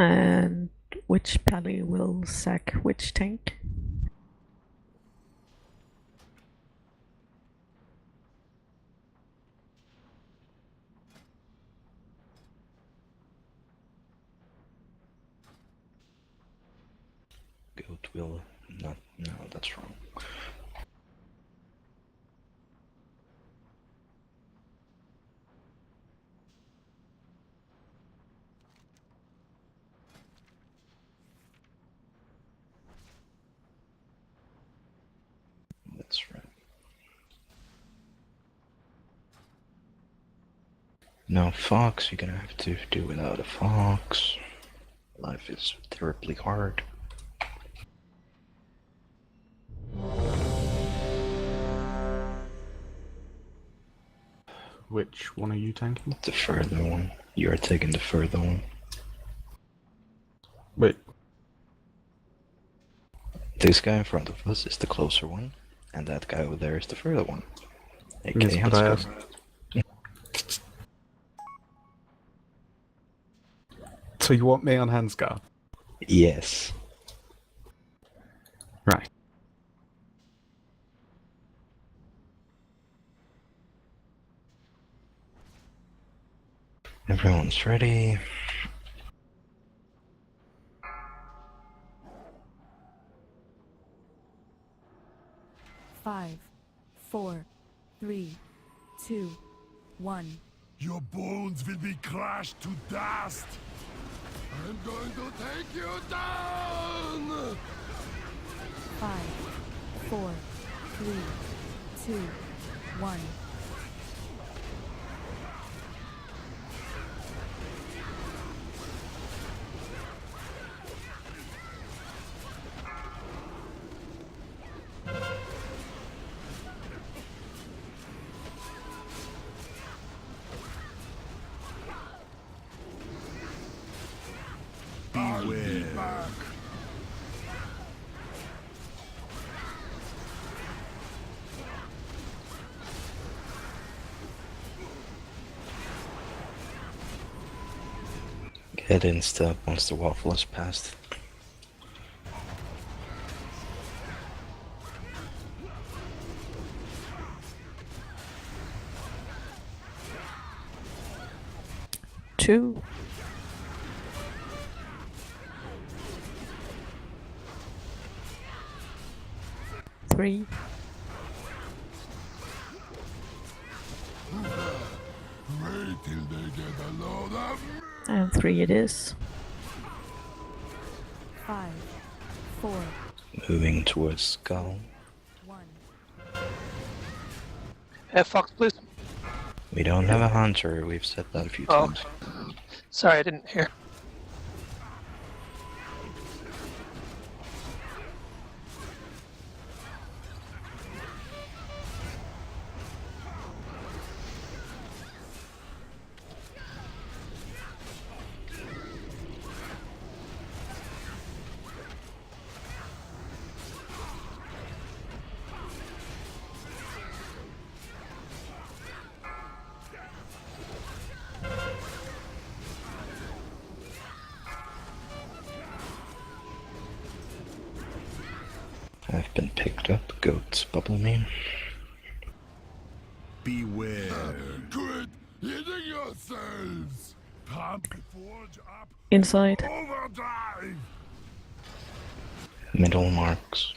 And which pally will sack which tank? Goat will not. No, that's wrong. That's right. Now, fox, you're gonna have to do without a fox. Life is terribly hard. Which one are you tanking? The further one. You're taking the further one. Wait, This guy in front of us is the closer one, and that guy over there is the further one. yes, AK but I asked. So you want me on Hansgar? Yes. Right. Everyone's ready. Five, 4, 3, 2, 1. Your bones will be crushed to dust. I'm going to take you down! 5, 4, 3, 2, 1. Beware. Get in step once the waffle is passed. Two. Three. Wait till they get a load of me. And three it is. 5, 4, Moving towards Skull. 1. Fox, please. We don't have a hunter, we've said that a few Oh. times. Sorry, I didn't hear. I've been picked up, goats bubble me. Beware. Quit hitting yourselves. Pump the forge up. Inside. Overdrive. Middle marks.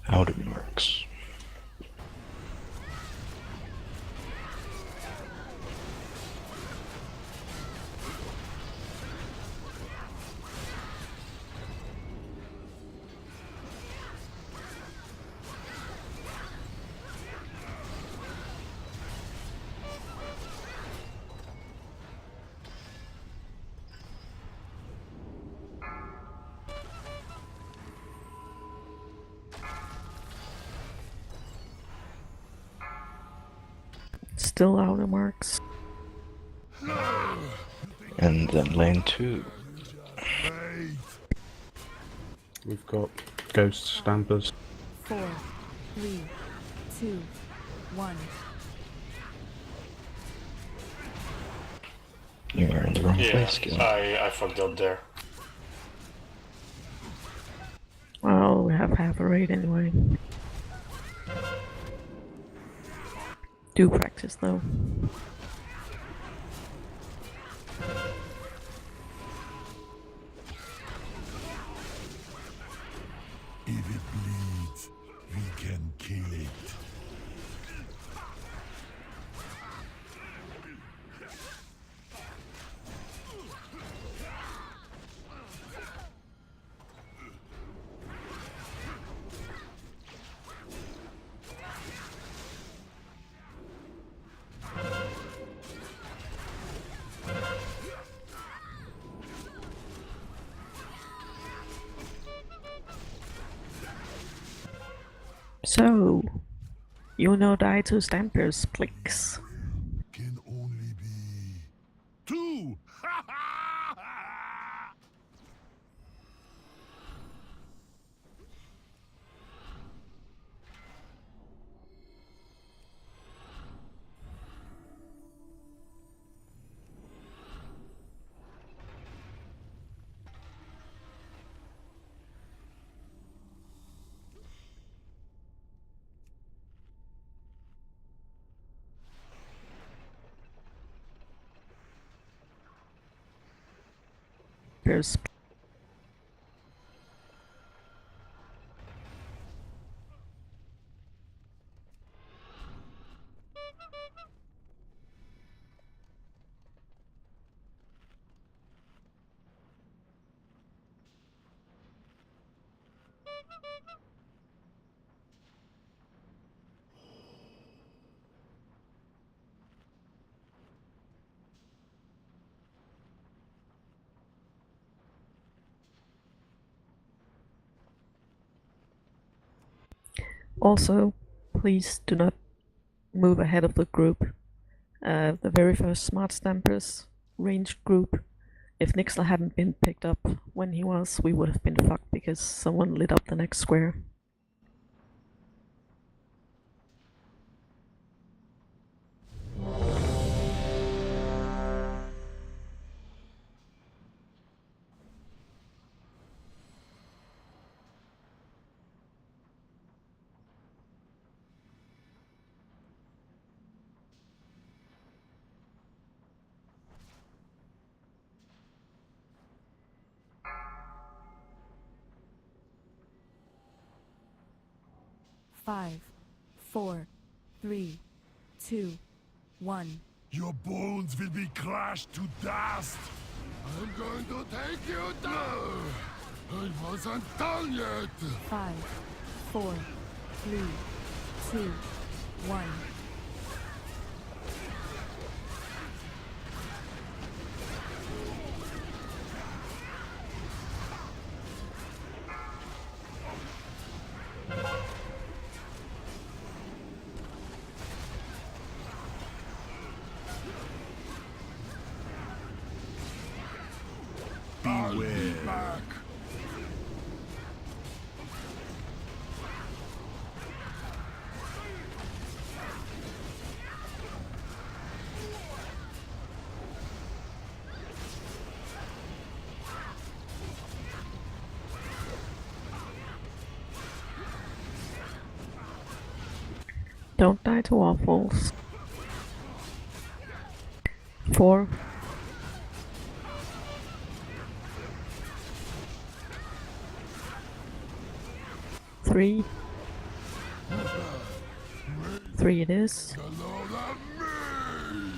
Outer marks. still outer marks. And then lane 2. Wait. We've got ghost stampers. 4, 3, 2, 1. You are in the wrong Yeah, place, Gil. I fucked up there. Well, we have half a raid anyway. Do practice though. If it bleeds, we can kill it. So, you know die to stampers, please. Can only be 2. Stampers. Also, please do not move ahead of the group. The very first Smart Stampers ranged group, if Nixler hadn't been picked up when he was, we would have been fucked because someone lit up the next square. Five, 4, 3, 2, 1. Your bones will be crushed to dust. I'm going to take you down. I wasn't done yet. 5, 4, 3, 2, 1. Beware. Back. Don't die to waffles. 4, 3, 3 it is. Alone of me.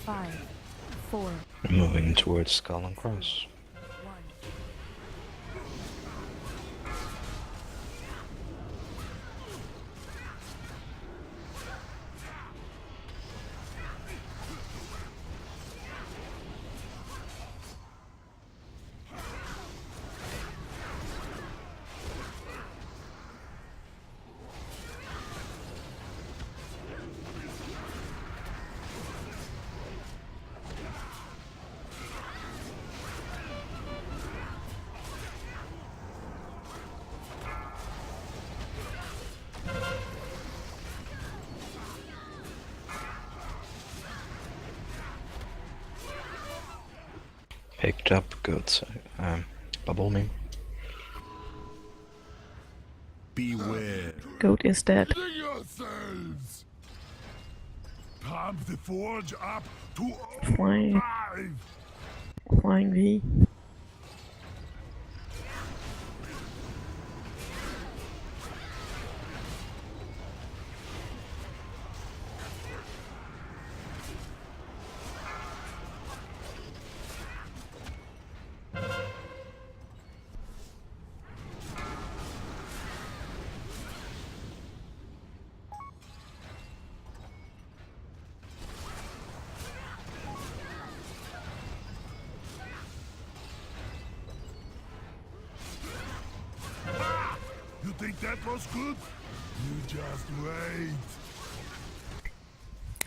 5, 4, Moving towards Skull and Cross. 1. Picked up, good. So, bubble me. Beware. Goat is dead. Yourselves. Pump the forge up to Flying. overdrive. Flying V. You think that was good? You just wait.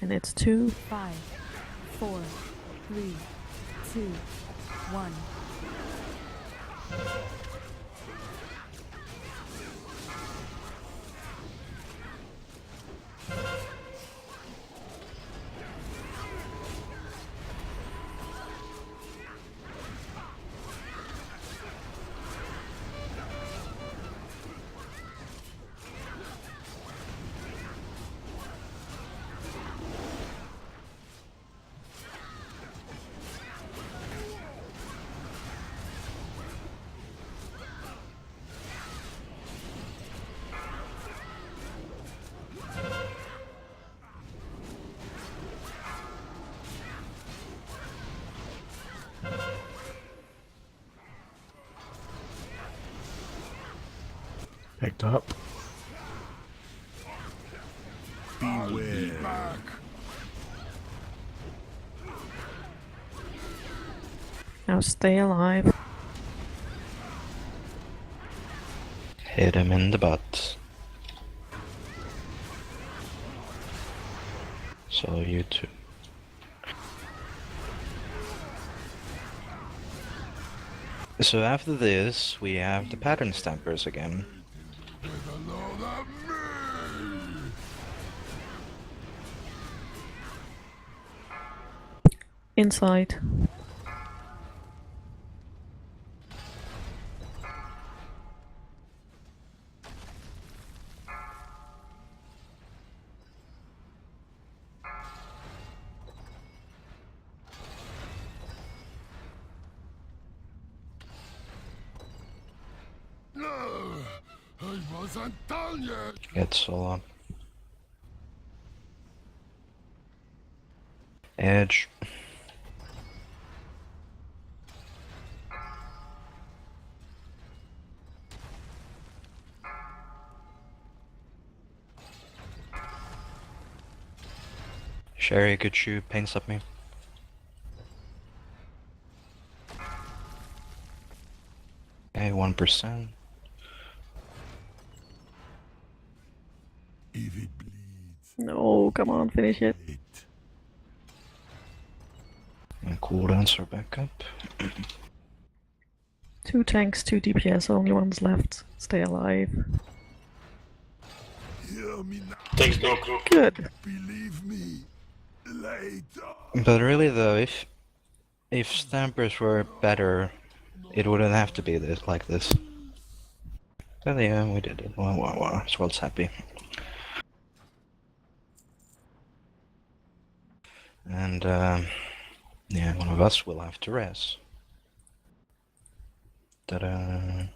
And it's 2. 5, 4, 3, 2, 1. Picked up. Beware. Back. Now stay alive. Hit him in the butt. So you too. So after this, we have the pattern stampers again. With a load of me. Inside. No, I wasn't done yet. Get solo. Edge. Sherry, could you paint up me? Okay, 1%. If it bleeds, No, come on, finish it. it. And cooldowns are back up. 2 tanks, 2 DPS, only ones left. Stay alive. Hear me now. Thanks, no crew. Good. Believe me. Later. But really though, if stampers were better, it wouldn't have to be this like this. But yeah, we did it. Wow. Swell's happy. And yeah, one of us will have to rest. Ta-da!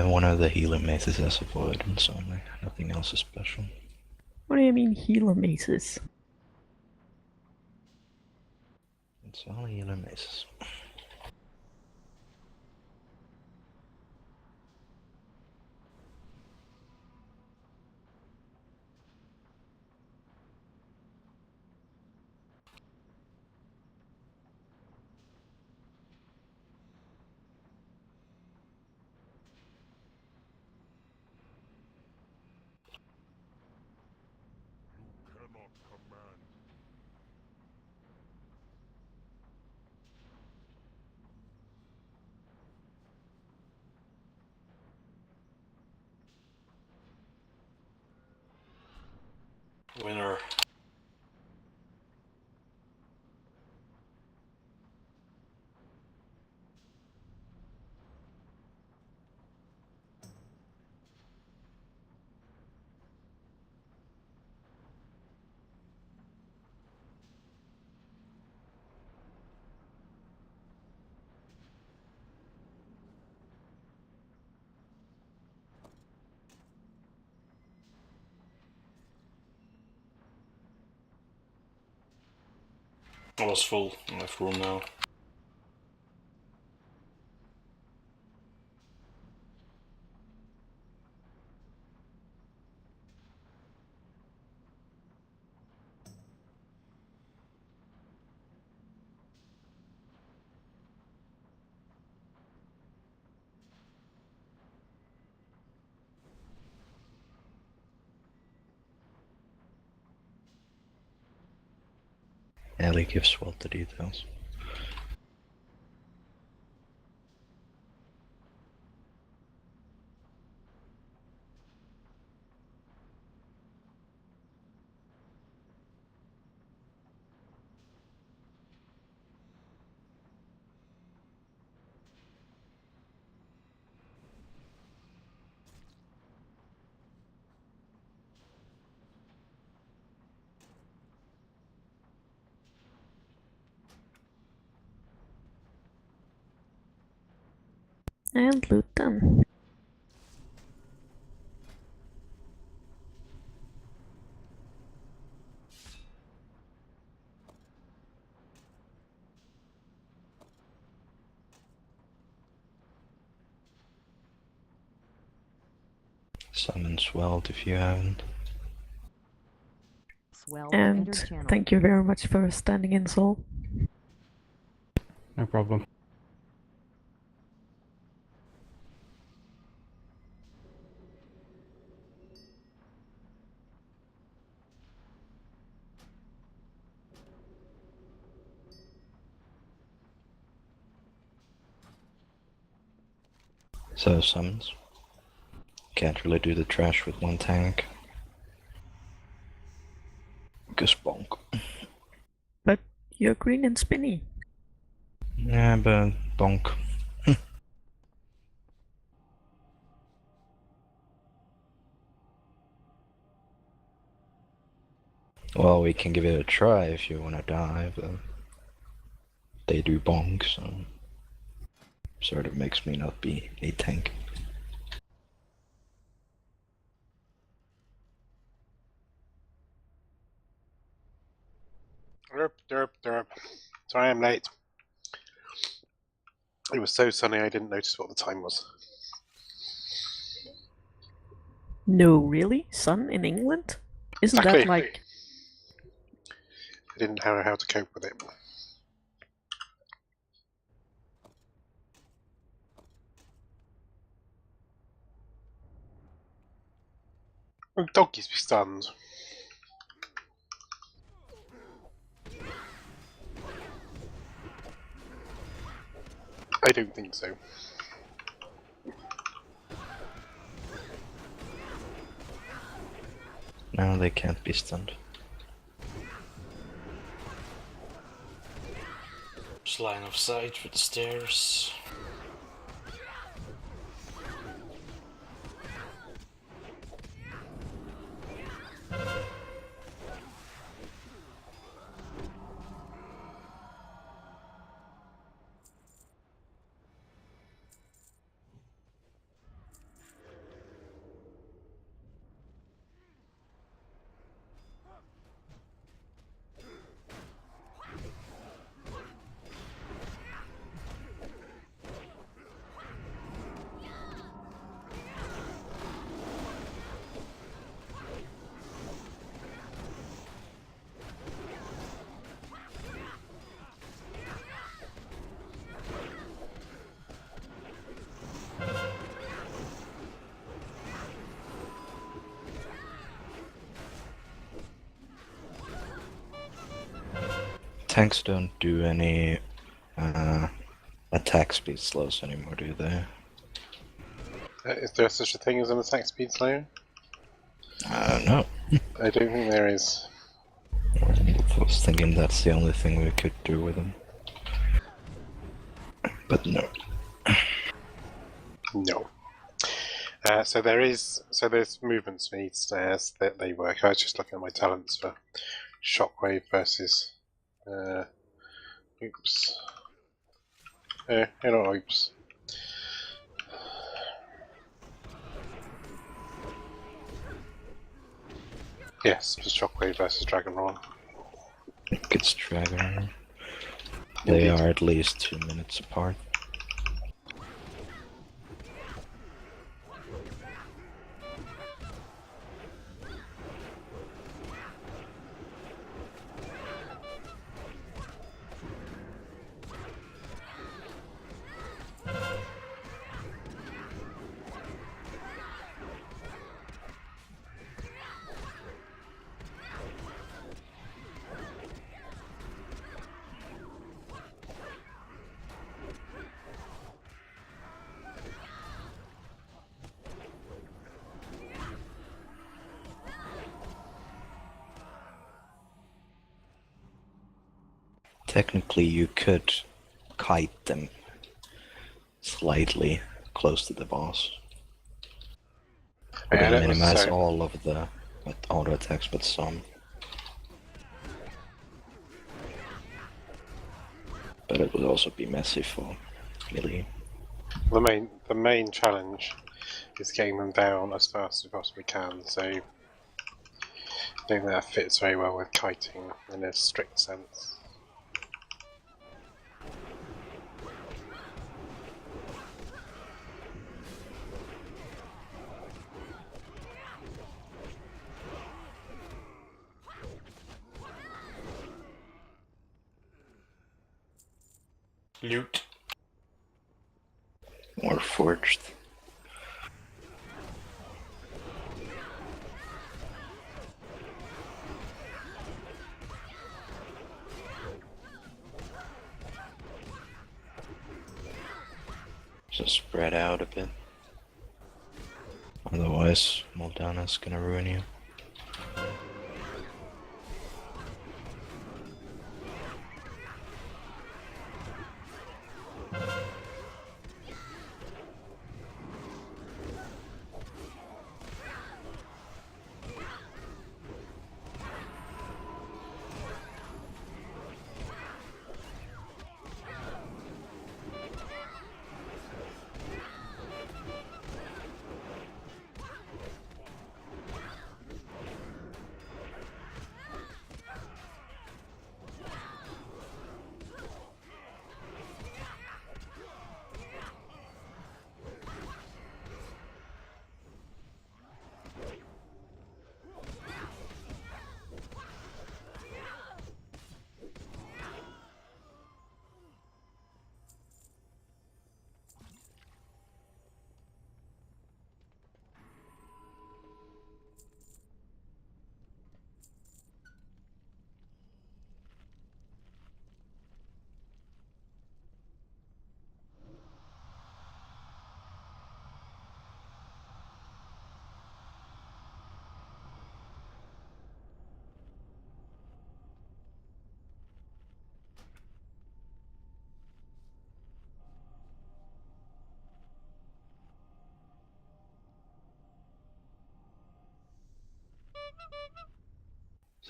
One of the healer maces has avoidance only. Nothing else is special. What do you mean healer maces? It's all healer maces. Winner. I was full. I have room now. Ellie gives Walt the details. And loot them. Summon Swelled if you haven't. And thank you very much for standing in, Soul. No problem. So summons. Can't really do the trash with one tank. Cause bonk. But you're green and spinny. Yeah, but bonk. Well, we can give it a try if you wanna die, but they do bonk, so sort of makes me not be a tank. Derp, derp, derp. Sorry I'm late. It was so sunny I didn't notice what the time was. No, really? Sun in England? Isn't Exactly. that like... I didn't know how to cope with it. Oh, doggies be stunned. I don't think so. No, they can't be stunned. Just line of sight for the stairs. Tanks don't do any attack speed slows anymore, do they? Is there such a thing as an attack speed slow? I don't know. I don't think there is. I was thinking that's the only thing we could do with him. But no. No. So there's movement speeds as that they work. I was just looking at my talents for shockwave versus. Oops. Not oops. Yes, it was shockwave versus dragon roll. It's Dragon. They Indeed. are at least 2 minutes apart. Technically, you could kite them slightly close to the boss. It Yeah, would that was minimize so. all of the auto attacks, but some. But it would also be messy for melee. The main challenge is getting them down as fast as we possibly can. So I think that fits very well with kiting in a strict sense. Loot. Or forged. Just spread out a bit. Otherwise, Moldana's gonna ruin you.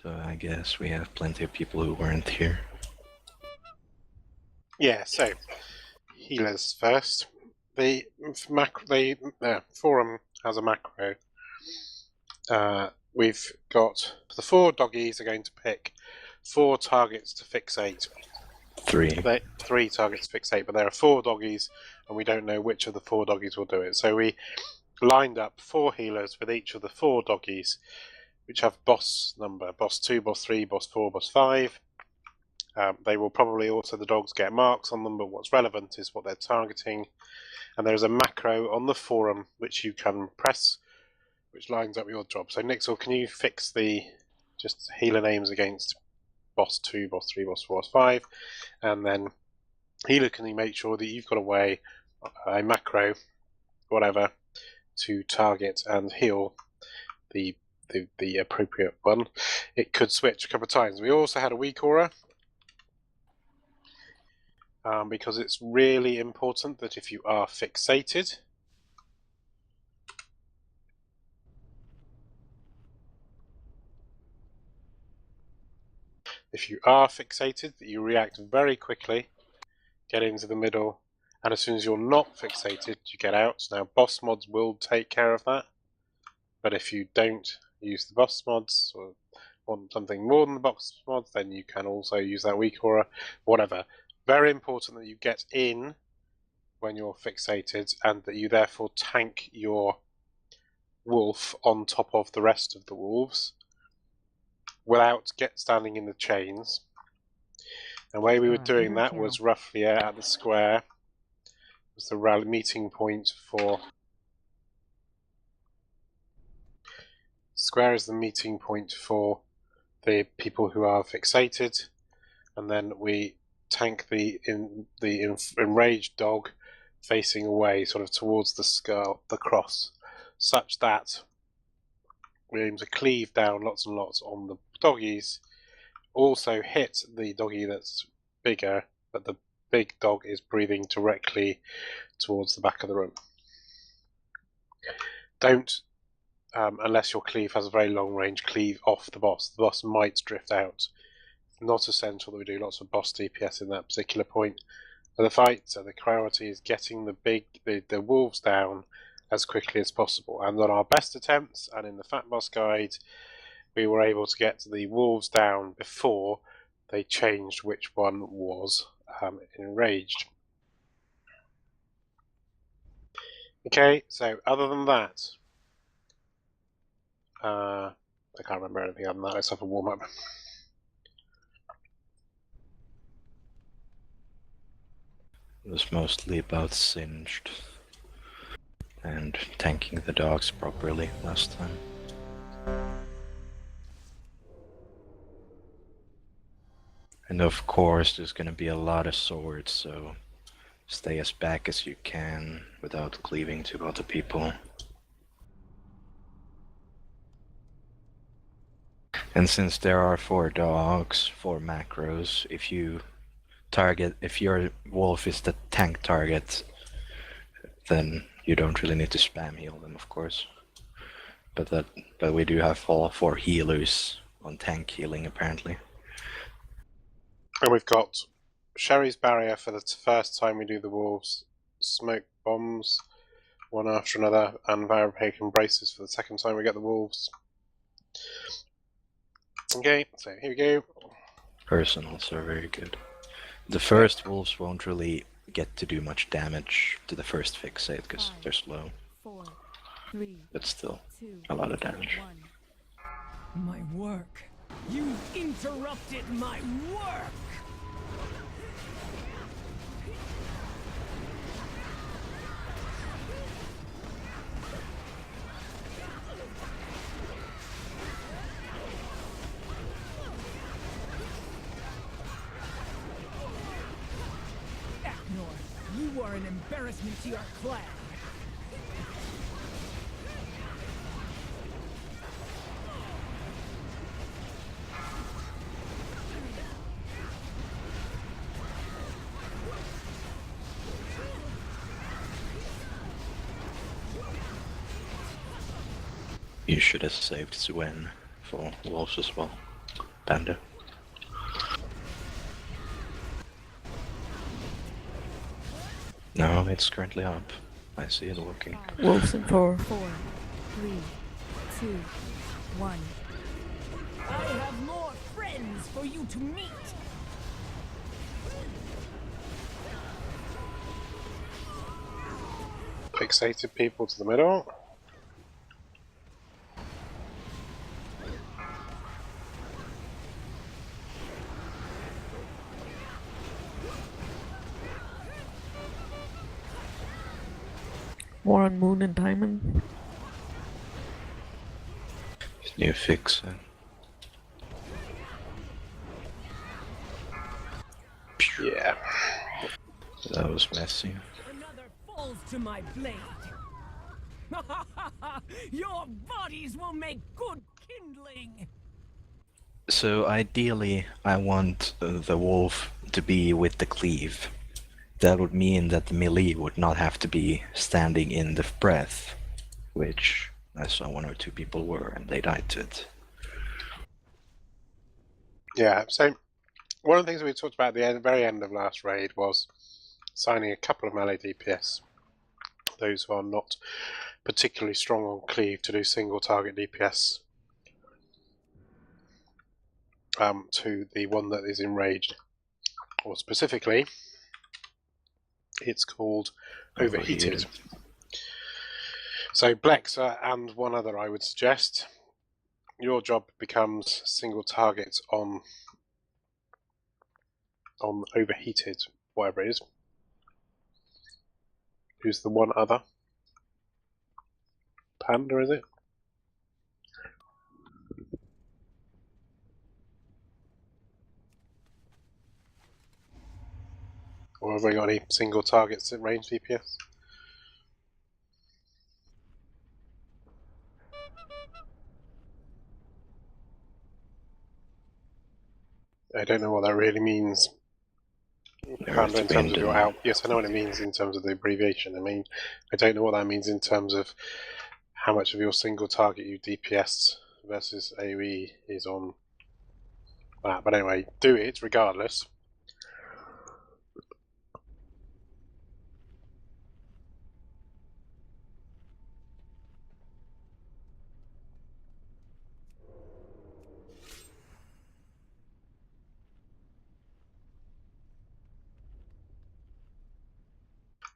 So I guess we have plenty of people who weren't here. Yeah. So healers first. The forum has a macro. We've got the 4 doggies are going to pick 4 targets to fixate. 3. 3 targets to fixate, but there are 4 doggies, and we don't know which of the 4 doggies will do it. So we lined up 4 healers with each of the 4 doggies, which have boss number: boss 2, boss 3, boss 4, boss 5. They will probably also, the dogs get marks on them, but what's relevant is what they're targeting. And there's a macro on the forum which you can press, which lines up your job. So Nixel, can you fix the just healer names against boss 2, boss 3, boss 4, boss 5, and then healer, can you make sure that you've got a macro, whatever, to target and heal the the appropriate one, it could switch a couple of times. We also had a weak aura, because it's really important that if you are fixated, that you react very quickly, get into the middle, and as soon as you're not fixated, you get out. Now, boss mods will take care of that, but if you don't use the boss mods or want something more than the boss mods, then you can also use that weak aura, whatever. Very important that you get in when you're fixated, and that you therefore tank your wolf on top of the rest of the wolves without standing in the chains. The way we were doing that was roughly at the square. Was the rally meeting point for square is the meeting point for the people who are fixated, and then we tank the enraged dog facing away, sort of towards the skull, the cross, such that we aim to cleave down lots and lots on the doggies. Also hit the doggy that's bigger, but the big dog is breathing directly towards the back of the room. Don't, unless your cleave has a very long range, cleave off the boss. The boss might drift out. Not essential that we do lots of boss DPS in that particular point of the fight, so the priority is getting the wolves down as quickly as possible. And on our best attempts, and in the Fat Boss Guide, we were able to get the wolves down before they changed which one was enraged. Okay, so other than that, I can't remember anything other than that. Let's have a warm up. It was mostly about singed and tanking the dogs properly last time. And of course there's gonna be a lot of swords, so stay as back as you can without cleaving to other people. And since there are 4 dogs, 4 macros, if your wolf is the tank target, then you don't really need to spam heal them, of course. But we do have all 4 healers on tank healing apparently. And we've got Sherry's barrier for the first time we do the wolves, smoke bombs one after another, and Varipake embraces for the second time we get the wolves. Okay, so here we go. Personals are very good. The first wolves won't really get to do much damage to the first fixate because they're slow. 4, 3, But still, 2, a lot of damage. 1. My work. You interrupted my work! You are an embarrassment to your clan. You should have saved Swen for wolves as well, Panda. No, it's currently up. I see it working. Wolves in 4. 4, 3, 2, 1. I have more friends for you to meet. Fixated people to the middle. War on Moon and Diamond. New fix. Yeah. That was messy. Another falls to my blade. Your bodies will make good kindling. So ideally, I want the wolf to be with the cleave. That would mean that the melee would not have to be standing in the breath, which I saw 1 or 2 people were, and they died to it. Yeah, so one of the things we talked about at the very end of last raid was assigning a couple of melee DPS, those who are not particularly strong on cleave, to do single target DPS to the one that is enraged. Or specifically, it's called Overheated. So Blexa and one other I would suggest, your job becomes single target on Overheated, whatever it is. Who's the one other? Panda, is it? Or have we got any single targets at range DPS? I don't know what that really means. Panda, in terms of your out. Yes, I know what it means in terms of the abbreviation. I mean, I don't know what that means in terms of how much of your single target you DPS versus AoE is on that. But anyway, do it regardless.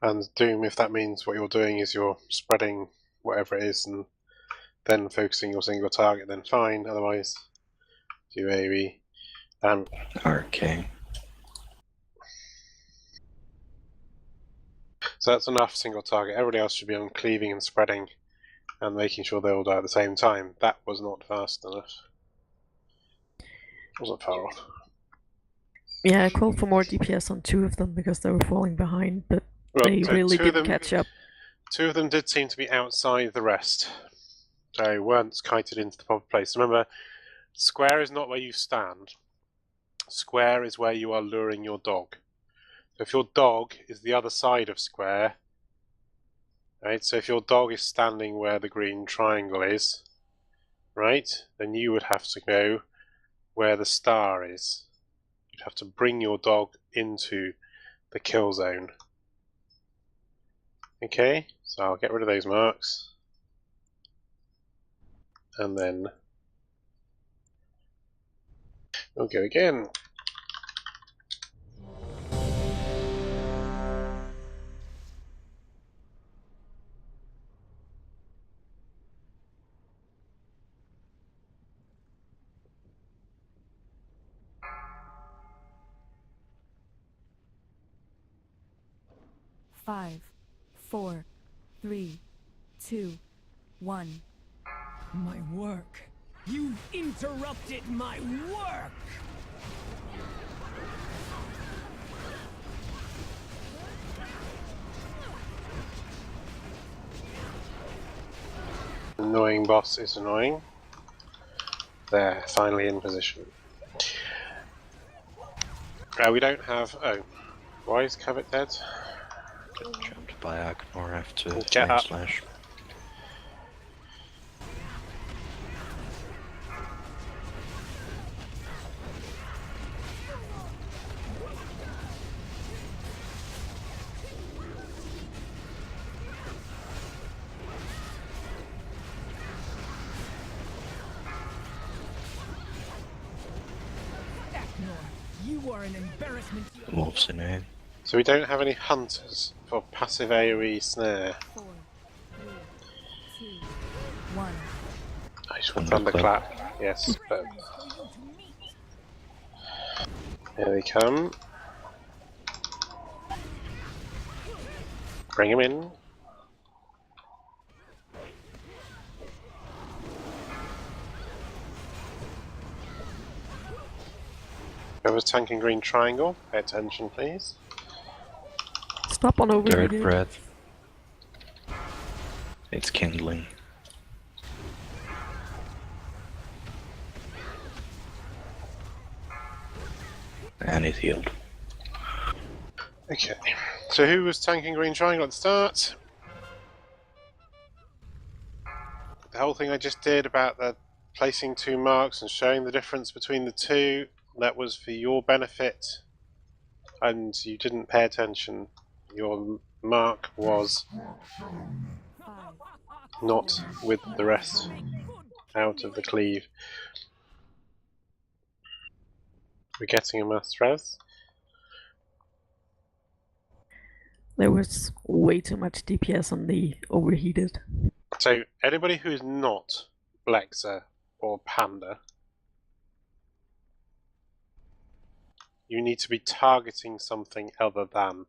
And Doom, if that means what you're doing is you're spreading whatever it is and then focusing your single target, then fine. Otherwise, do AoE. Okay. So that's enough single target. Everybody else should be on cleaving and spreading and making sure they all die at the same time. That was not fast enough. Wasn't far off. Yeah, I called for more DPS on 2 of them because they were falling behind, but they so really 2 of didn't them, catch up. 2 of them did seem to be outside the rest. They weren't kited into the proper place. Remember, square is not where you stand. Square is where you are luring your dog. So if your dog is the other side of square, right? So if your dog is standing where the green triangle is, right? Then you would have to go where the star is. You'd have to bring your dog into the kill zone. Okay, so I'll get rid of those marks. And then we'll go again. Five, 4, 3, 2, 1. My work. You've interrupted my work! Annoying boss is annoying. There, finally in position. We don't have... Oh. Why is Cavett dead? Jumped by Agnor after Get up. Slash. You are an embarrassment. Wolves in aid. So we don't have any hunters for passive AoE snare. 4, 3, 2, 1. I just want thunderclap. Yes, but here they come. Bring him in. Whoever's tanking green triangle, pay attention please. Stop on Dirt overheated. breath. It's kindling. And it healed. Okay, so who was tanking green triangle at the start? The whole thing I just did about the placing 2 marks and showing the difference between the two, that was for your benefit, and you didn't pay attention. Your mark was not with the rest out of the cleave. We're getting a mass res. There was way too much DPS on the overheated. So anybody who is not Blexa or Panda, you need to be targeting something other than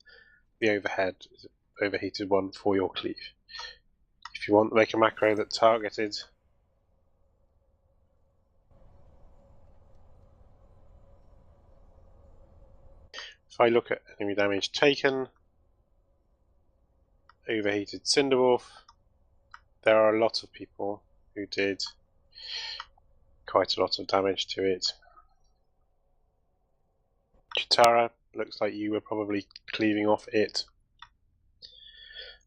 the overheated one for your cleave. If you want to make a macro that targeted if I look at enemy damage taken, overheated Cinderwolf, there are a lot of people who did quite a lot of damage to it. Chitara, looks like you were probably cleaving off it.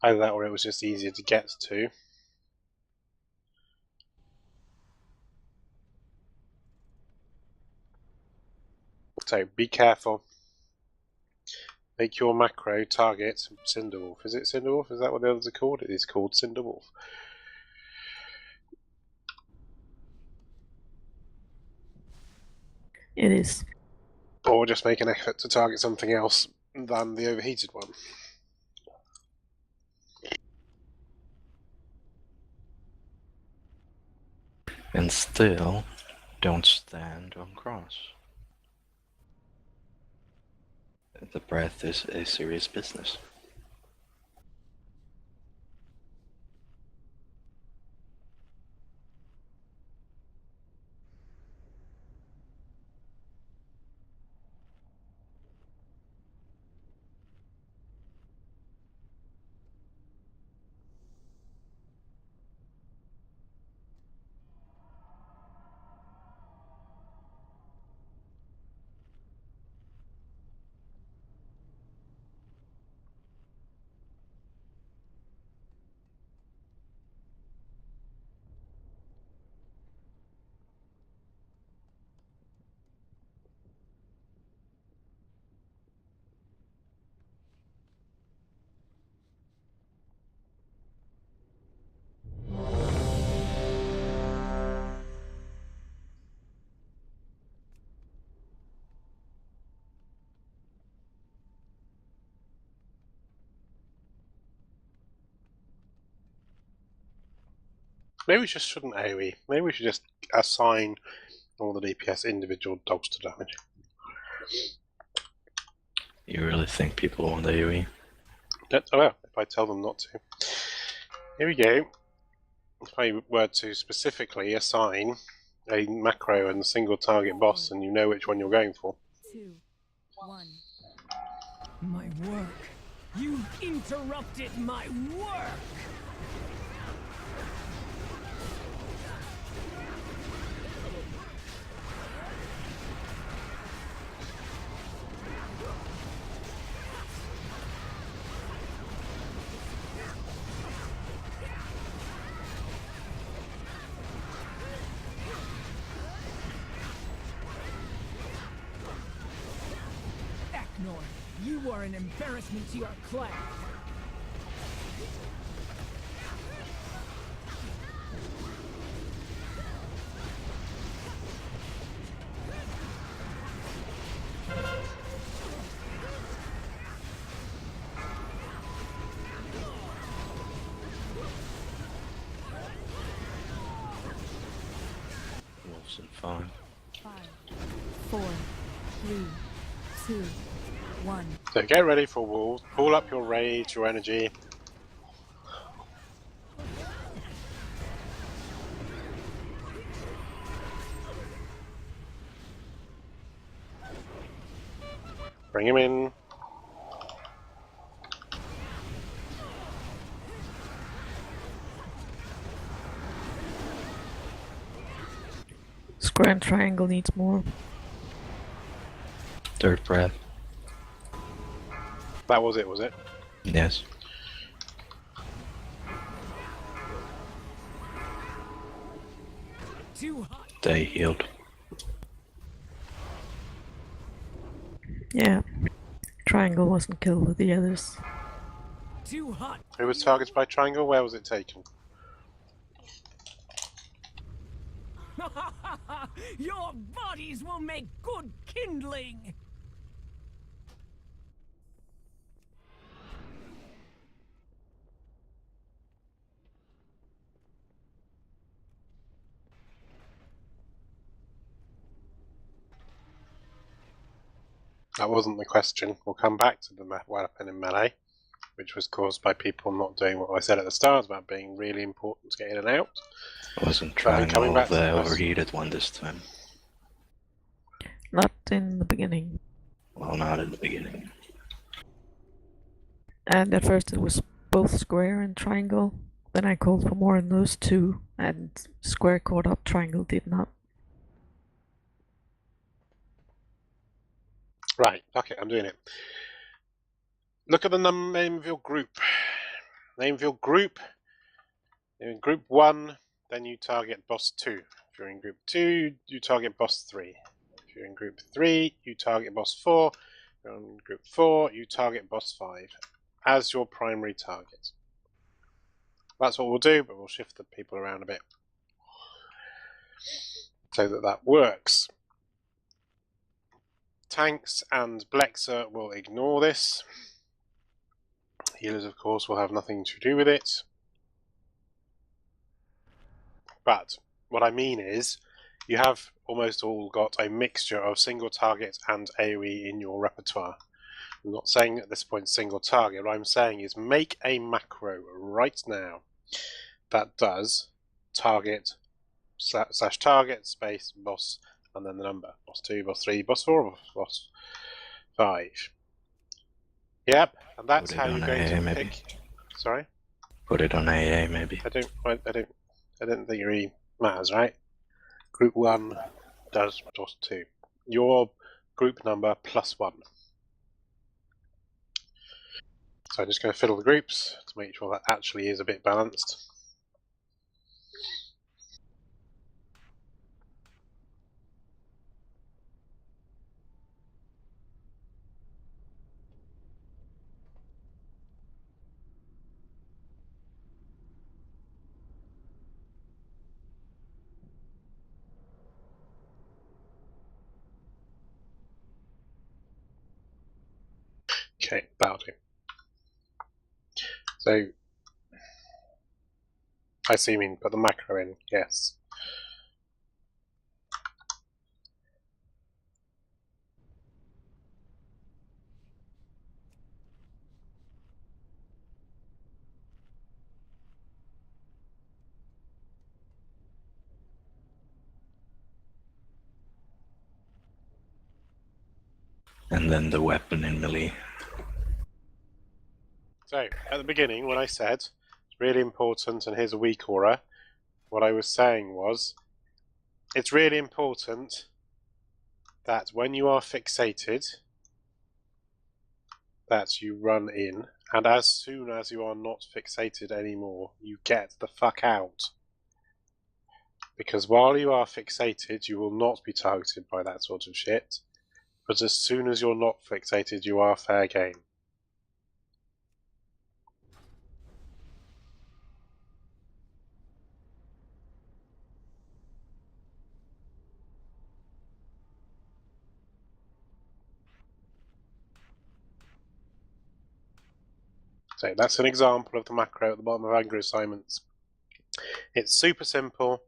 Either that or it was just easier to get to. So be careful. Make your macro target Cinderwolf. Is it Cinderwolf? Is that what the others are called? It is called Cinderwolf. It is. Or just make an effort to target something else than the overheated one. And still, don't stand on cross. The breath is a serious business. Maybe we just shouldn't AoE. Maybe we should just assign all the DPS individual dogs to damage. You really think people want AoE? Oh well, if I tell them not to. Here we go. If I were to specifically assign a macro and a single target boss, and you know which one you're going for. 2, 1. My work. You interrupted my work. You are an embarrassment to your clan. Wolves and 5. 5, 4, 3, 2, 1. So get ready for wolves. Pull up your rage, your energy. Bring him in. Square and triangle needs more. Third breath. That was it, was it? Yes. Too hot. They healed. Yeah. Triangle wasn't killed with the others. Too hot. Who was targeted by triangle? Where was it taken? Your bodies will make good kindling. That wasn't the question. We'll come back to the weapon in melee, which was caused by people not doing what I said at the start about being really important to get in and out. I wasn't Coming trying back the to the question. overheated one this time. Not in the beginning. Well, not in the beginning. And at first it was both square and triangle. Then I called for more in those two, and square caught up, triangle did not. Right, okay, I'm doing it. Look at the name of your group. Name of your group. You're in group 1, then you target boss 2. If you're in group 2, you target boss 3. If you're in group 3, you target boss 4. If you're in group 4, you target boss 5 as your primary target. That's what we'll do, but we'll shift the people around a bit so that works. Tanks and Blexer will ignore this. Healers, of course, will have nothing to do with it. But what I mean is, you have almost all got a mixture of single target and AoE in your repertoire. I'm not saying at this point single target. What I'm saying is make a macro right now that does target slash target space boss and then the number. Boss 2, boss 3, boss 4, boss 5. Yep, and that's how you're going to maybe. pick. Sorry? Put it on AA maybe. I don't think it really matters, right? Group 1 does boss 2. Your group number +1. So I'm just going to fiddle the groups to make sure that actually is a bit balanced. Okay, that'll do. So, I see you mean put the macro in, yes. And then the weapon in melee. So, at the beginning, when I said it's really important and here's a weak aura, what I was saying was it's really important that when you are fixated, that you run in, and as soon as you are not fixated anymore, you get the fuck out. Because while you are fixated, you will not be targeted by that sort of shit, but as soon as you're not fixated, you are fair game. So that's an example of the macro at the bottom of Angry Assignments. It's super simple.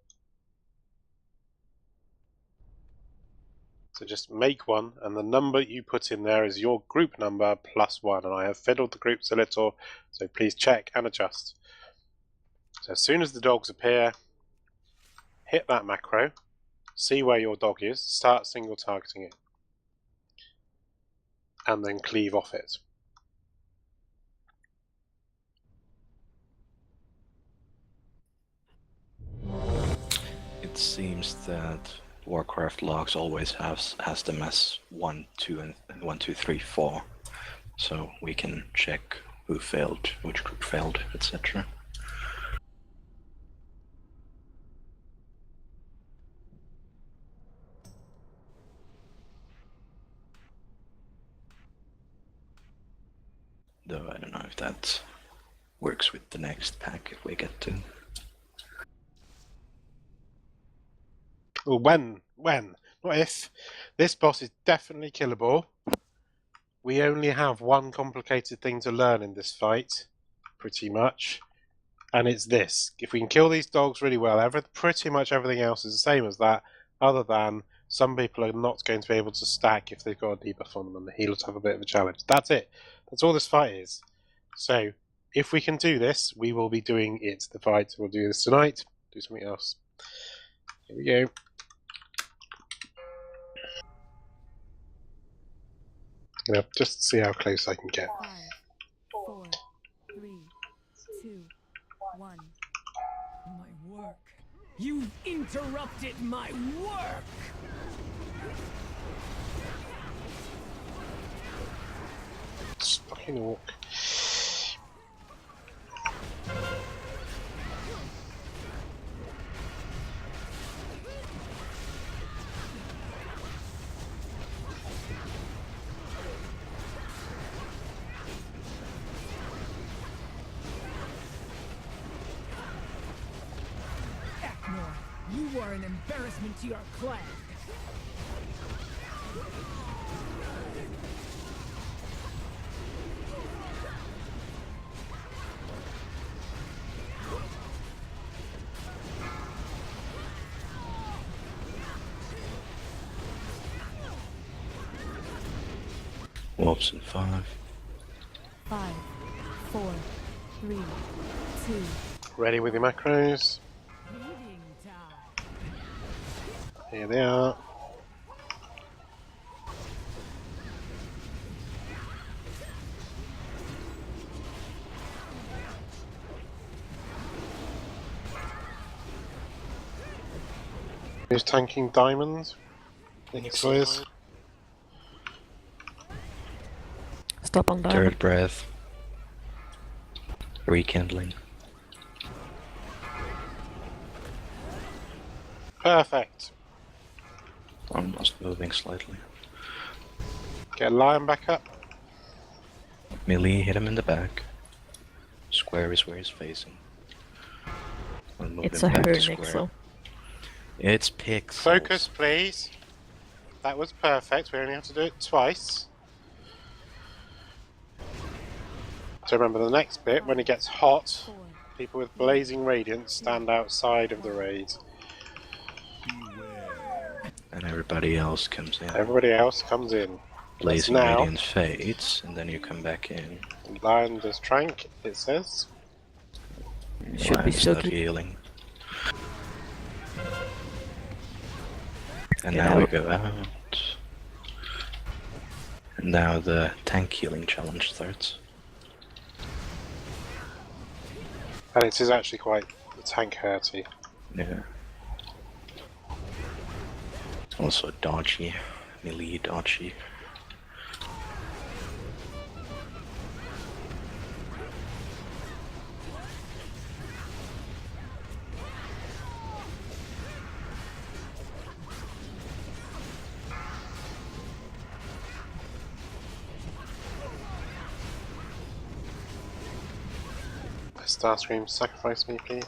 So just make one, and the number you put in there is your group number +1. And I have fiddled the groups a little, so please check and adjust. So as soon as the dogs appear, hit that macro, see where your dog is, start single targeting it, and then cleave off it. It seems that Warcraft logs always has them as 1, 2, and 1, 2, 3, 4, so we can check who failed, which group failed, etc. Though I don't know if that works with the next pack if we get to. Well, when, not if. This boss is definitely killable. We only have one complicated thing to learn in this fight, pretty much, and it's this. If we can kill these dogs really well, pretty much everything else is the same as that, other than some people are not going to be able to stack if they've got a debuff on them, and the healers have a bit of a challenge. That's it. That's all this fight is. So, if we can do this, we will be doing it. The fight. We'll do this tonight. Do something else. Here we go. Yeah, just see how close I can get. 5, 4, 3, 2, 1. My work. You've interrupted my work! It's fucking orc. You are an embarrassment to your clan. Wolves in 5. 5, 4, 3, 2. Ready with your macros? Meeting time. Here they are. Who's tanking diamonds? Nixoys. Stop on that. Third breath. Rekindling. Perfect. Almost moving slightly. Get a lion back up. Melee, hit him in the back. Square is where he's facing. We'll move It's him a back her, to square. Nixel. It's pixels. Focus, please. That was perfect. We only have to do it twice. So remember the next bit, when it gets hot, 4, people with blazing radiance stand outside of the raid. And everybody else comes in. Everybody else comes in. Blazing now. radiance fades, and then you come back in. Lion does trank, it says. Should be Lion's still not keep. healing. And Get now we out. go out. And now the tank healing challenge starts. And it is actually quite tank hurty. Yeah. Also dodgy, melee dodgy. Starscream, sacrifice me, please.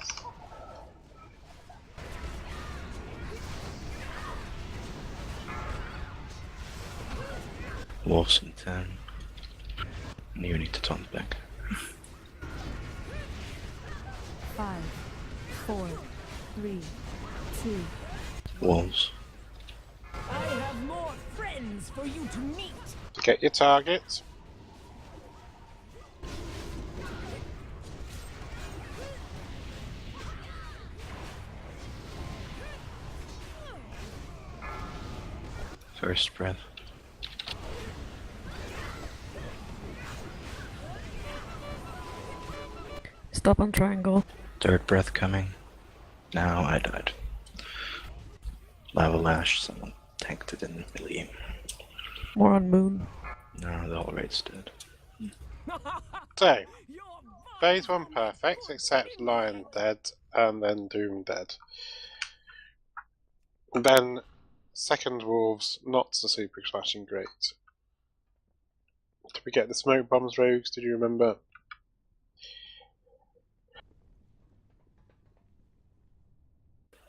Wolves in 10. And you need to taunt back. 5, 4, 3, 2. Wolves. I have more friends for you to meet. Get your target. First breath. Stop on triangle. Third breath coming. Now I died. Avalanche, someone tanked it in melee. More on Moon. No, the whole raid's dead. So, phase 1 perfect, except Lion dead, and then Doom dead. Then, second Wolves, not so super clashing great. Did we get the smoke bombs, Rogues? Did you remember?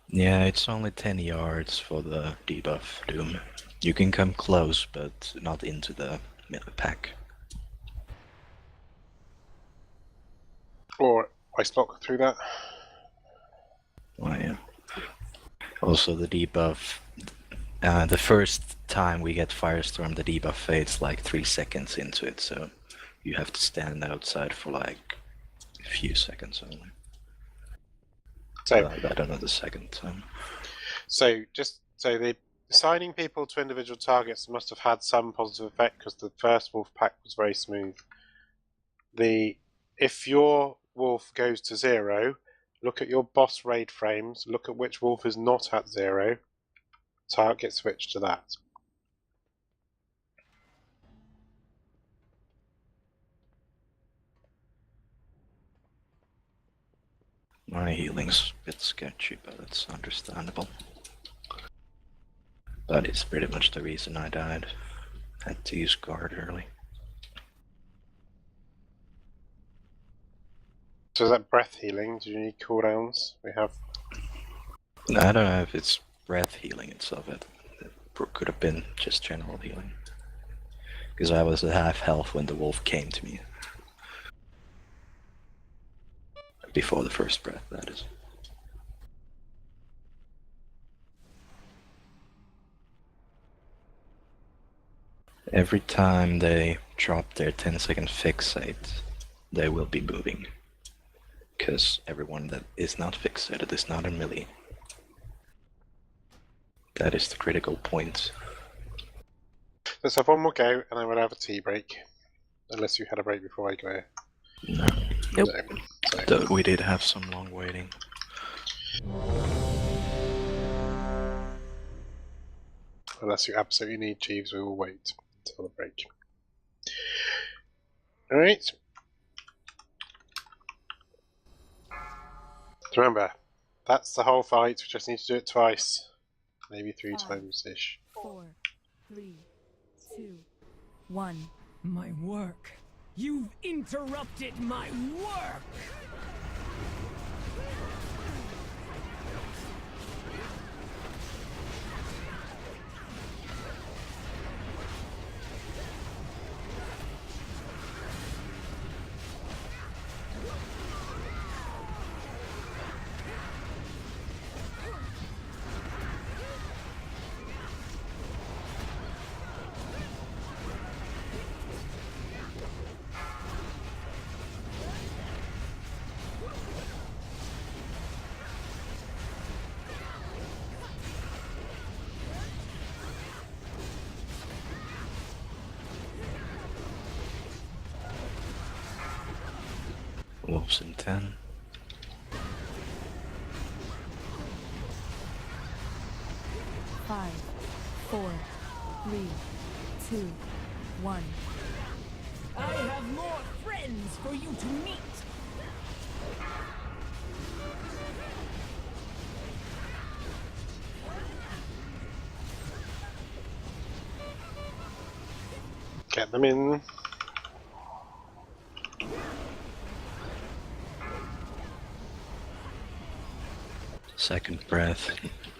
Yeah, it's only 10 yards for the debuff Doom. You can come close, but not into the pack. Or ice block through that? Oh, yeah. Also, the debuff. The first time we get Firestorm, the debuff fades like 3 seconds into it, so you have to stand outside for like a few seconds only. So, I don't know the second time. So the assigning people to individual targets must have had some positive effect because the first wolf pack was very smooth. If your wolf goes to 0, look at your boss raid frames, look at which wolf is not at 0, target switch to that. My healing's a bit sketchy, but it's understandable. But it's pretty much the reason I died. Had to use guard early. So is that breath healing? Do you need cooldowns? We have. I don't know if it's breath healing itself. It could have been just general healing. Because I was at half health when the wolf came to me. Before the first breath, that is. Every time they drop their 10-second fixate, they will be moving. Because everyone that is not fixated is not in melee. That is the critical point. Let's have one more go, and then we'll have a tea break. Unless you had a break before I go. No. Nope. No. So, Though we did have some long waiting. unless you absolutely need Jeeves, we will wait until the break. Alright. Remember, that's the whole fight. We just need to do it twice. Maybe 3 times-ish. 4, 3, 2, 1. My work. You've interrupted my work! Wolves in 10. Five, 4, 3, 2, 1. I have more friends for you to meet! Get them in. Second breath.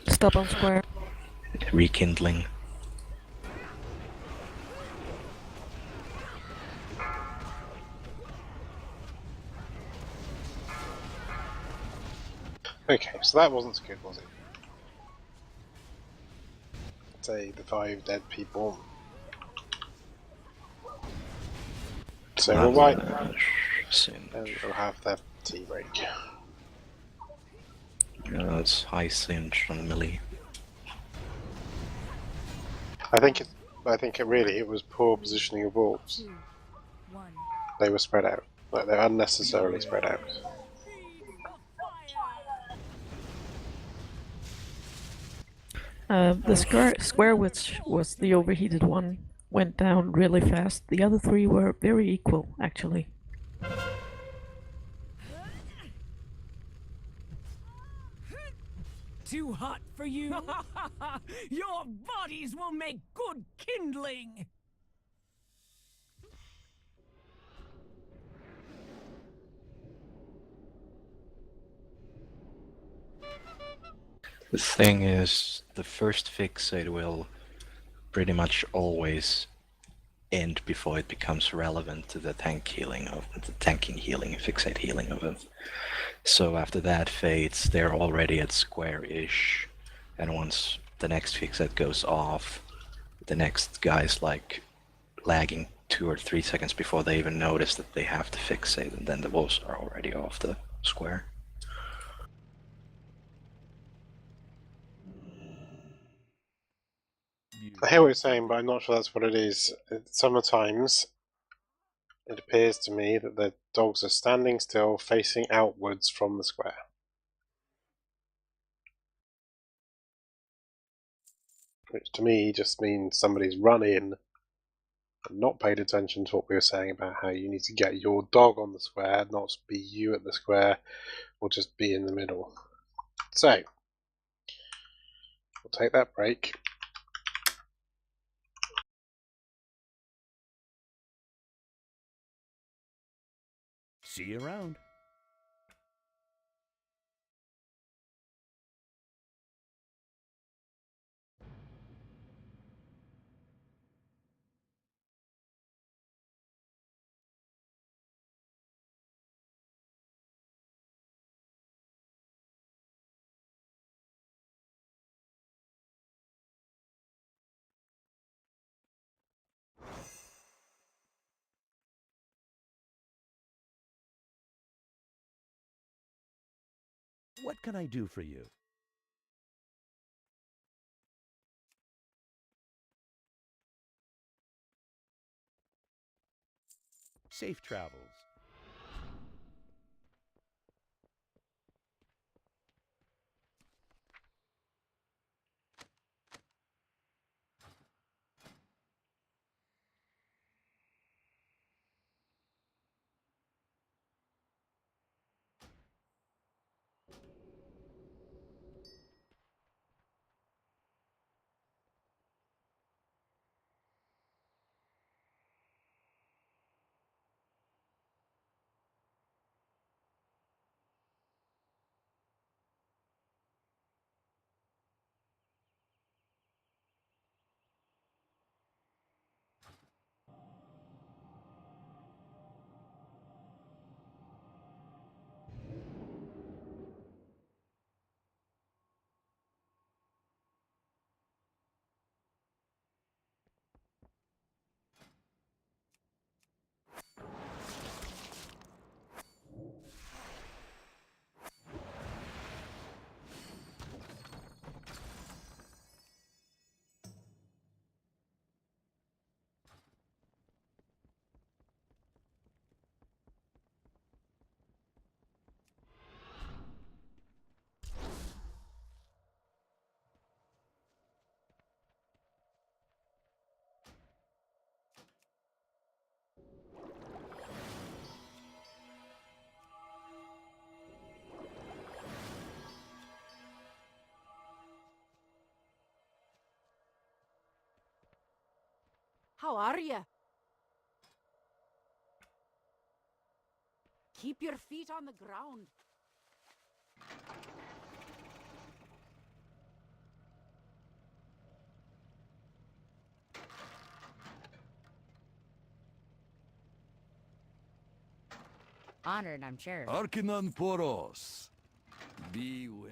Stop on square. Rekindling. Okay, so that wasn't so good, was it? Say the 5 dead people. So we'll wipe, and we'll have the tea break. It's high cinch on melee. I think it was poor positioning of wolves. 2, 1. They were spread out. Like they're unnecessarily spread out. The square which was the overheated one went down really fast. The other three were very equal, actually. Too hot for you? Your bodies will make good kindling! The thing is, the first fixate will pretty much always end before it becomes relevant to the tanking healing, fixate healing of it. So after that fades, they're already at square-ish, and once the next fixate goes off, the next guy's like lagging 2 or 3 seconds before they even notice that they have to fixate, and then the wolves are already off the square. I hear what you're saying, but I'm not sure that's what it is. Sometimes it appears to me that the dogs are standing still, facing outwards from the square. Which to me just means somebody's run in and not paid attention to what we were saying about how you need to get your dog on the square, not be you at the square, or just be in the middle. So, we'll take that break. See you around. What can I do for you? Safe travels. How are you? Keep your feet on the ground. Honored, I'm sure. Arcanon Poros. Be well.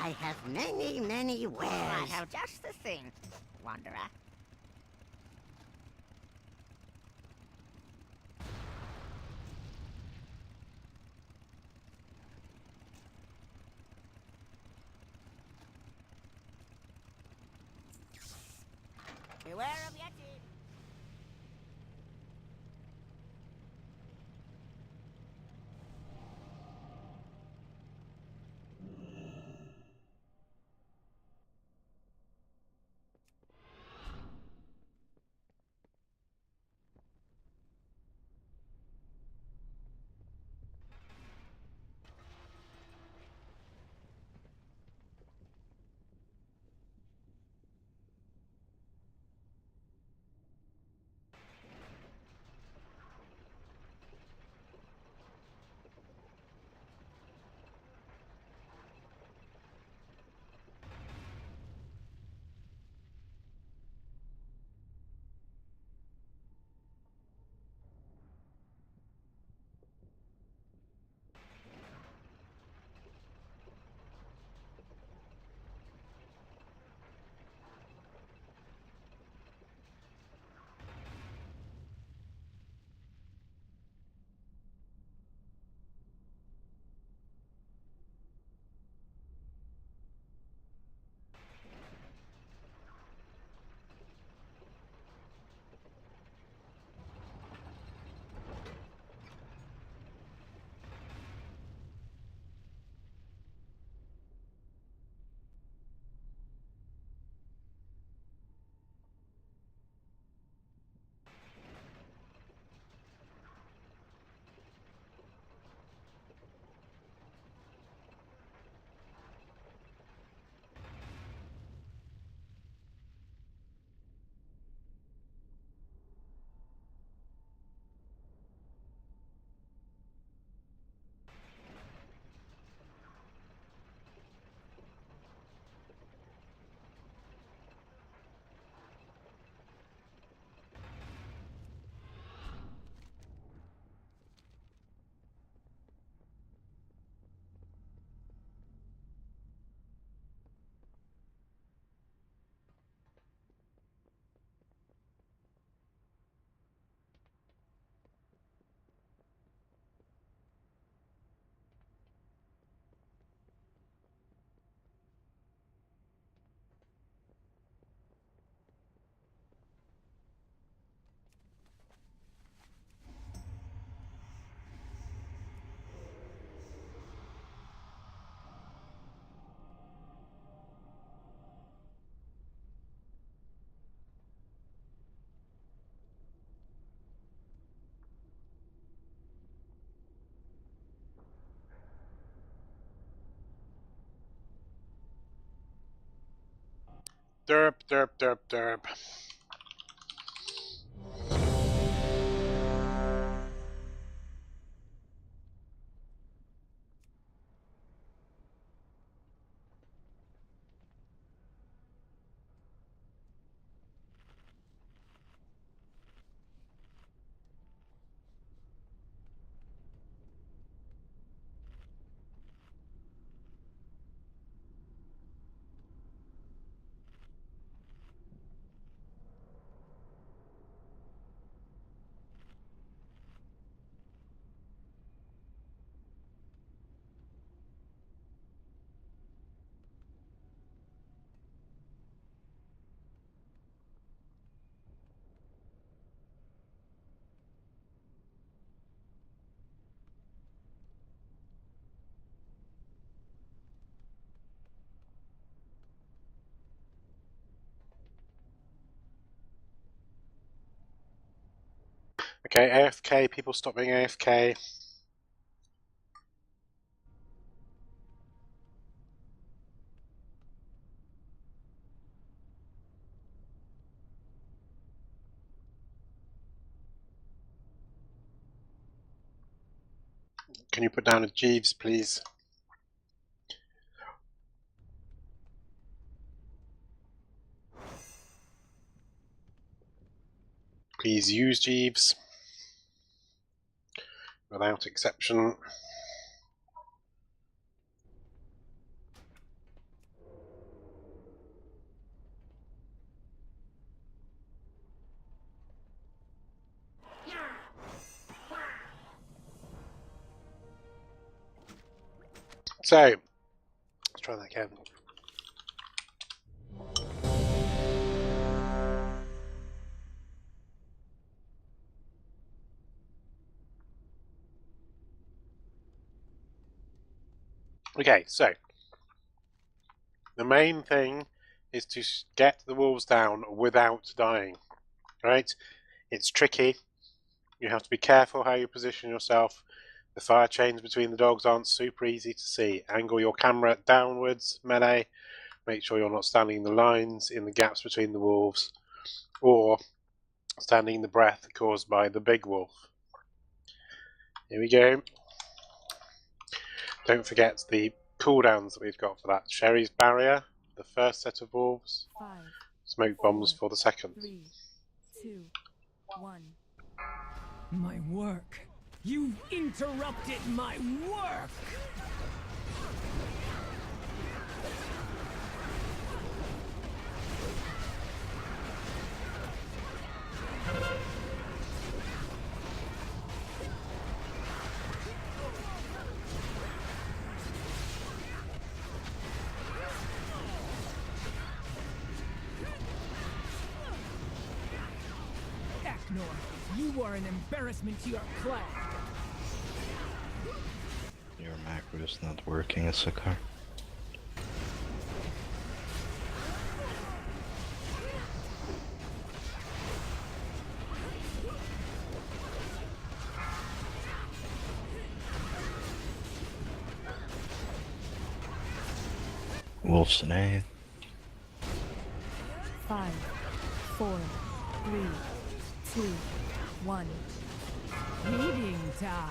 I have many, many wares. I have just the thing, Wanderer. Beware of Yeti! Derp, derp, derp, derp. Okay, AFK, people stop being AFK. Can you put down a Jeeves, please? Please use Jeeves. Without exception. So, let's try that again. Okay, so the main thing is to get the wolves down without dying, right? It's tricky. You have to be careful how you position yourself. The fire chains between the dogs aren't super easy to see. Angle your camera downwards, melee. Make sure you're not standing in the lines, in the gaps between the wolves, or standing in the breath caused by the big wolf. Here we go. Don't forget the cooldowns that we've got for that. Sherry's barrier, the first set of wolves. 5, Smoke bombs for the second. 3, 2, 1. My work. You've interrupted my work! You are an embarrassment to your class. Your macro is not working, Issachar. Wolf's an A. 5, 4, 3, 2, 1. Meeting time.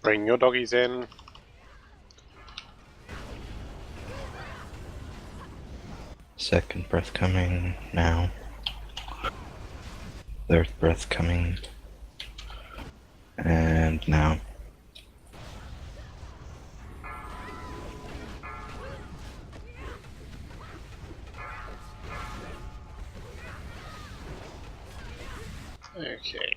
Bring your doggies in. Second breath coming now. Third breath coming. And now. Okay.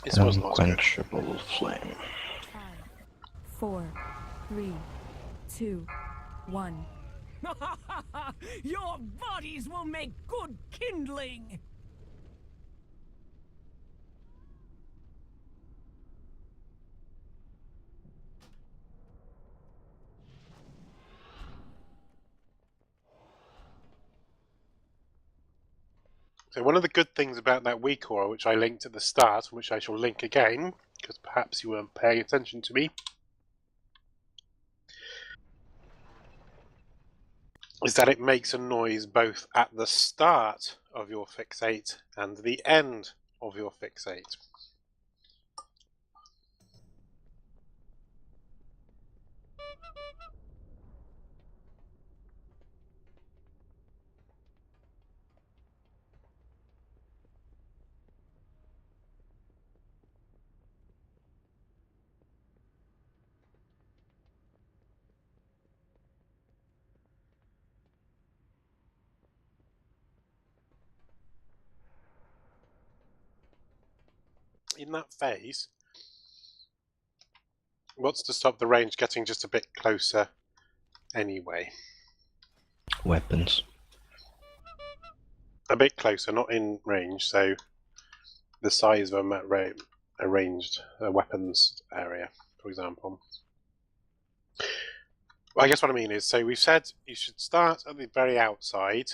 This was not good. Unquenchable flame. 5, 4, 3, 2, 1. Your bodies will make good kindling! So one of the good things about that weak aura, which I linked at the start, and which I shall link again, because perhaps you weren't paying attention to me, is that it makes a noise both at the start of your fixate and the end of your fixate. In that phase, what's to stop the range getting just a bit closer anyway? Weapons. A bit closer, not in range, so the size of a ranged weapons area, for example. Well, I guess what I mean is, so we've said you should start at the very outside,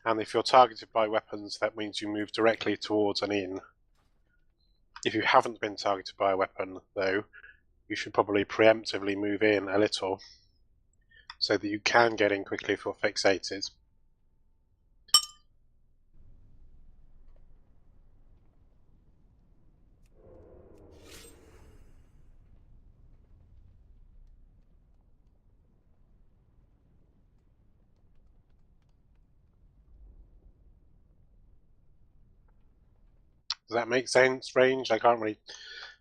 and if you're targeted by weapons, that means you move directly towards an inn. If you haven't been targeted by a weapon, though, you should probably preemptively move in a little, so that you can get in quickly if you're fixated. Does that make sense, Range? I can't really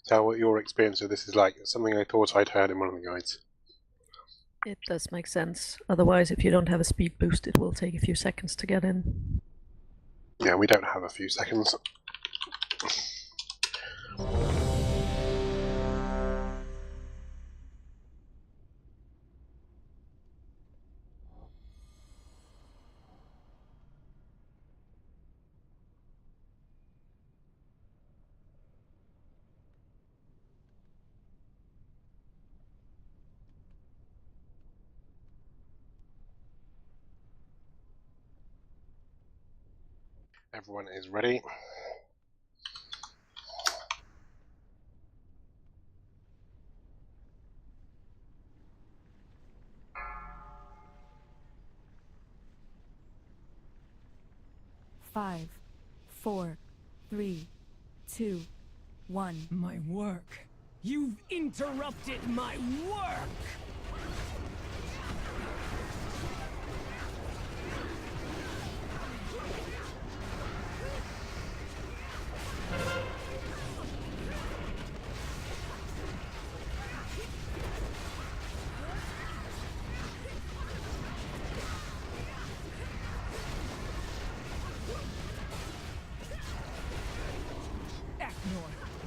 tell what your experience of this is like. It's something I thought I'd heard in one of the guides. It does make sense. Otherwise, if you don't have a speed boost, it will take a few seconds to get in. Yeah, we don't have a few seconds. Everyone is ready. Five, 4, 3, 2, 1. My work. You've interrupted my work!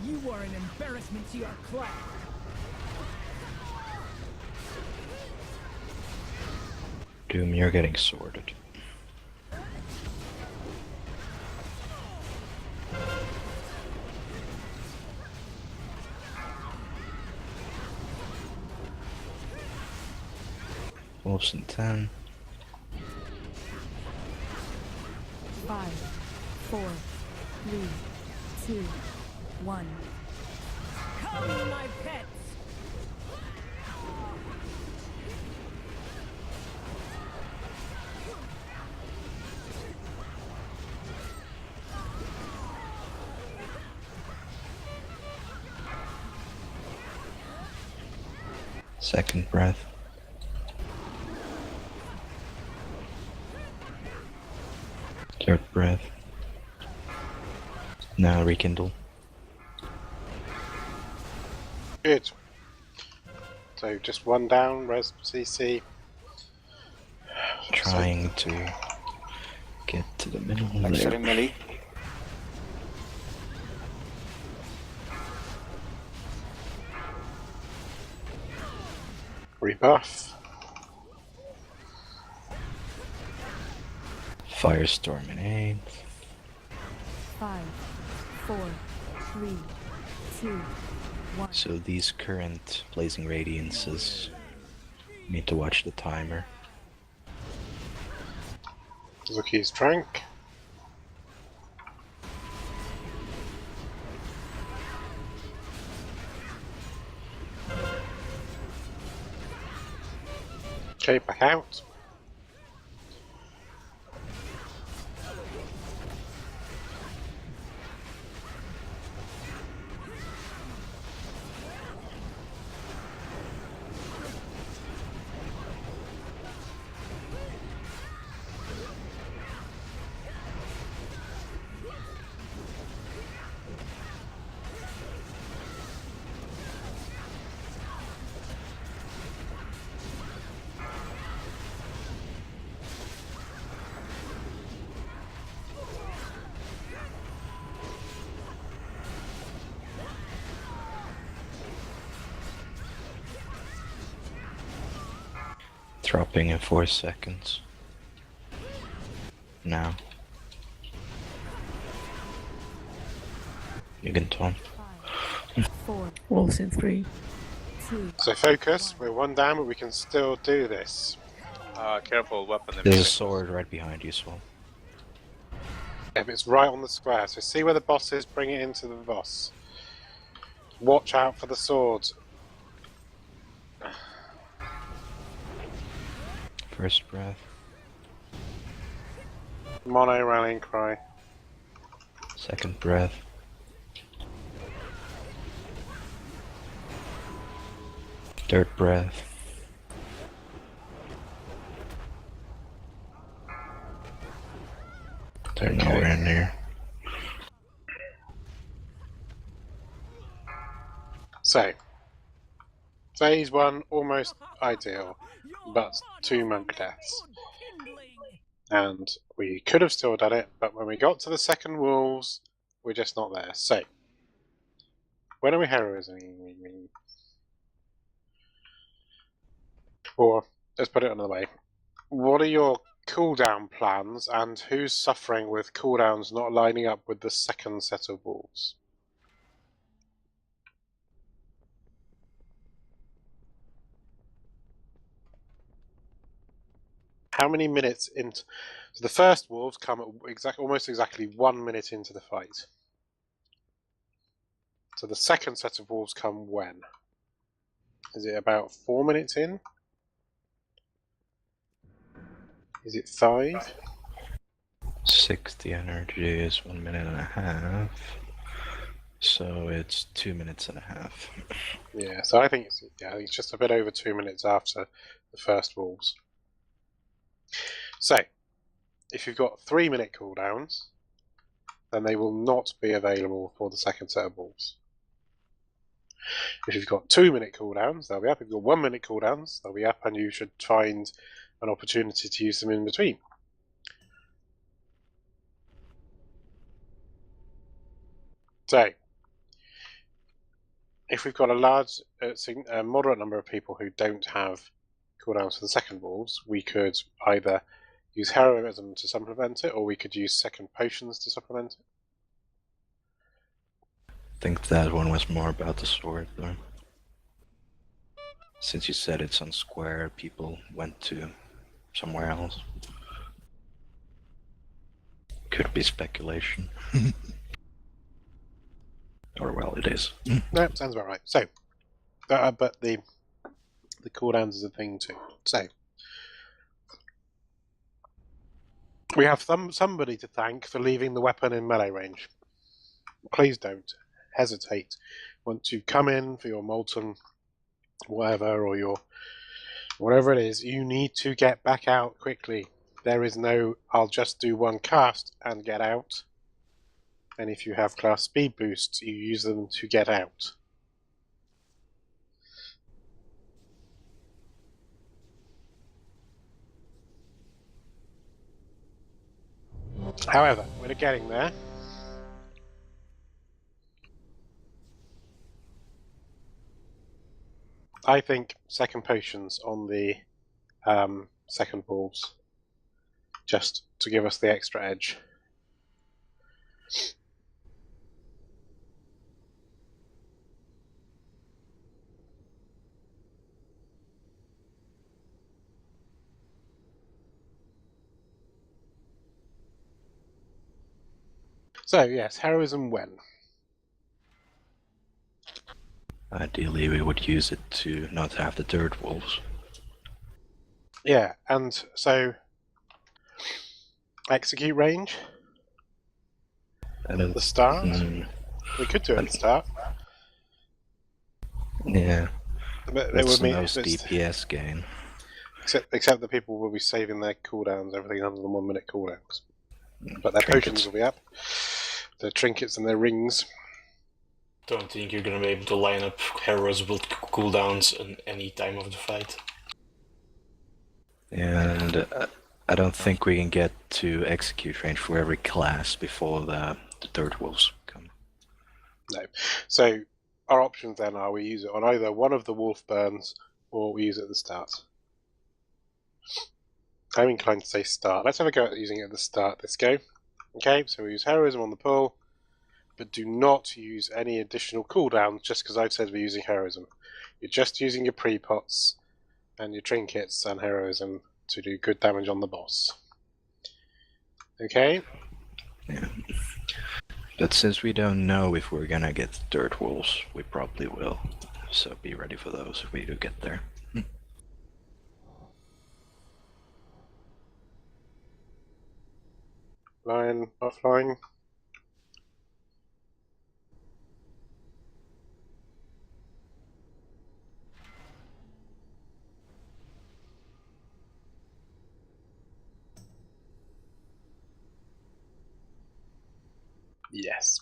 You are an embarrassment to your clan. Doom, you're getting sorted. Wolves in 10. 5, 4, 3, 2, 1. Come, my pets! Second breath. Third breath. Now rekindle. Good. So just one down, res CC. Trying to get to the middle Like there. melee. Rebuff. Firestorm in 8. 5, 4, 3, 2, 1. So these current Blazing Radiances need to watch the timer. Zuki's drank. Okay, back out. Dropping in 4 seconds. Now. You can taunt. 4, Wolves in 3. 2. So focus, we're one down, but we can still do this. Careful, weapon. There's a sword right behind you as well. If it's right on the square, so see where the boss is, bring it into the boss. Watch out for the swords. First breath. Mono rallying cry. Second breath. Third breath. They're nowhere near. So, phase 1 almost ideal, but 2 monk deaths. And we could have still done it, but when we got to the second wolves, we're just not there. So, when are we heroism? Or, let's put it another way. What are your cooldown plans, and who's suffering with cooldowns not lining up with the second set of wolves? How many minutes into... So the first wolves come at almost exactly 1 minute into the fight. So the second set of wolves come when? Is it about 4 minutes in? Is it 5? 60 energy is 1 minute and a half. So it's 2 minutes and a half. Yeah, so I think it's just a bit over 2 minutes after the first wolves. So, if you've got 3 minute cooldowns, then they will not be available for the second set of wolves. If you've got 2 minute cooldowns, they'll be up. If you've got 1 minute cooldowns, they'll be up, and you should find an opportunity to use them in between. So, if we've got a large, moderate number of people who don't have cooldowns for the second wolves, we could either use heroism to supplement it, or we could use second potions to supplement it. I think that one was more about the sword, though. Since you said it's on square, people went to somewhere else. Could be speculation. Or, well, it is. No, sounds about right. So, but the cooldowns is a thing too. So, we have somebody to thank for leaving the weapon in melee range. Please don't hesitate. Once you've come in for your molten whatever, or your whatever it is, you need to get back out quickly. There is no, I'll just do one cast and get out. And if you have class speed boosts, you use them to get out. However, we're getting there. I think second potions on the second wolves, just to give us the extra edge. So yes, heroism when? Ideally, we would use it to not have the third wolves. Yeah, and so execute range at the start. We could do it at the start. Yeah, but that's the most DPS gain. Except that people will be saving their cooldowns, everything under the 1 minute cooldowns. But their potions will be up, their trinkets and their rings. Don't think you're gonna be able to line up heroes with cooldowns in any time of the fight. And I don't think we can get to execute range for every class before the third wolves come. No. So our options then are we use it on either one of the wolf burns, or we use it at the start. I'm inclined to say start. Let's have a go at using it at the start this go. Okay, so we use heroism on the pull, but do not use any additional cooldowns just because I've said we're using heroism. You're just using your pre-pots and your trinkets and heroism to do good damage on the boss. Okay? Yeah. But since we don't know if we're gonna get third wolves, we probably will. So be ready for those if we do get there. Lion, offline. Yes.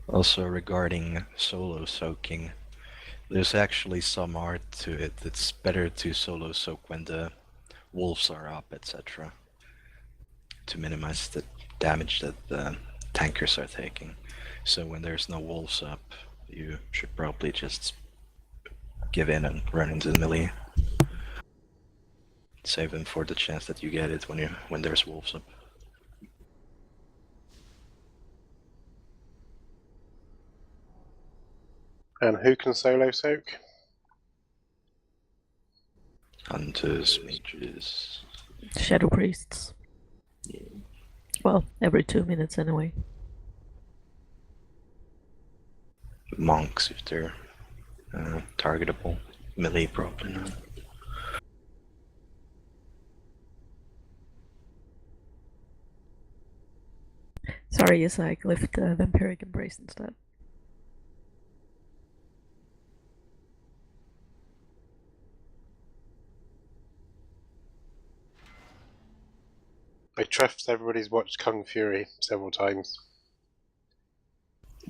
Also regarding solo soaking, there's actually some art to it. It's better to solo soak when the wolves are up, etc. to minimize the damage that the tankers are taking. So when there's no wolves up, you should probably just give in and run into the melee. Save them for the chance that you get it when there's wolves up. And who can solo soak? Hunters, mages. Shadow priests. Well, every 2 minutes anyway. Monks if they're targetable. Melee probably not. Sorry, yes, I left Vampiric Embrace instead. I trust everybody's watched Kung Fury several times.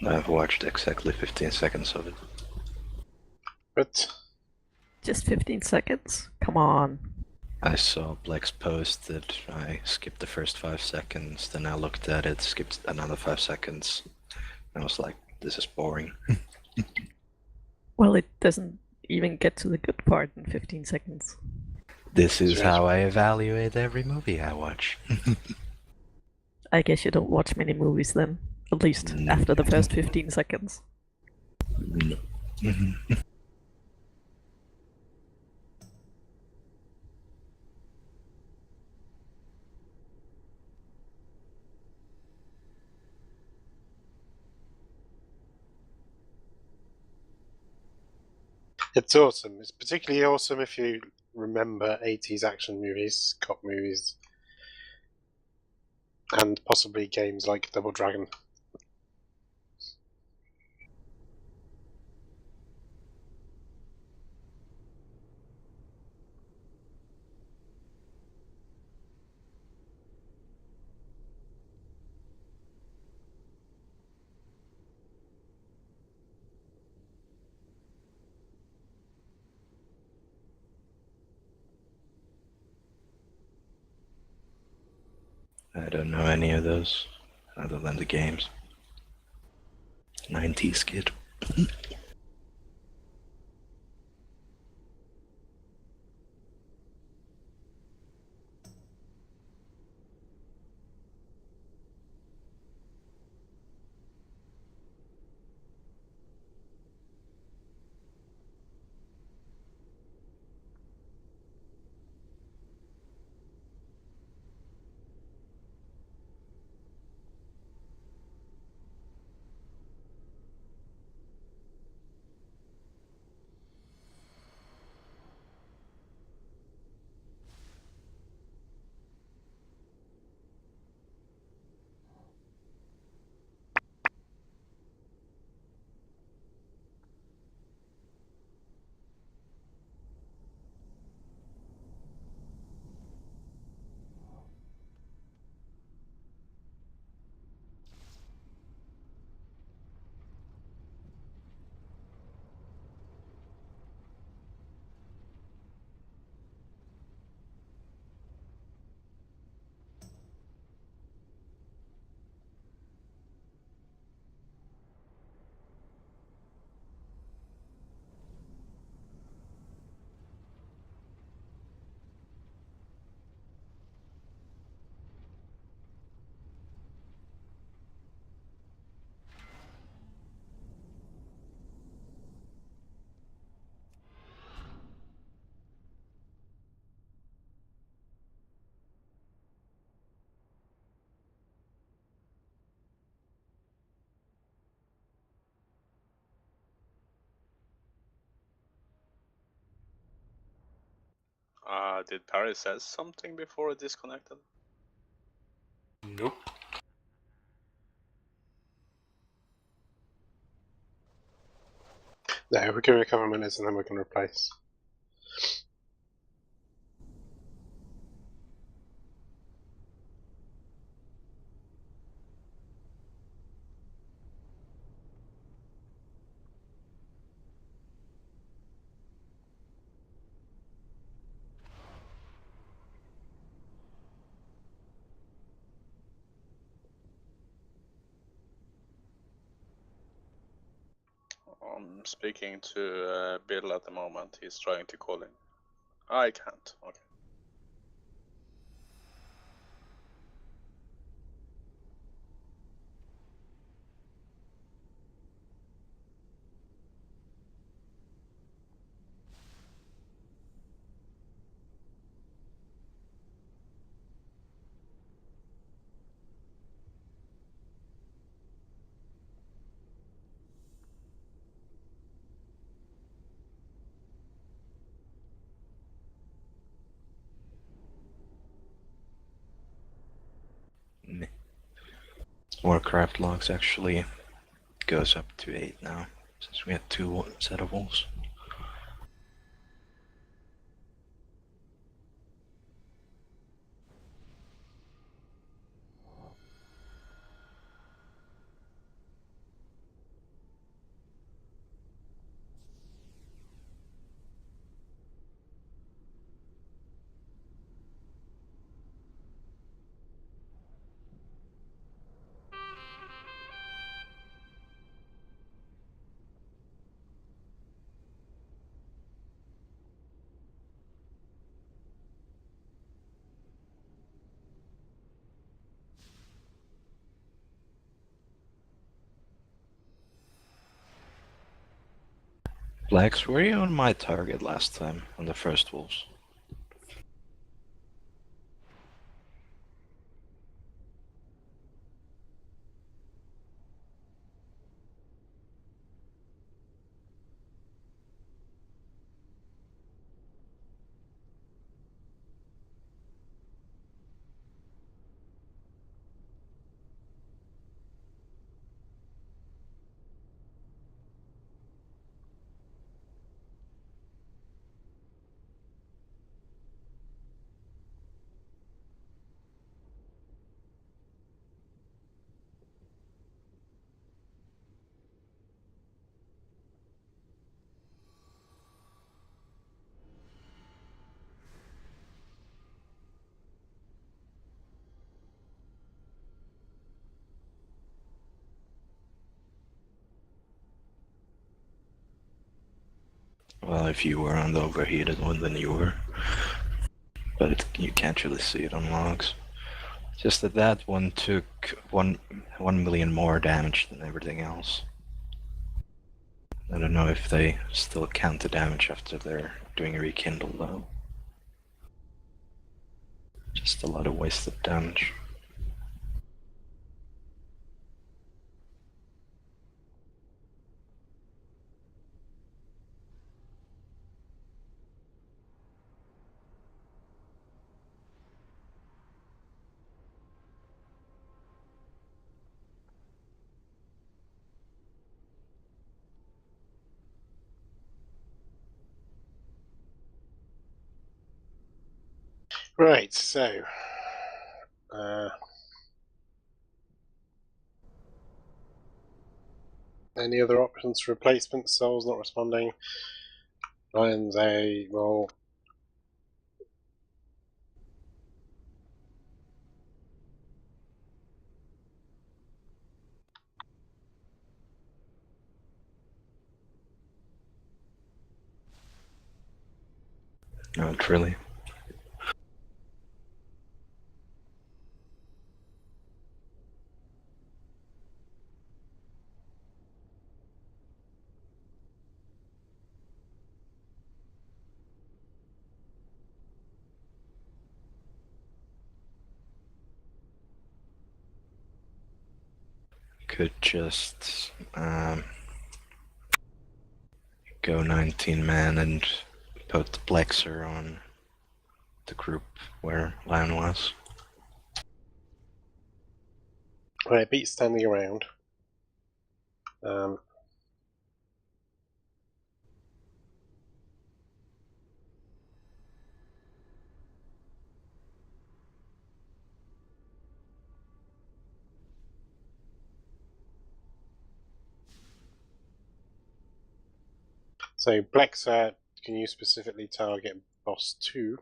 I've watched exactly 15 seconds of it. But just 15 seconds? Come on. I saw Black's post that I skipped the first 5 seconds, then I looked at it, skipped another 5 seconds, and I was like, this is boring. Well, it doesn't even get to the good part in 15 seconds. This is how I evaluate every movie I watch. I guess you don't watch many movies then, at least after the first 15 seconds. No. it's awesome. It's particularly awesome if you remember 80s action movies, cop movies, and possibly games like Double Dragon. I don't know any of those, other than the games. 90s kid. Did Paris says something before it disconnected? Nope. No, we're giving a couple of minutes and then we can replace. I'm speaking to Bill at the moment. He's trying to call in. I can't. Okay. Warcraft logs actually goes up to 8 now, since we had 2 set of wolves. Blacks, were you on my target last time, on the first wolves? Well, if you were on the overheated one, then you were. But you can't really see it on logs. Just that that one took 1 million more damage than everything else. I don't know if they still count the damage after they're doing a rekindle though. Just a lot of wasted damage. Right, so any other options for replacement? Soul's not responding. Lions A roll. Not really. Could just go 19 man and put Blexer on the group where Lion was. Right, beat standing around. So Blexer, can you specifically target boss 2?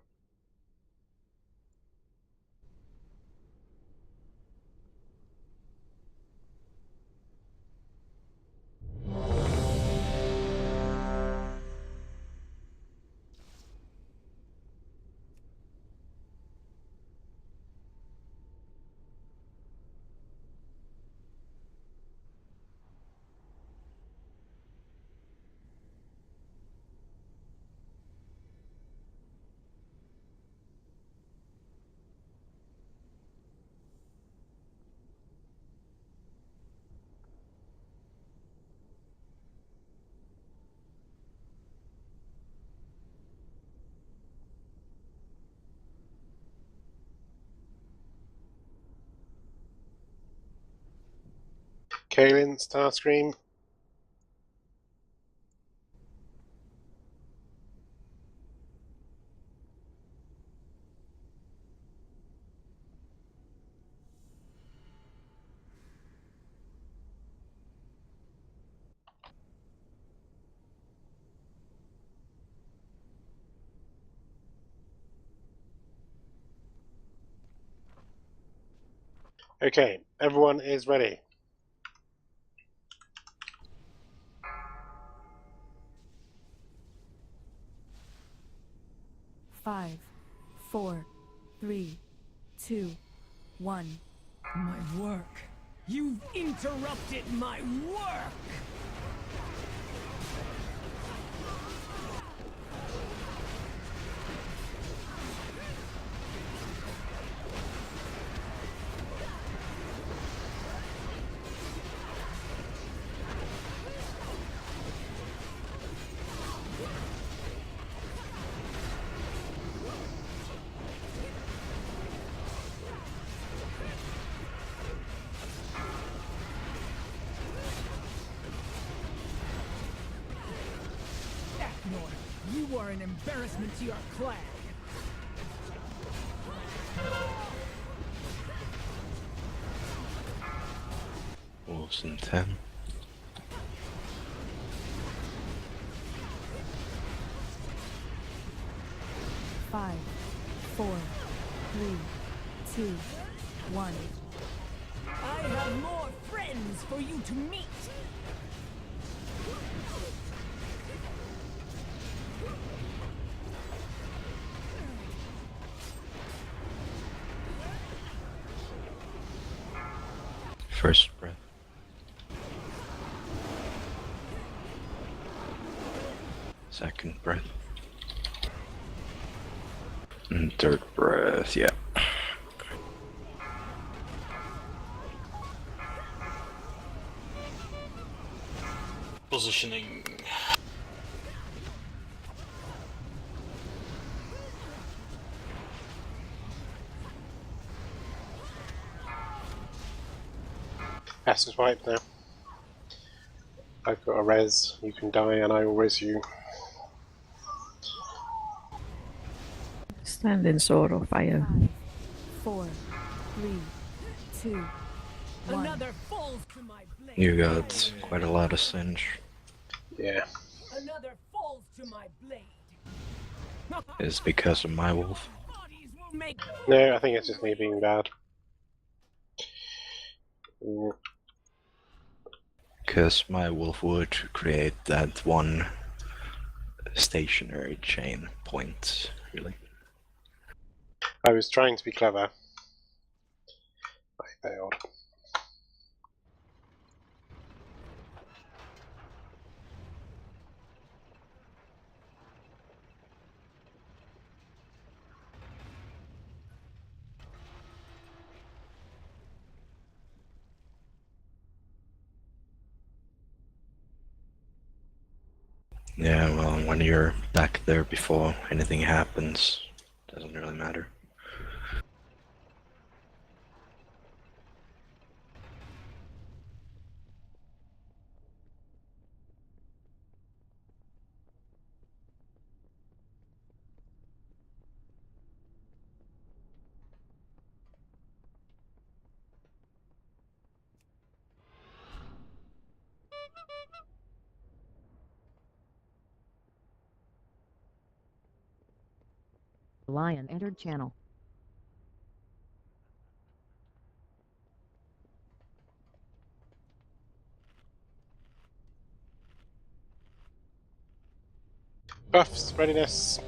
Kaelin, Starscream. Okay, everyone is ready. Five, 4, 3, 2, 1. My work. You've interrupted my work! You are an embarrassment to your clan. Wolves in 10. Five, 4, 3, 2, 1. I have more friends for you to meet. First breath. Second breath. And third breath, yeah. Positioning. Essence wipe now. I've got a res, you can die and I will res you. Stand in sword or fire. 5, 4, 3, 2, 1. Another falls to my blade. You got quite a lot of cinch. Yeah. Another falls to my blade. It's because of my wolf. Bodies will make No, I think it's just me being bad. Because my wolf would create that one stationary chain point, really. I was trying to be clever. I failed. Yeah, well, when you're back there before anything happens, doesn't really matter. Lion entered channel. Buffs, readiness.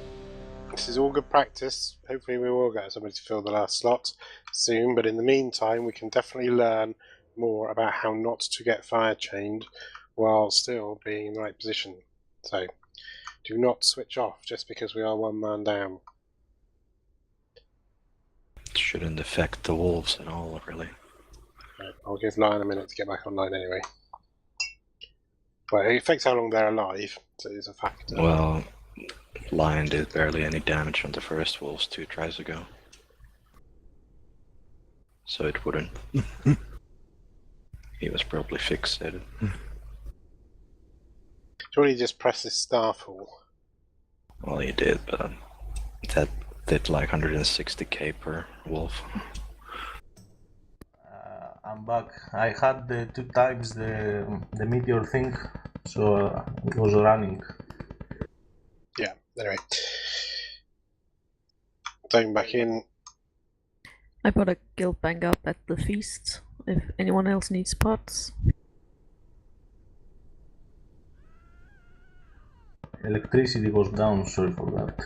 This is all good practice. Hopefully we will get somebody to fill the last slot soon, but in the meantime we can definitely learn more about how not to get fire chained while still being in the right position. So, do not switch off just because we are one man down. It shouldn't affect the wolves at all, really. Right, I'll give Lion a minute to get back online anyway. Well, it affects how long they're alive, so it's a factor. Well, Lion did barely any damage on the first wolves 2 tries ago. So it wouldn't. He was probably fixated. Surely he just press his Starfall. Well, he did, but that did like 160k per wolf. I'm back. I had the 2 times the meteor thing, so it was running. Yeah, anyway. Going back in. I put a guild bank up at the feast if anyone else needs pots. Electricity was down, sorry for that.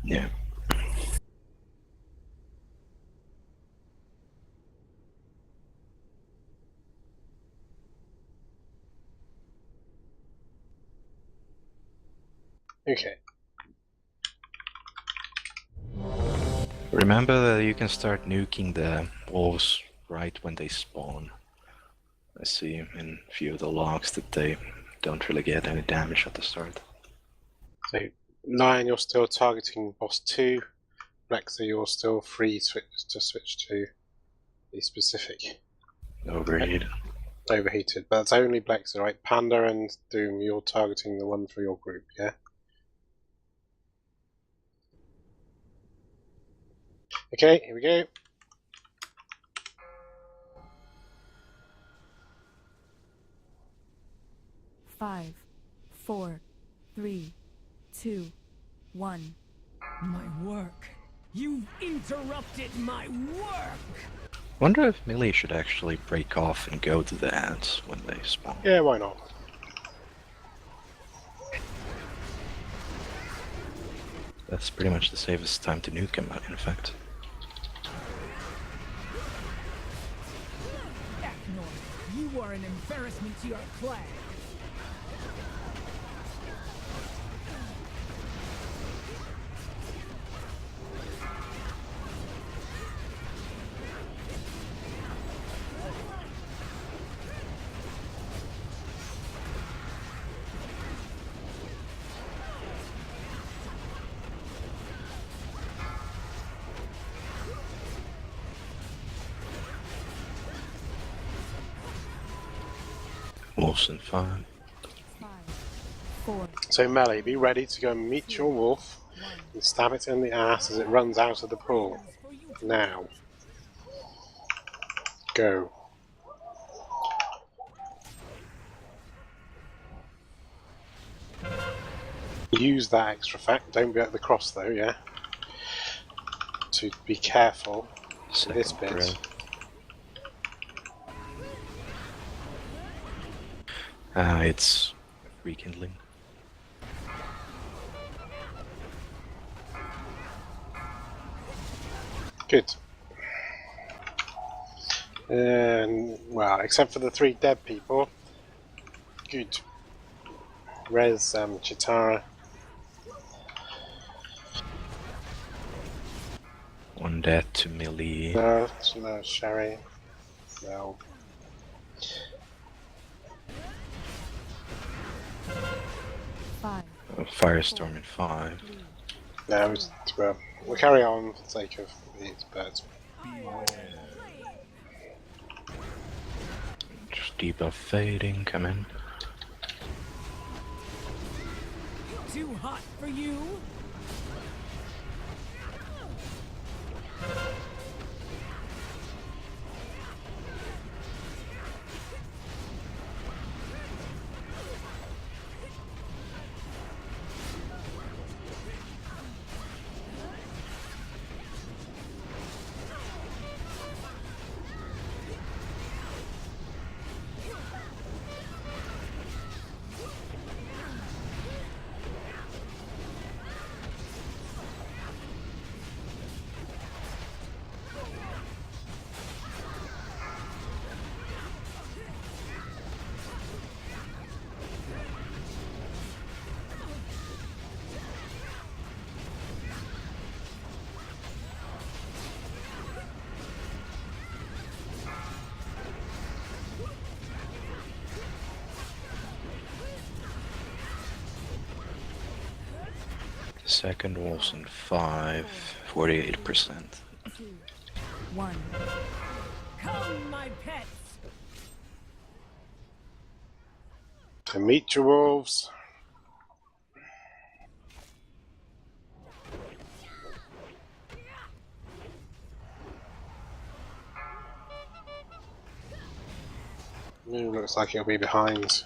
Yeah. Okay. Remember that you can start nuking the wolves right when they spawn. I see in a few of the logs that they don't really get any damage at the start. So, Lion, you're still targeting boss 2. Blexer, you're still free to switch to the specific. Overheated. Overheated. But it's only Blexer, right? Panda and Doom, you're targeting the one for your group, yeah? Okay, here we go. Five, 4, 3, 2, 1. My work. You've interrupted my work! Wonder if melee should actually break off and go to the ads when they spawn. Yeah, why not? That's pretty much the safest time to nuke him, in fact. You are an embarrassment to your clan. Wolves in 5. 4. So melee, be ready to go and meet your wolf and stab it in the ass as it runs out of the pool. Now. Go. Use that extra fact, don't be at the cross though, yeah? To be careful with this bit. Breath. It's rekindling. Good. Well, except for the 3 dead people. Good. Rez, Chitara. One dead to melee. No, Sherry. No. Firestorm in 5. No, we'll carry on for the sake of these birds. Just debuff fading, come in. Too hot for you? Second wolves in 5, 48%. 2, 1. Come, my pets. To meet your wolves. Looks like he'll be behind.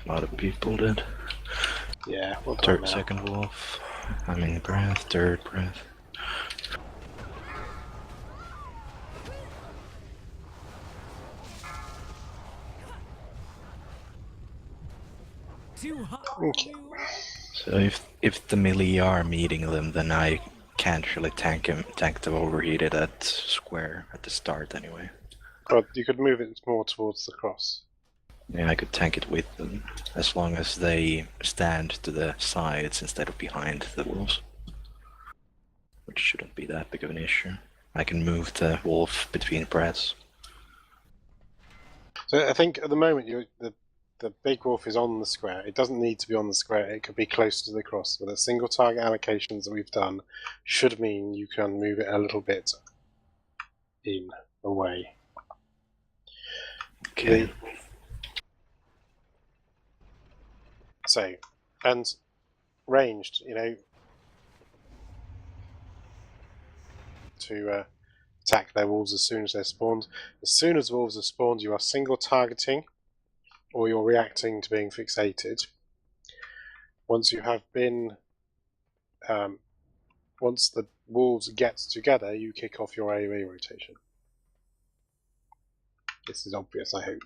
A lot of people did. Yeah, we'll do it now. Second wolf. I mean breath, third breath. Too hot. Okay. So if the melee are meeting them, then I can't really tank the overheated at square at the start anyway. But you could move it more towards the cross. Yeah, I could tank it with them, as long as they stand to the sides instead of behind the wolves. Which shouldn't be that big of an issue. I can move the wolf between breaths. So I think at the moment the big wolf is on the square. It doesn't need to be on the square, it could be close to the cross. But the single target allocations that we've done should mean you can move it a little bit away. Okay. So, and ranged, to attack their wolves as soon as they're spawned. As soon as wolves are spawned, you are single targeting, or you're reacting to being fixated. Once you have been, once the wolves get together, you kick off your AoE rotation. This is obvious, I hope.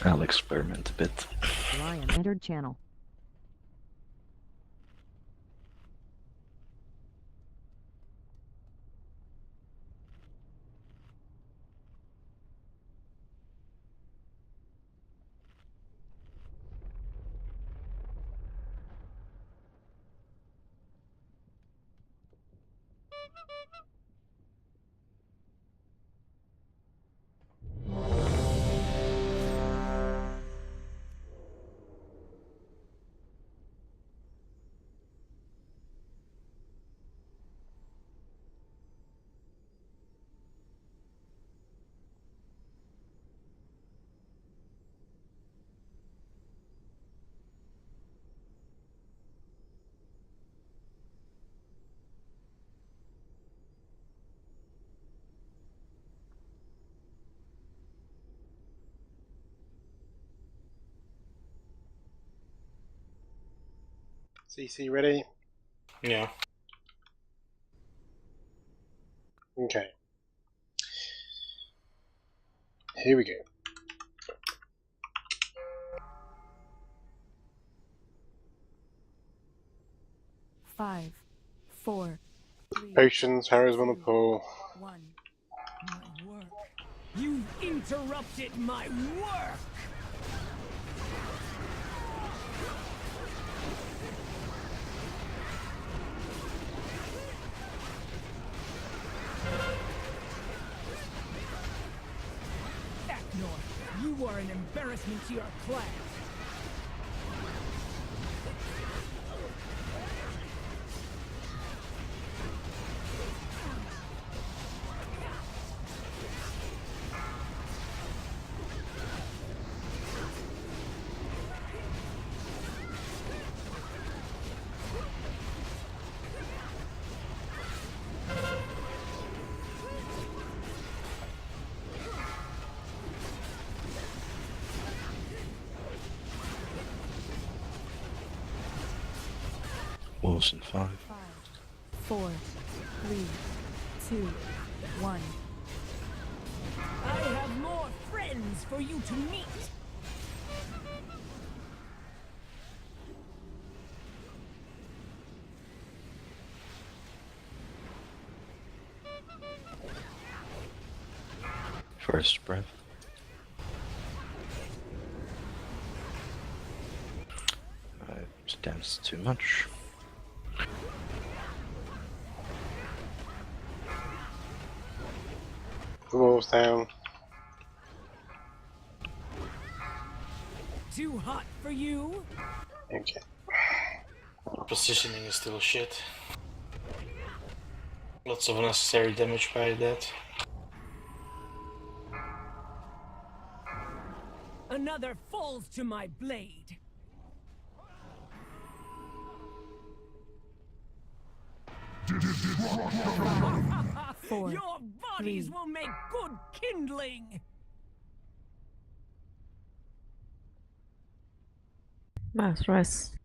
I'll experiment a bit. Lion entered channel. CC ready? Yeah. Okay. Here we go. Five, four, three, Potions, arrows on the pool. 1. My work. You've interrupted my work. Eknor, you are an embarrassment to your clan. Wolves in 5. 5, 4, 3, 2, 1. I have more friends for you to meet. First breath. Stands too much. the walls down. Too hot for you? Okay. Positioning is still shit. Lots of unnecessary damage by that. Another falls to my blade. Four, Your bodies three. will make good kindling. Mass res.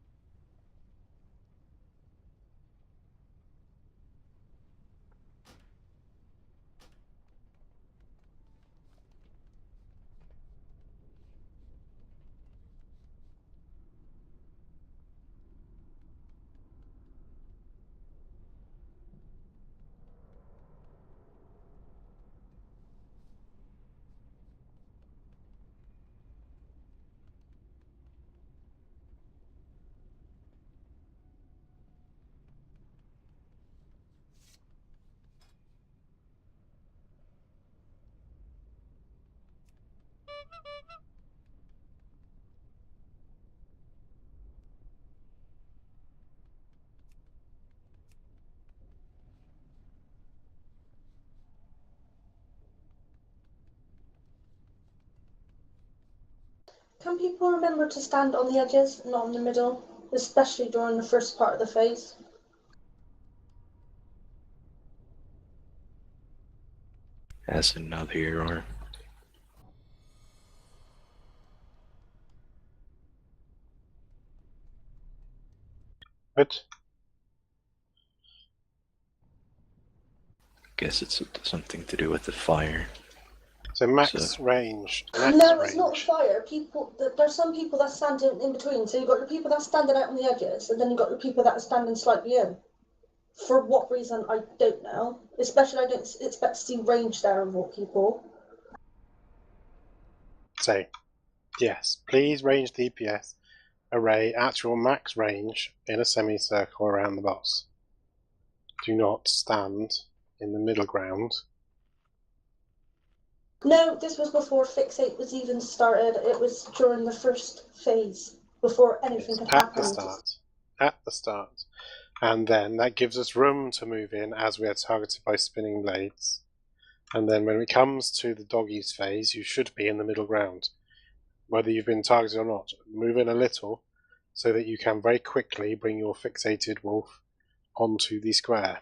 Can people remember to stand on the edges, not in the middle, especially during the first part of the phase? As another hero. Good. Guess it's something to do with the fire. So max range. Max No, range. it's not fire. There's some people that stand in between. So you've got your people that are standing out on the edges, and then you've got your people that are standing slightly in. For what reason, I don't know. Especially, I don't expect to see range there of what people. So, yes, please range DPS array at your max range in a semicircle around the boss. Do not stand in the middle ground. No, this was before Fixate was even started. It was during the first phase, before anything had happened. At the start. And then that gives us room to move in as we are targeted by spinning blades. And then when it comes to the doggies phase, you should be in the middle ground. Whether you've been targeted or not, move in a little so that you can very quickly bring your fixated wolf onto the square.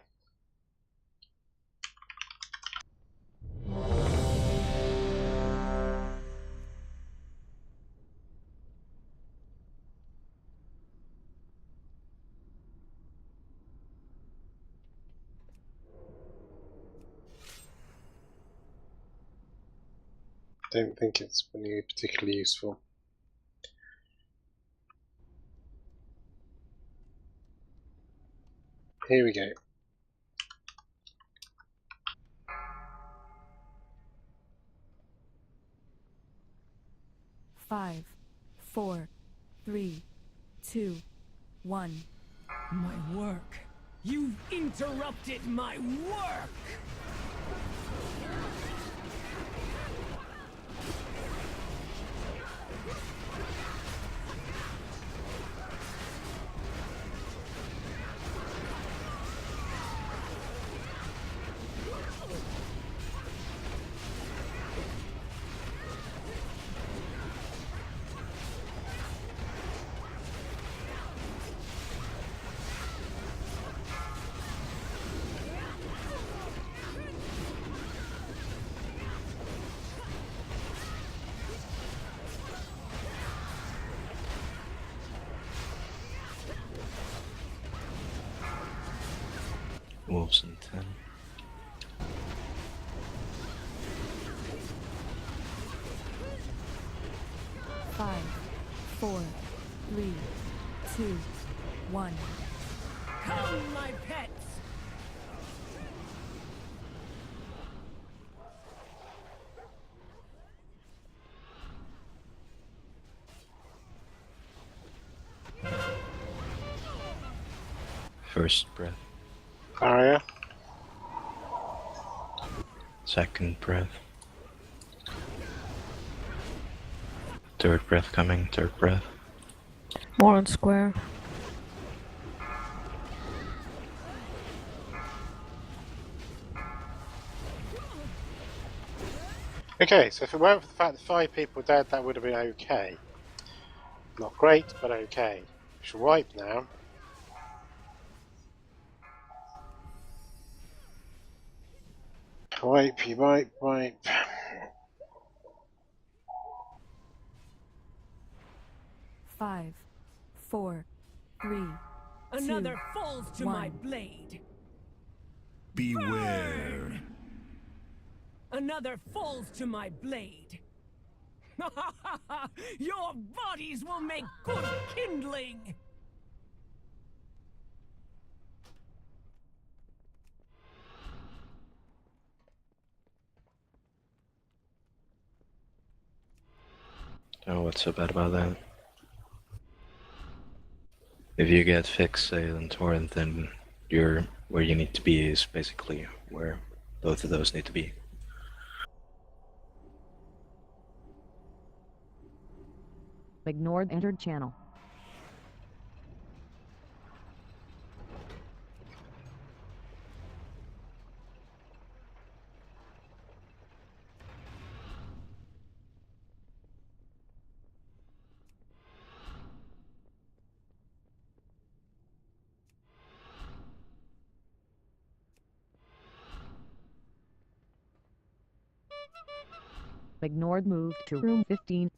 Don't think it's really particularly useful. Here we go. Five, 4, 3, 2, 1. My work. You've interrupted my work! Wolves in 10. Five, 4, 3, 2, 1. Come, my pets! First breath. Barrier. Second breath. Third breath coming, third breath. More on square. Okay, so if it weren't for the fact that 5 people dead, that would have been okay. Not great, but okay. We shall wipe now. Wipe, wipe, wipe. Five, four, three, Another two, falls to one. my blade. Beware. Another falls to my blade. Your bodies will make good kindling. Oh, what's so bad about that? If you get fixated and torrent, then you're where you need to be is basically where both of those need to be. Ignored entered channel. Ignored moved to room 15.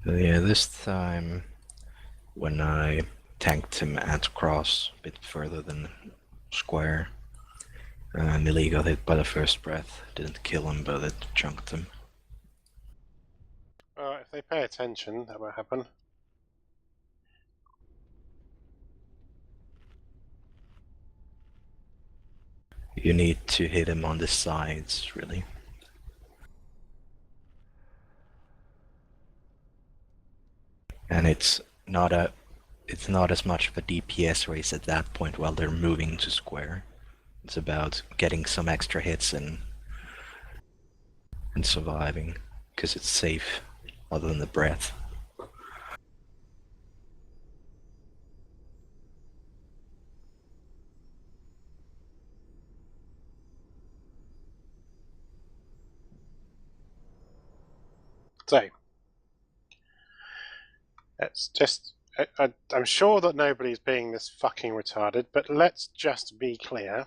Yeah, this time when I tanked him at cross a bit further than square, Millie got hit by the first breath. Didn't kill him, but it chunked him. If they pay attention, that won't happen. You need to hit him on the sides, really. And it's not as much of a DPS race at that point while they're moving to square. It's about getting some extra hits and surviving, because it's safe, other than the breath. So, let's just... I'm sure that nobody's being this fucking retarded, but let's just be clear.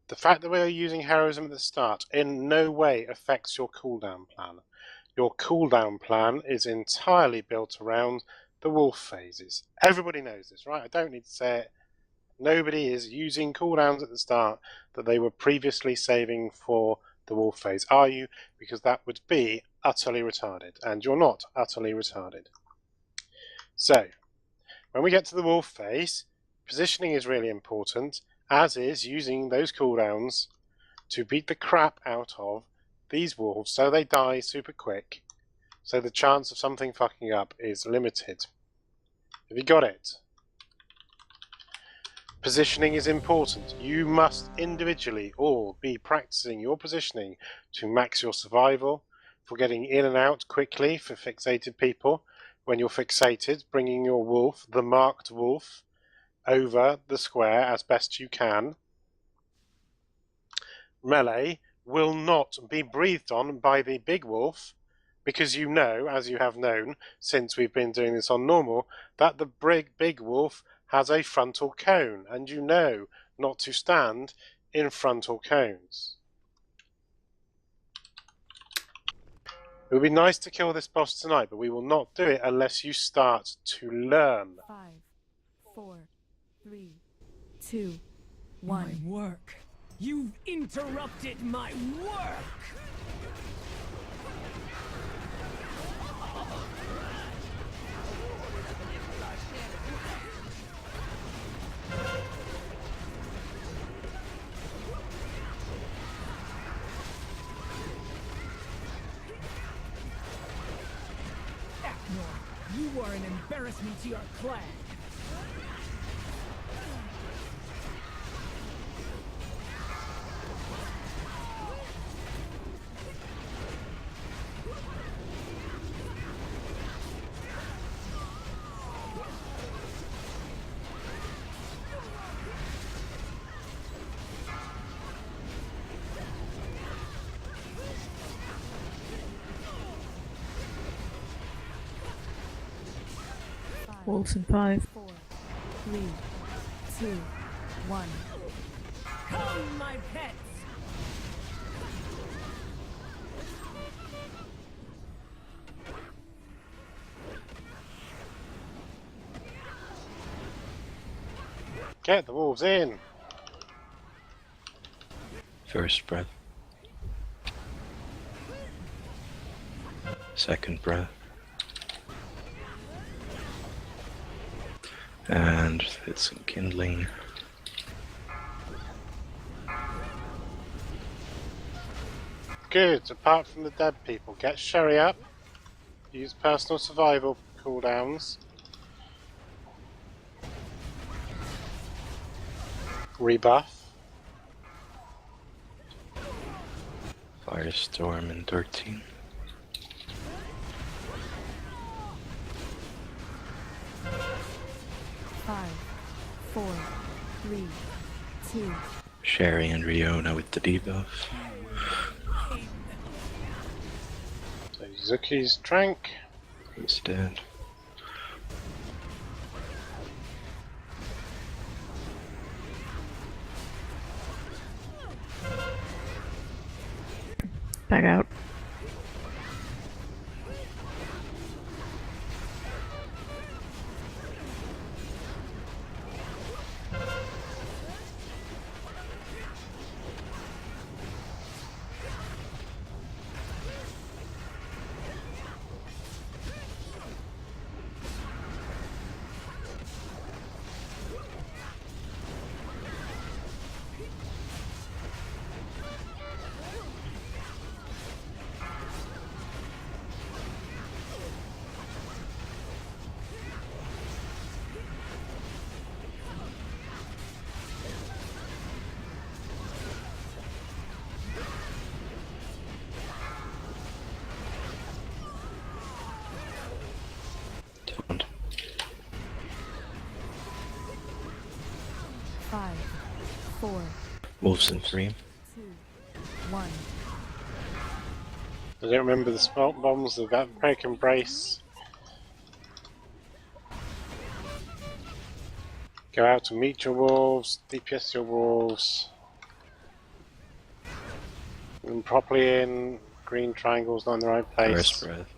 The fact that we're using heroism at the start in no way affects your cooldown plan. Your cooldown plan is entirely built around the wolf phases. Everybody knows this, right? I don't need to say it. Nobody is using cooldowns at the start that they were previously saving for the wolf phase. Are you? Because that would be utterly retarded, and you're not utterly retarded. So, when we get to the wolf phase, positioning is really important, as is using those cooldowns to beat the crap out of these wolves so they die super quick, so the chance of something fucking up is limited. Have you got it? Positioning is important. You must individually all be practicing your positioning to max your survival, for getting in and out quickly for fixated people. When you're fixated, bringing your wolf, the marked wolf, over the square as best you can. Melee will not be breathed on by the big wolf, because you know, as you have known since we've been doing this on normal, that the big wolf has a frontal cone, and you know not to stand in frontal cones. It would be nice to kill this boss tonight, but we will not do it unless you start to learn. 5, 4, 3, 2, 1. My work. You've interrupted my work. You are an embarrassment to your clan. Wolves in 5. 4, 3, 2, 1. Come, my pets! Get the wolves in! First breath. Second breath. And it's kindling. Good, apart from the dead people. Get Sherry up. Use personal survival cooldowns. Rebuff. Firestorm in 13. Five, 4, 3, 2. Sherry and Riona with the debuff. So Zuki's Trank. He's dead. Back out. Don't. 5, 4, Wolves in 3. 2, 1. I don't remember the smoke bombs, the Break and Brace. Go out to meet your wolves, DPS your wolves. And properly in, green triangles not in the right place. First breath.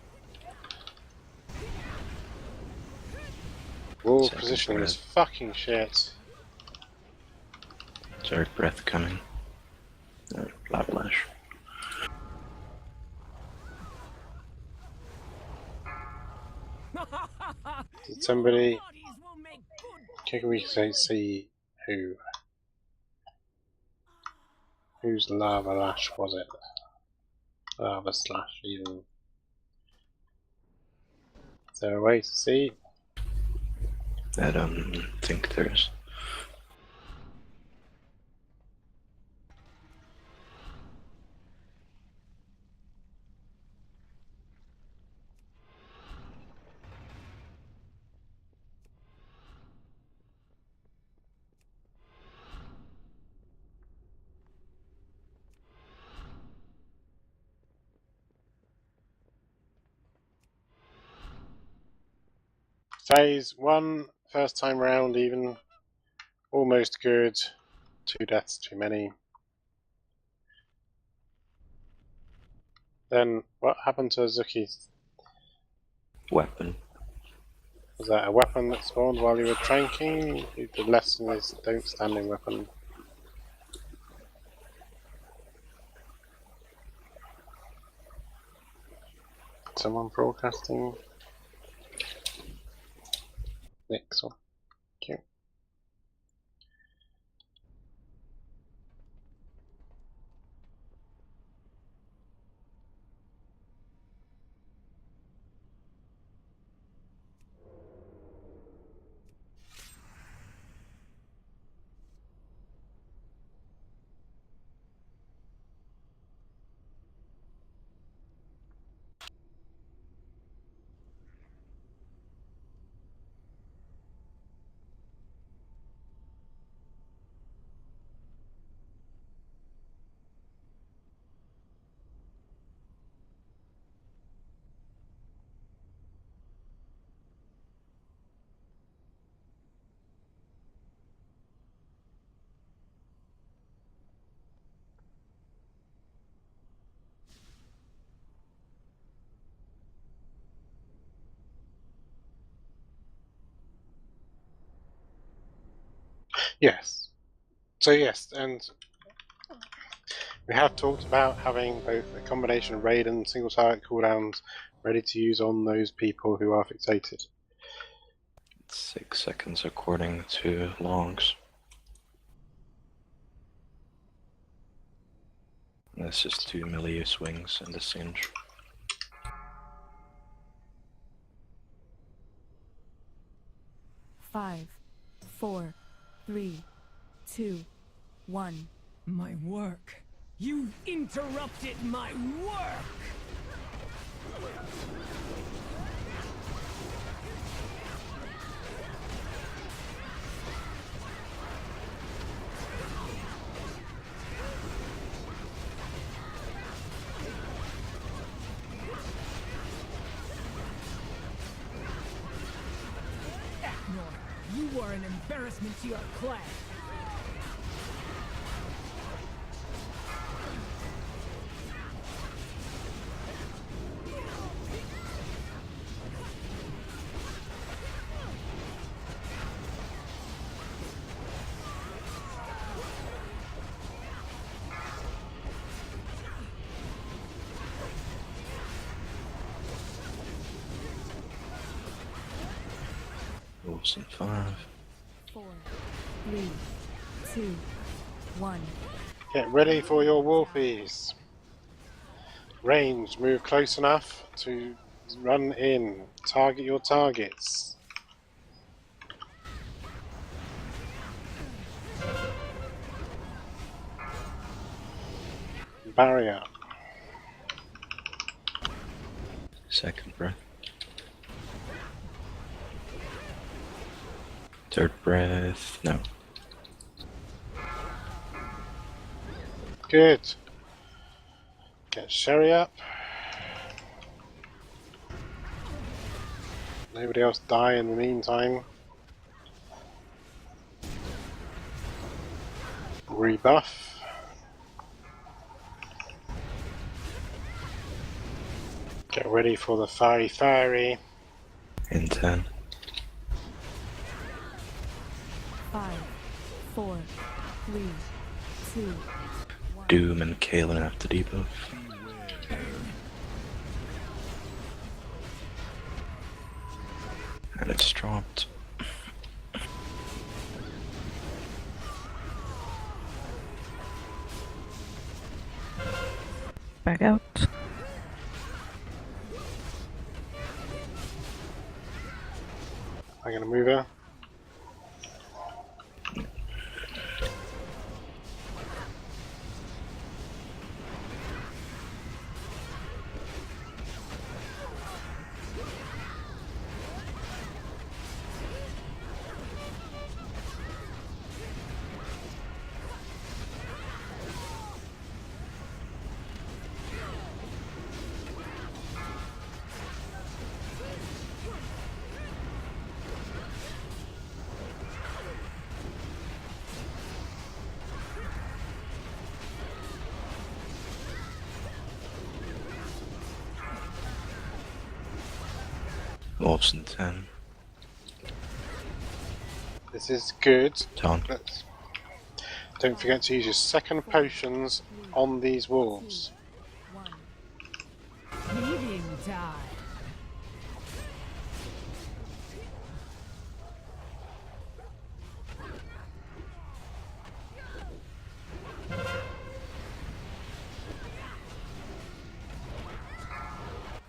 Wolf Second positioning is breath. fucking shit. Third breath coming. Backlash. Did somebody... Can we say see who? Whose lava lash was it? Lava slash even. Is there a way to see? I don't think there's. Phase 1, first time round even. Almost good. 2 deaths too many. Then, what happened to Zuki's? Weapon. Was that a weapon that spawned while you were tranking? The lesson is don't stand in weapon. Someone broadcasting? Next one. Thank you. Yes. So yes, and we have talked about having both a combination of raid and single target cooldowns ready to use on those people who are fixated. 6 seconds according to logs. That's just 2 melee swings and a singe. Five, 4, 3, 2, 1. My work. You've interrupted my work! You are an embarrassment to your clan. Wolves in 5. 4, 3, 2, 1. Get ready for your wolfies. Range, move close enough to run in. Target your targets. Barrier. Second breath. Third breath. No. Good. Get Sherry up. Nobody else die in the meantime. Rebuff. Get ready for the fairy. In 10. 5, 4, 3, 2. Doom and Kalen have to debuff. And it's dropped. Back out. I'm gonna move her. Wolves in 10. This is good. Down. Don't forget to use your second potions on these wolves. Feeding time.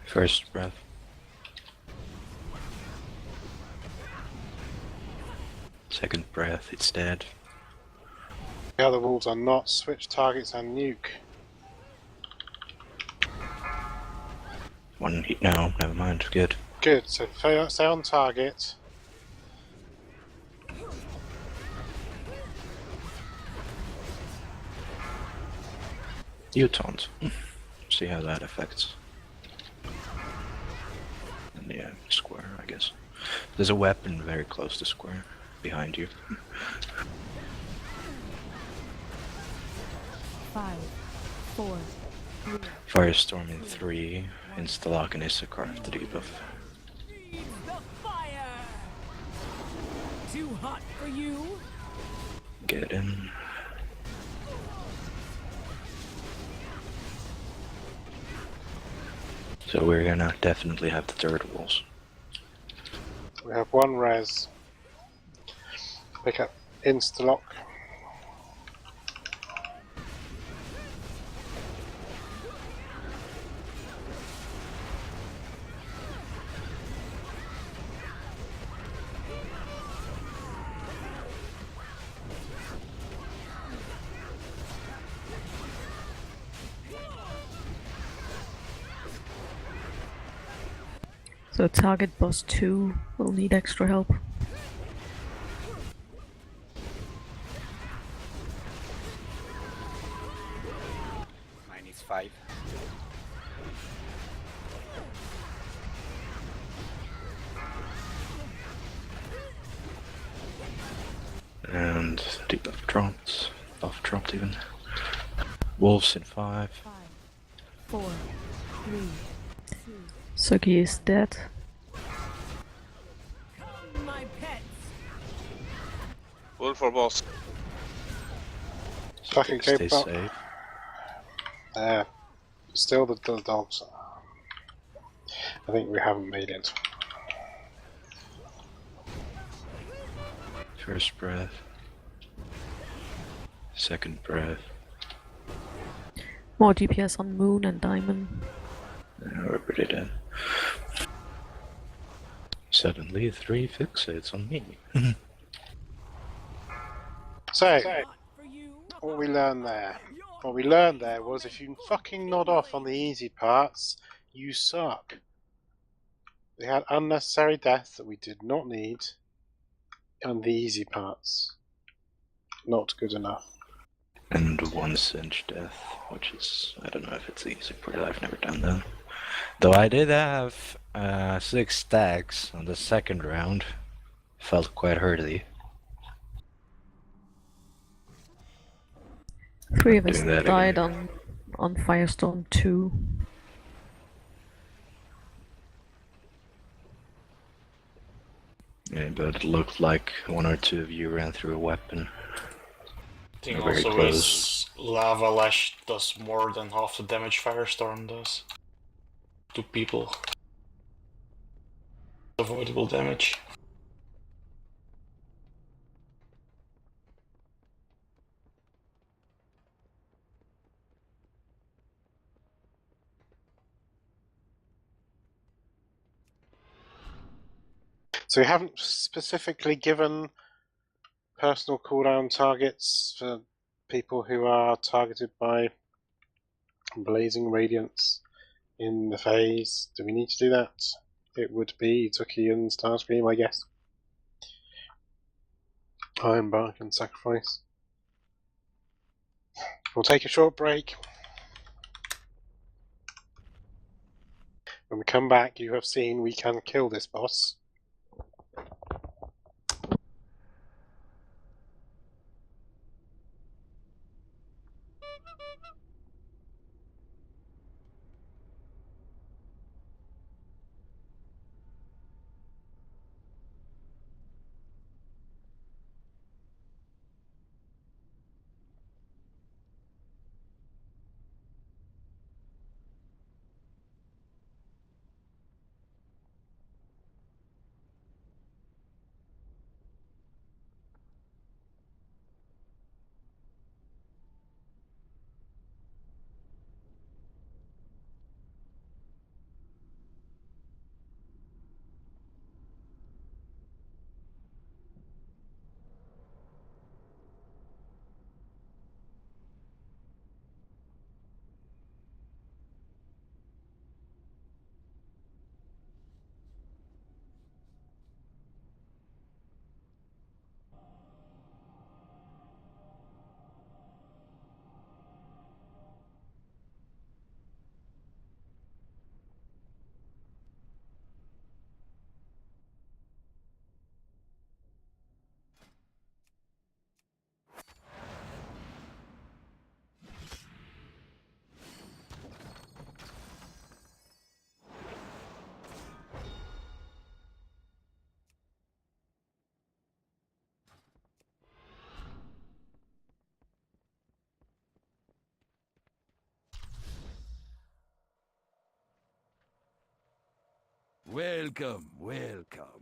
First breath. Second breath, it's dead. The other wolves are not. Switch targets and nuke. One hit now, never mind, good. Good, so stay on target. You taunt. See how that affects. And yeah, square, I guess. There's a weapon very close to square, behind you. 5, 4, 3. Firestorm in 3, Instalock and Issachar to debuff. The fire! Too hot for you? Get in. So we're gonna definitely have the third walls. We have one res. Pick up insta-lock. So target boss 2 will need extra help. Mine is 5. And deep buff dropped. Buff dropped even. Wolves in 5. 5, 4, 3, 2. Suki is dead. My pets. Wolf for boss. Fucking Stay keep up. safe. Still the dogs. I think we haven't made it. First breath. Second breath. More DPS on Moon and Diamond. We're pretty dead. Suddenly 3 fixates on me. So, what we learned there? What we learned there was if you fucking nod off on the easy parts, you suck. We had unnecessary death that we did not need on the easy parts. Not good enough. And 1 cinch death, which is, I don't know if it's easy, because I've never done that. Though I did have 6 stacks on the second round. Felt quite hurty. 3 of us Doing that died again. on Firestorm 2. Yeah, but it looked like 1 or 2 of you ran through a weapon. I think Very also close. his Lava Lash does more than half the damage Firestorm does. To people. Avoidable damage. So we haven't specifically given personal cooldown targets for people who are targeted by Blazing Radiance in the phase. Do we need to do that? It would be Tuki and Starscream, I guess. Ironbark and Sacrifice. We'll take a short break. When we come back, you have seen we can kill this boss. Welcome, welcome.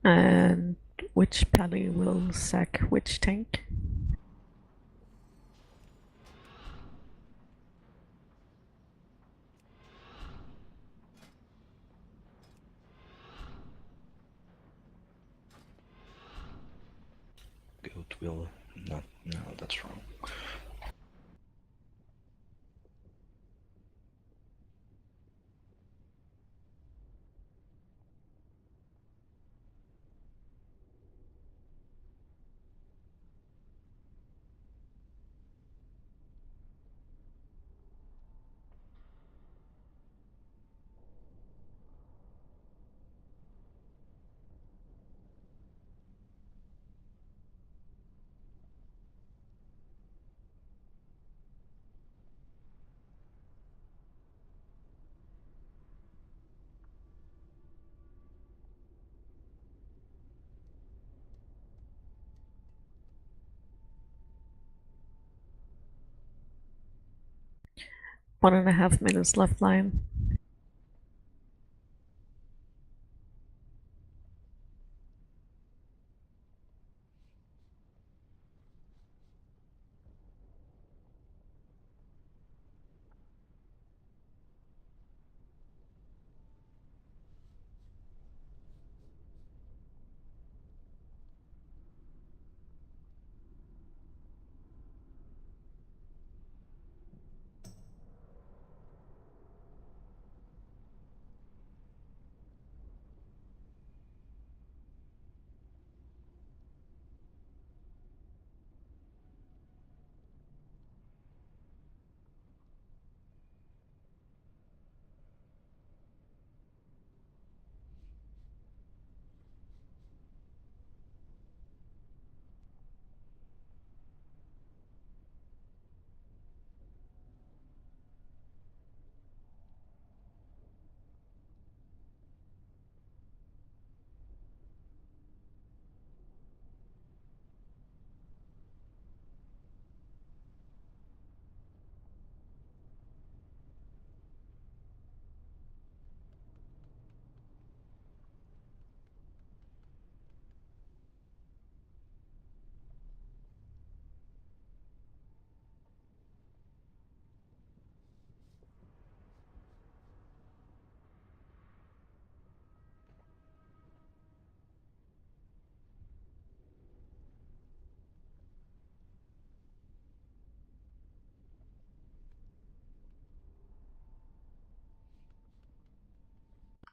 And which pally will sack which tank? Goat will not. No, that's wrong. One and a half minutes left, Lion.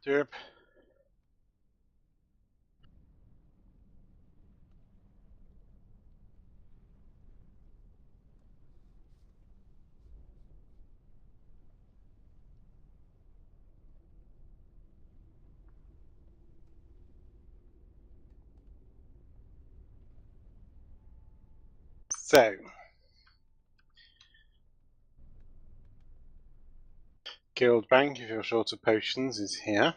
Derp. So, guild bank, if you're short of potions, is here.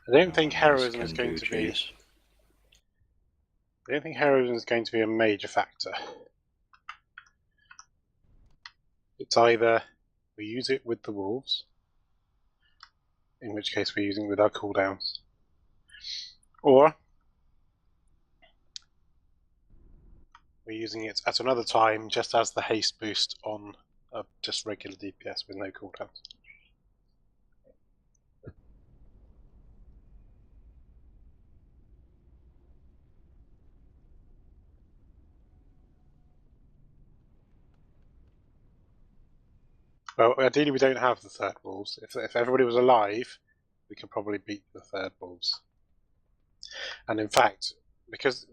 I don't think heroism is going to be. I don't think heroism is going to be a major factor. It's either we use it with the wolves, in which case we're using it with our cooldowns, or we're using it at another time just as the haste boost on just regular DPS with no cooldowns. Well, ideally we don't have the third wolves. If everybody was alive, we could probably beat the third wolves. And in fact,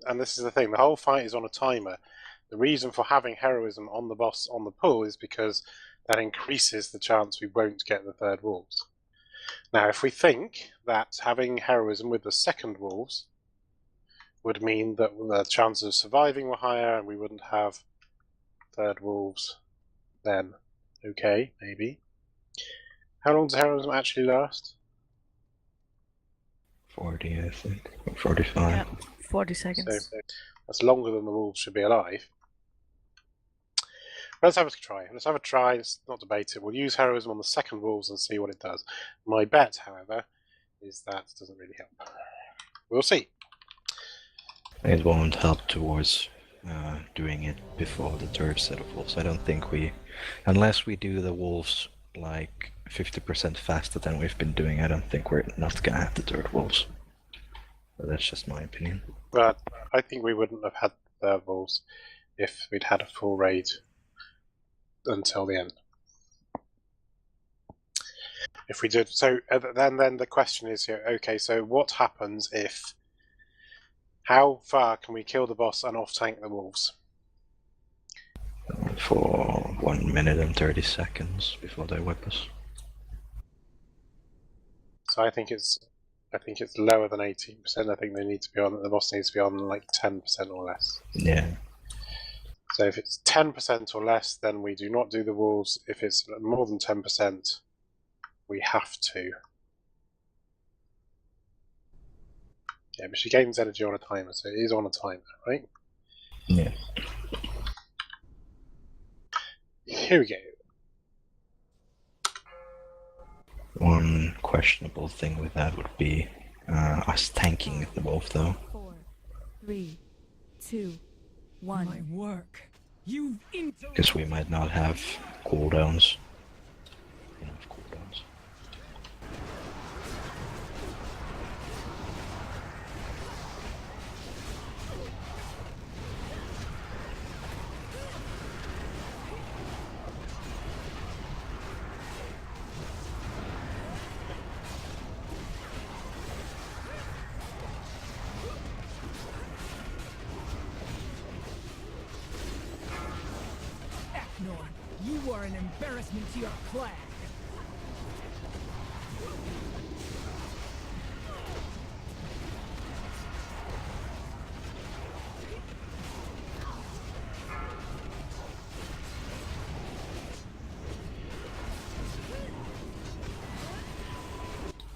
and this is the thing, the whole fight is on a timer. The reason for having heroism on the boss on the pull is because that increases the chance we won't get the third wolves. Now, if we think that having heroism with the second wolves would mean that the chances of surviving were higher and we wouldn't have third wolves, then okay, maybe. How long does heroism actually last? 40, I think. 45. Yeah, 40 seconds. So that's longer than the wolves should be alive. Let's have a try. Let's have a try. Let's not debate it. We'll use heroism on the second wolves and see what it does. My bet, however, is that it doesn't really help. We'll see. It won't help towards doing it before the third set of wolves. I don't think unless we do the wolves like 50% faster than we've been doing, I don't think we're not gonna have the third wolves. But that's just my opinion. But I think we wouldn't have had the third wolves if we'd had a full raid until the end. If we did, so then the question is here. Okay, so what happens if? How far can we kill the boss and off-tank the wolves? For 1 minute and 30 seconds before they whip us. So I think it's lower than 18%. I think they need to be on. The boss needs to be on like 10% or less. Yeah. So if it's 10% or less, then we do not do the wolves. If it's more than 10%, we have to. Yeah, but she gains energy on a timer, so it is on a timer, right? Yeah. Here we go. One questionable thing with that would be us tanking the wolf, though. 4, 3, 2, 1. My work. Because we might not have cooldowns. Enough cooldowns. You are an embarrassment to your clan.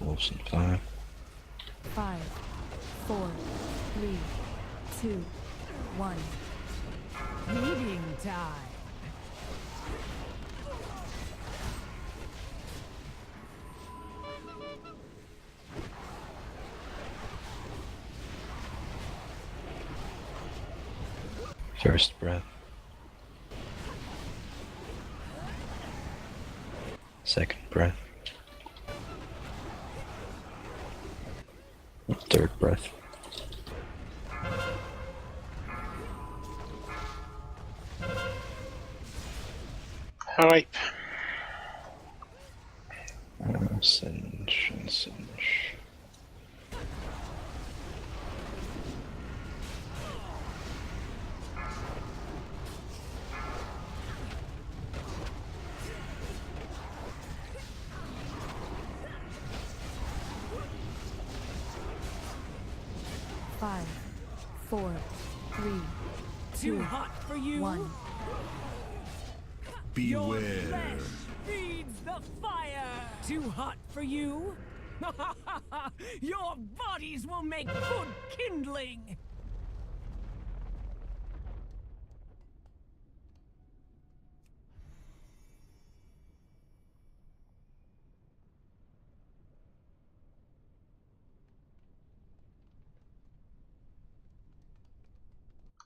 Wolves in 5. 5, 4, 3, 2, 1. Meeting time. First breath. Second breath. Third breath. Alright. Singe and singe. Five, 4, 3, 2, Too hot for you? 1. Beware. feeds the fire. Too hot for you? Your bodies will make good kindling.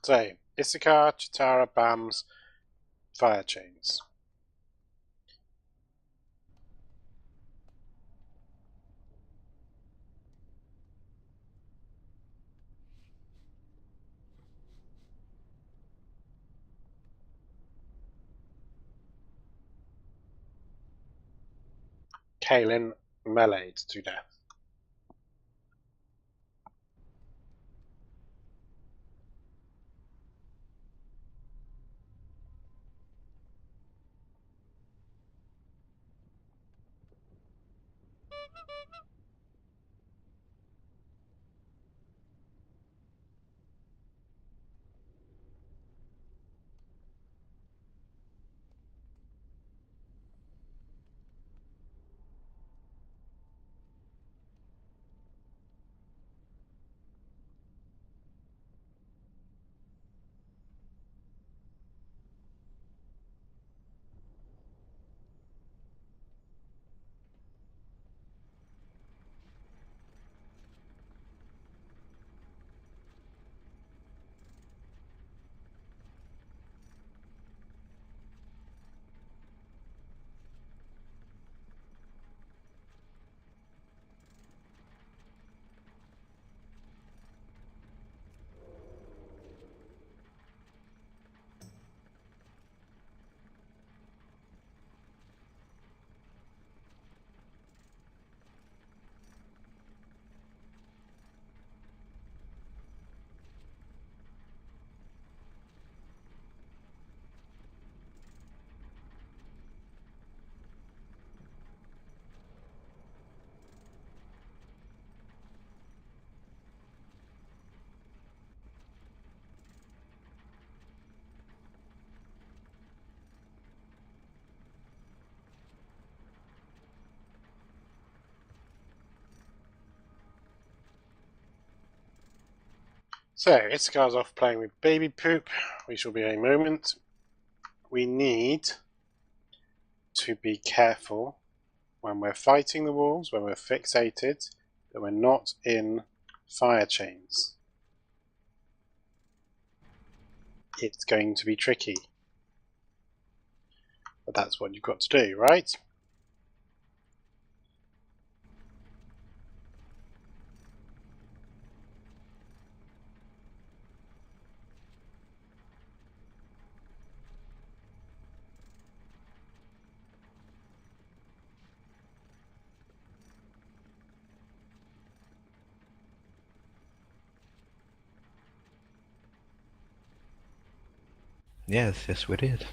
So, Issachar, Chitara, Bams, Fire Chains. Kaelin meleeed to death. So, Issachar's off playing with baby poop. We shall be a moment. We need to be careful when we're fighting the wolves, when we're fixated, that we're not in fire chains. It's going to be tricky. But that's what you've got to do, right? Yes, we did.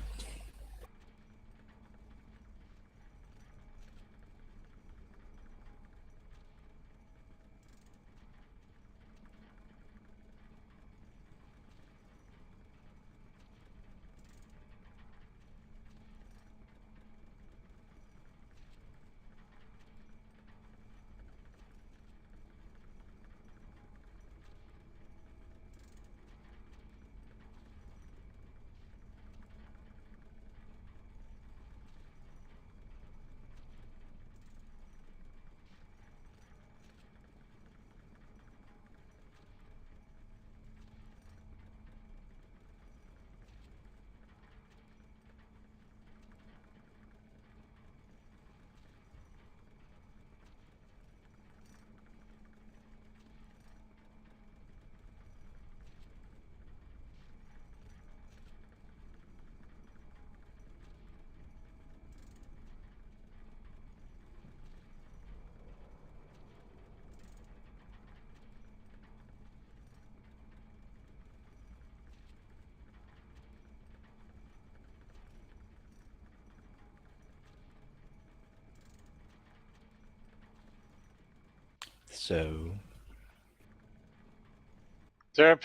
So... Derp.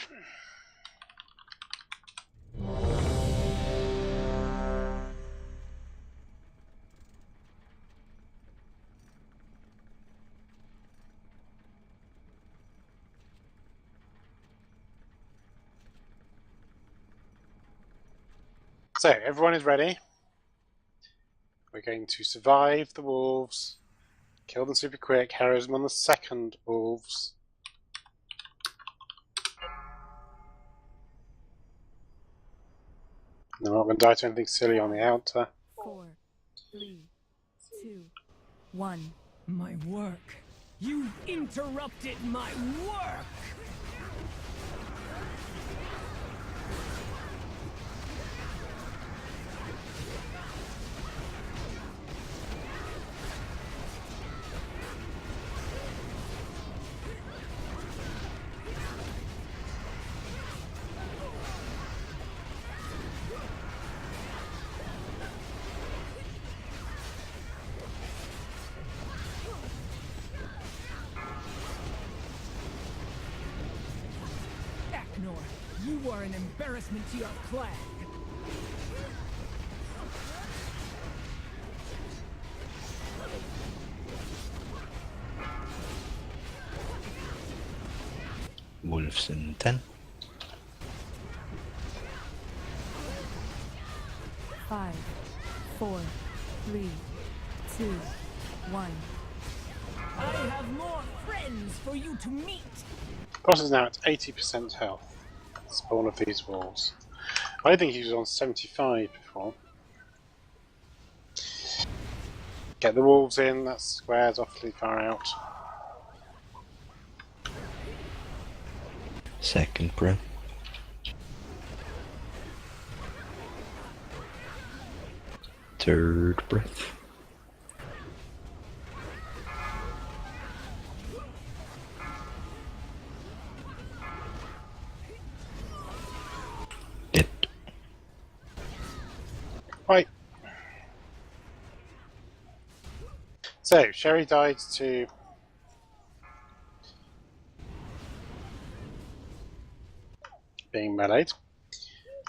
So, everyone is ready. We're going to survive the wolves, kill them super quick, heroism on the second wolves. They're not going to die to anything silly on the outer. 4, 3, 2, 1. My work. You've interrupted my work! You are an embarrassment to your clan. Wolves in 10. 5, 4, 3, 2, 1. I have more friends for you to meet. Boss is now at 80% health. Spawn of these wolves. I think he was on 75 before. Get the wolves in, that square's awfully far out. Second breath. Third breath. Right. So, Sherry died to being meleeed.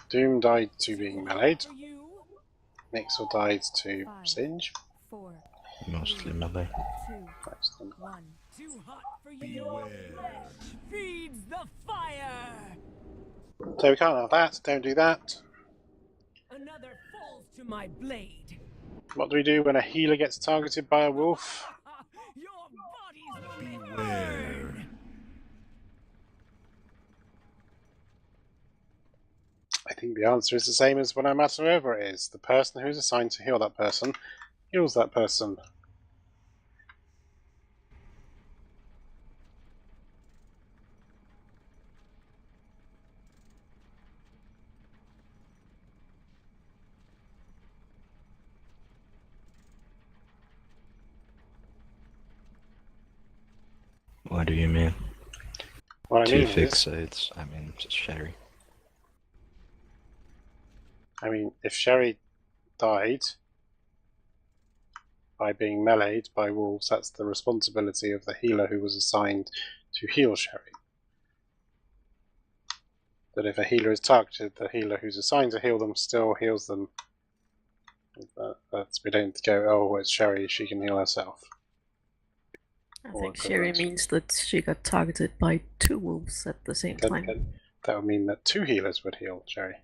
Doom died to being meleeed. Nixel died to Singe. 4, Mostly melee. 2, 1. Too hot for you. Your flesh feeds the fire. So we can't have that, don't do that. Another falls to my blade. What do we do when a healer gets targeted by a wolf? Your bodies will burn. I think the answer is the same as no matter whoever it is. The person who's assigned to heal that person heals that person. What do you mean? What I Two mean fixates. I mean, just Sherry. I mean, if Sherry died by being meleeed by wolves, that's the responsibility of the healer who was assigned to heal Sherry. But if a healer is targeted, the healer who's assigned to heal them still heals them. We don't go, oh, it's Sherry, she can heal herself. I think Sherry means that she got targeted by 2 wolves at the same time. That would mean that 2 healers would heal Sherry.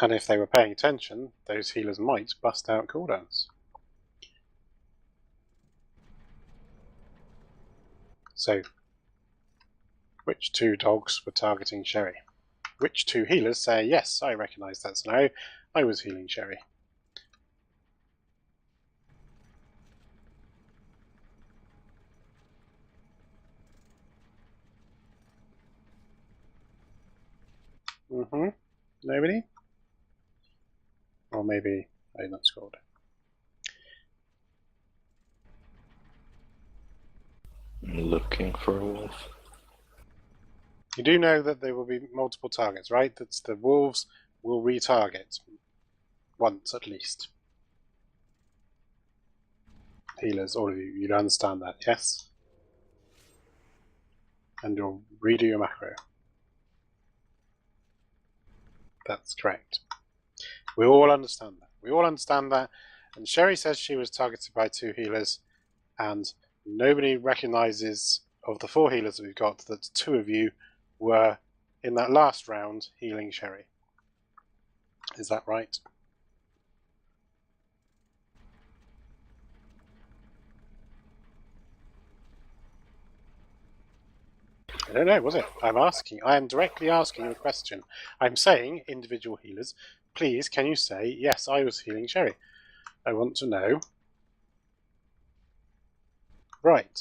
And if they were paying attention, those healers might bust out cooldowns. So, which 2 dogs were targeting Sherry? Which 2 healers say, yes, I recognise that scenario, I was healing Sherry? Nobody? Or maybe I'm not scored. Looking for a wolf. You do know that there will be multiple targets, right? That the wolves will retarget once at least. Healers, all of you, you'd understand that, yes? And you'll redo your macro. That's correct. We all understand that. We all understand that. And Sherry says she was targeted by 2 healers, and nobody recognises of the 4 healers that we've got that 2 of you were in that last round healing Sherry. Is that right? I don't know, was it? I am directly asking you a question. I'm saying, individual healers, please can you say, yes, I was healing Sherry? I want to know. Right.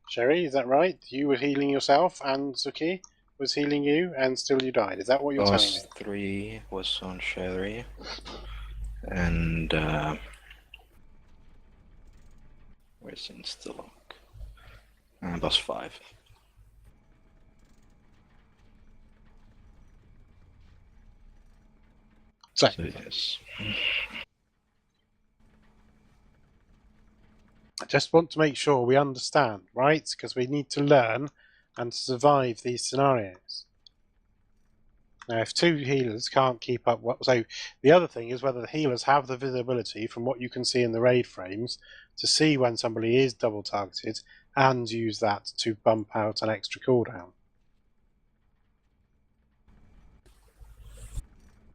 Sherry, is that right? You were healing yourself and Zuki was healing you and still you died. Is that what you're telling me? Boss 3 was on Sherry. And where's Instalock? And boss 5. So yes. I just want to make sure we understand, right? Because we need to learn and survive these scenarios. Now, if two healers can't keep up, so the other thing is whether the healers have the visibility from what you can see in the raid frames to see when somebody is double targeted and use that to bump out an extra cooldown.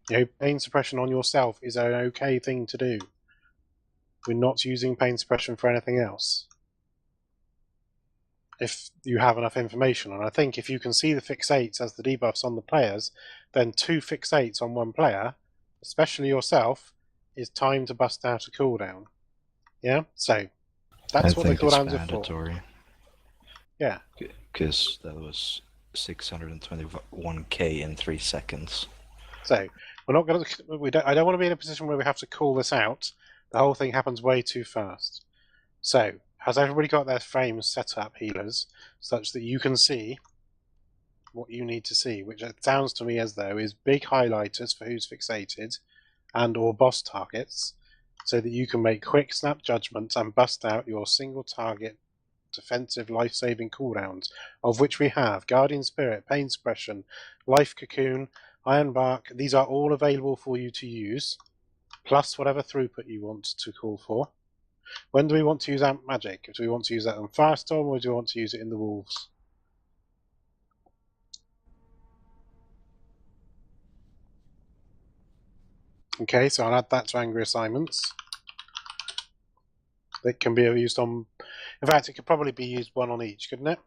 You know, pain suppression on yourself is an okay thing to do. We're not using pain suppression for anything else. If you have enough information, and I think if you can see the fixates as the debuffs on the players, then 2 fixates on one player, especially yourself, is time to bust out a cooldown. Yeah? So, that's what the cooldowns are for. Mandatory. Yeah. Because that was 621k in 3 seconds. So, we're not going to. I don't want to be in a position where we have to call this out. The whole thing happens way too fast. So, has everybody got their frames set up, healers, such that you can see what you need to see? Which it sounds to me as though is big highlighters for who's fixated and or boss targets, so that you can make quick snap judgments and bust out your single target defensive life-saving cooldowns, of which we have Guardian Spirit, Pain Suppression, Life Cocoon, Iron Bark. These are all available for you to use, plus whatever throughput you want to call for. When do we want to use Amp Magic? Do we want to use that on Firestorm, or do we want to use it in the Wolves? Okay, so I'll add that to Angry Assignments. It can be used on... In fact, it could probably be used one on each, couldn't it?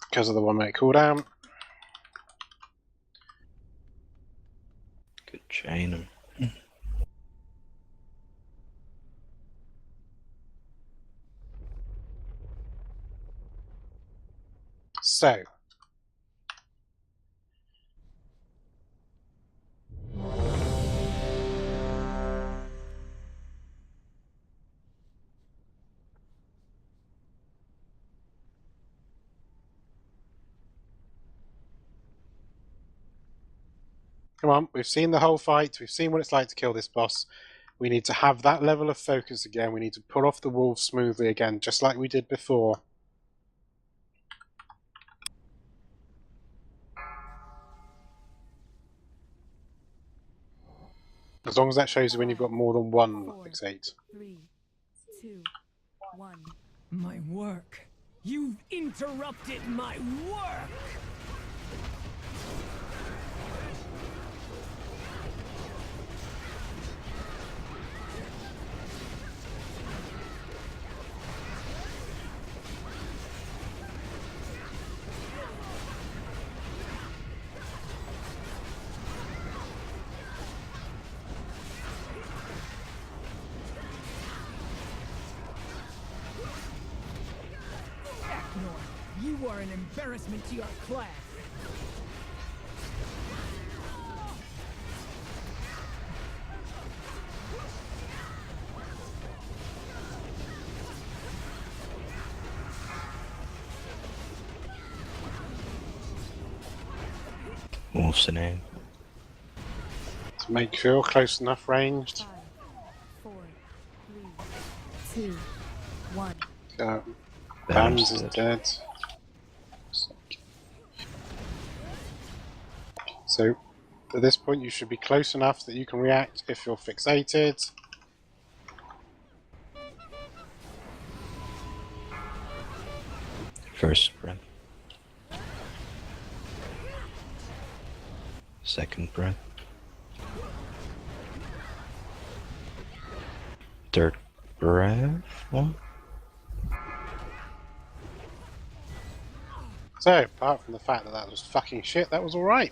Because of the 1 minute cooldown. Good chain. So, come on, we've seen the whole fight, we've seen what it's like to kill this boss. We need to have that level of focus again, we need to pull off the wolves smoothly again, just like we did before. As long as that shows you when you've got more than one fixate. 3, 2, 1. My work. You've interrupted my work! You are an embarrassment to your class. Wolf's the name. To make sure close enough ranged. 5, 4, 3, 2, 1. Bams is dead. So, at this point you should be close enough that you can react if you're fixated. First sprint. Second breath. Third breath. What? So, apart from the fact that that was fucking shit, that was alright.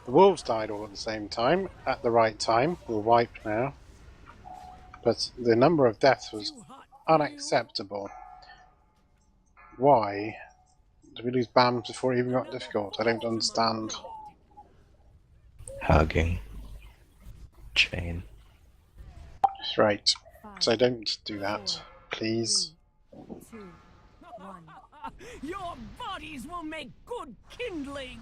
The wolves died all at the same time, at the right time. We'll wipe now. But the number of deaths was unacceptable. Why did we lose BAMs before it even got difficult? I don't understand. Hugging. Chain. Right. So don't do that, please. 2, 1. Your bodies will make good kindling!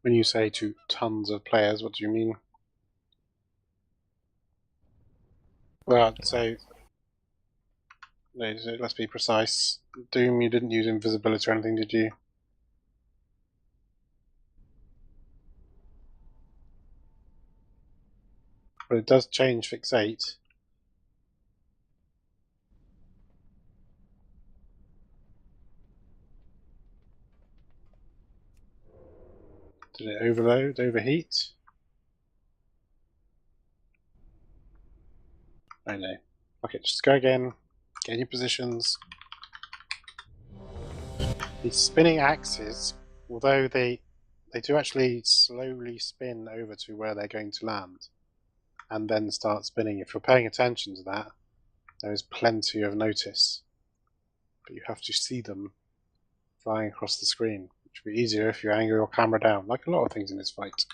When you say to tons of players, what do you mean? Well, so let's be precise. Doom, you didn't use invisibility or anything, did you? But it does change fixate. Did it overload, overheat? I know. Okay, just go again. Get in your positions. These spinning axes, although they do actually slowly spin over to where they're going to land, and then start spinning. If you're paying attention to that, there is plenty of notice. But you have to see them flying across the screen, which would be easier if you angle your camera down, like a lot of things in this fight.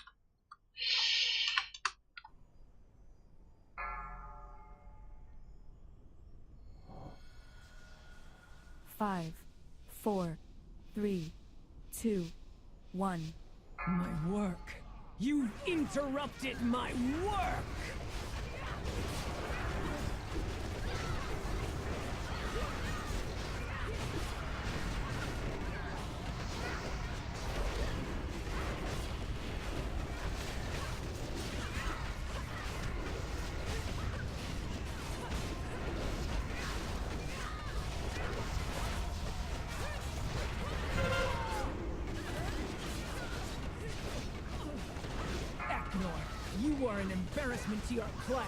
Five, 4, 3, 2, 1. My work. You've interrupted my work! You are an embarrassment to your clan.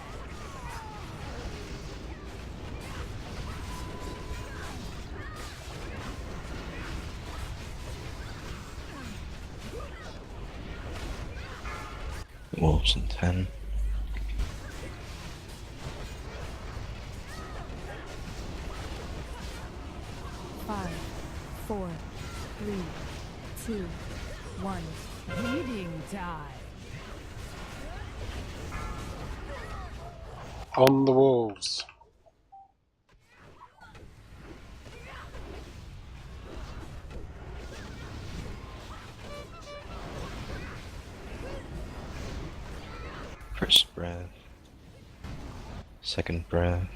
Wolves in 10. Five, 4, 3, 2, 1. Bleeding time. On the wolves. First breath. Second breath.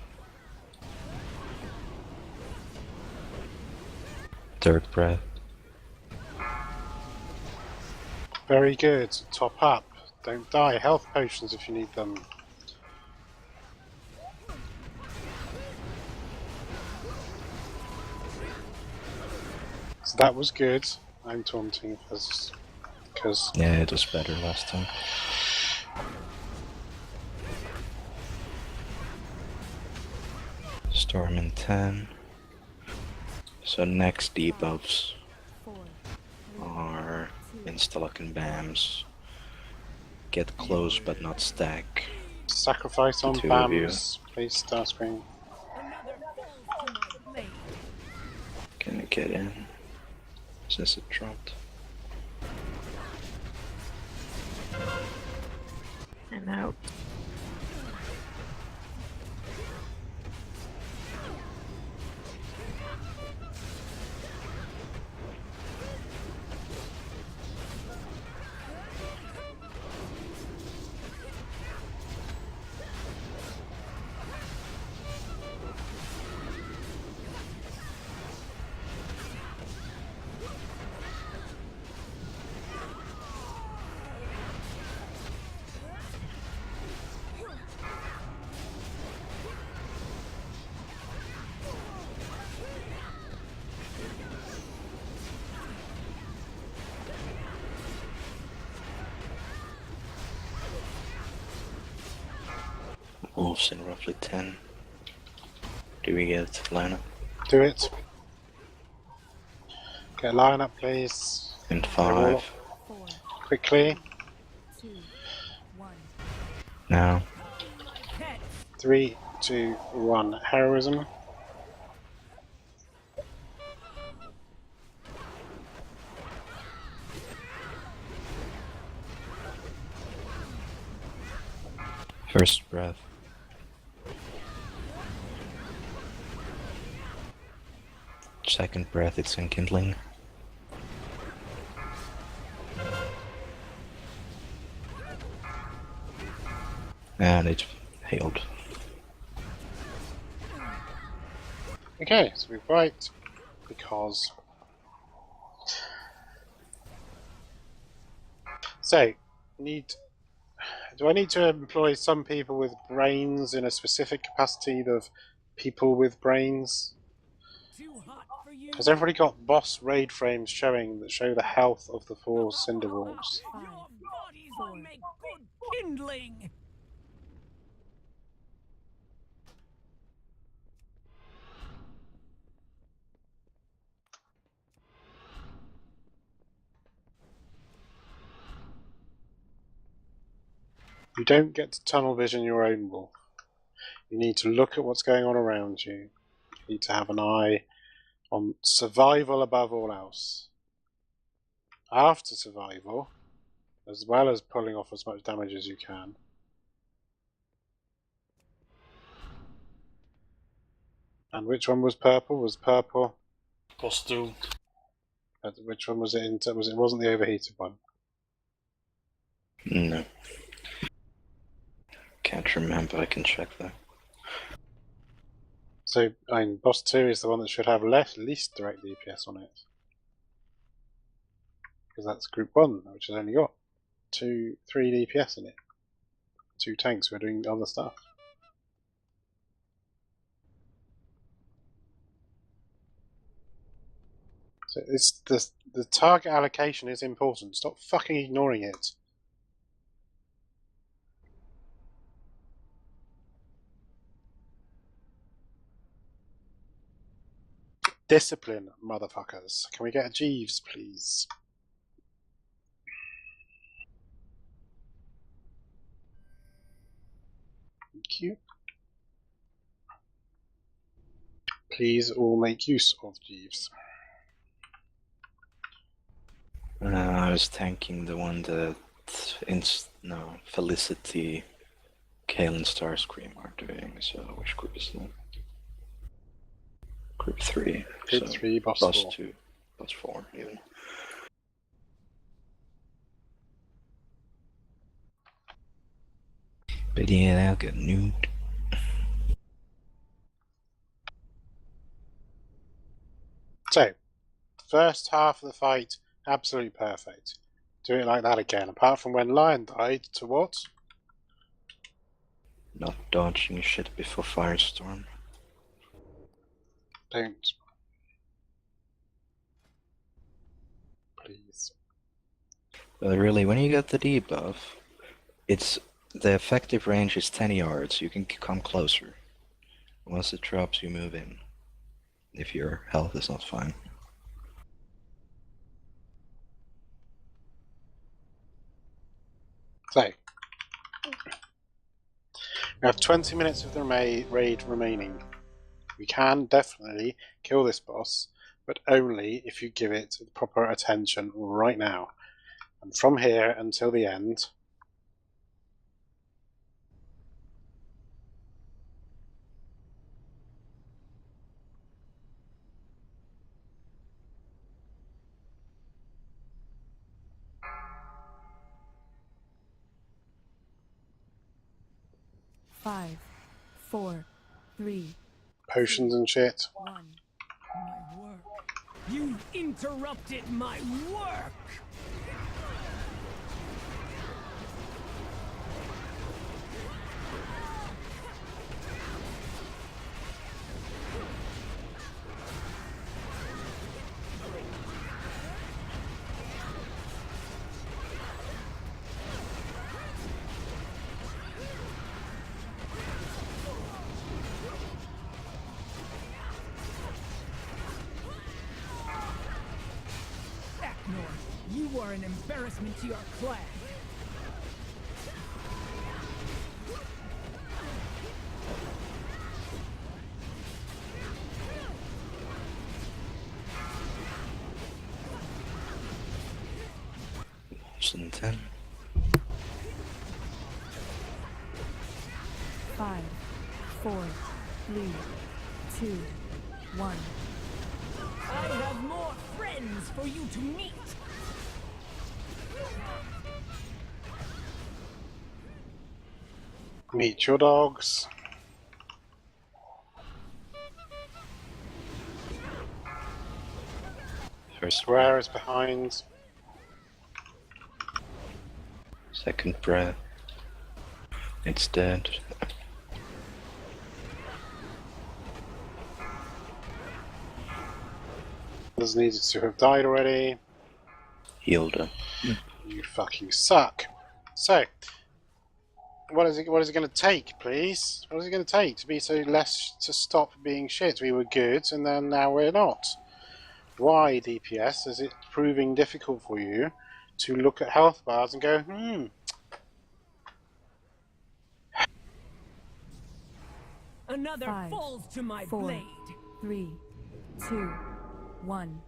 Third breath. Very good. Top up. Don't die. Health potions if you need them. So that was good. I'm taunting because... Yeah, it was better last time. Storm in 10. So next debuffs are Instalock and BAMs. Get close but not stack. Sacrifice on Two of you. BAMs, please, Starscream. get in since it dropped. And out. Wolves in roughly 10. Do we get lineup? Do it. Get a lineup, please. In 5. Quickly. 2, 1. Now. 3, 2, 1. Heroism. First breath. Second breath, it's enkindling. And it hailed. Okay, so we fight because. So, do I need to employ some people with brains in a specific capacity of people with brains? Has everybody got boss raid frames showing that show the health of the 4 cinder wolves? Your bodies will make good kindling. You don't get to tunnel vision your own wolf. You need to look at what's going on around you. You need to have an eye on survival above all else. After survival, as well as pulling off as much damage as you can, and which one was purple? Was purple? Plus 2. Which one was it? It wasn't the overheated one. No. Can't remember, I can check that. So, boss 2 is the one that should have least direct DPS on it. Because that's group 1, which has only got 3 DPS in it. 2 tanks who are doing other stuff. So it's the target allocation is important. Stop fucking ignoring it. Discipline, motherfuckers. Can we get a Jeeves, please? Thank you. Please all make use of Jeeves. I was tanking the one that Felicity, Kale and Starscream are doing, so which group is that? Group 3. Group 3, boss 4. 2. Boss 4, even. But yeah, I'll get nuked. So, first half of the fight, absolutely perfect. Do it like that again, apart from when Lion died, to what? Not dodging shit before Firestorm. Don't. Please. But really, when you get the debuff, the effective range is 10 yards. You can come closer. Once it drops, you move in. If your health is not fine. So, we have 20 minutes of the raid remaining. We can definitely kill this boss but only if you give it proper attention right now. And from here until the end, Five, four, three, potions and shit. One. My work. You interrupted my work! You are an embarrassment to your clan. And 10. 5, 4, 3, 2, 1. I have more friends for you to meet. Meet your dogs. First square is behind. Second breath. It's dead. Others needed to have died already. Healed her. You fucking suck. So, what is it going to take, please? What is it going to take to be so less to stop being shit? We were good, and then now we're not. Why, DPS, is it proving difficult for you to look at health bars and go, Another 5, falls to my 4, blade. 3, 2, 1.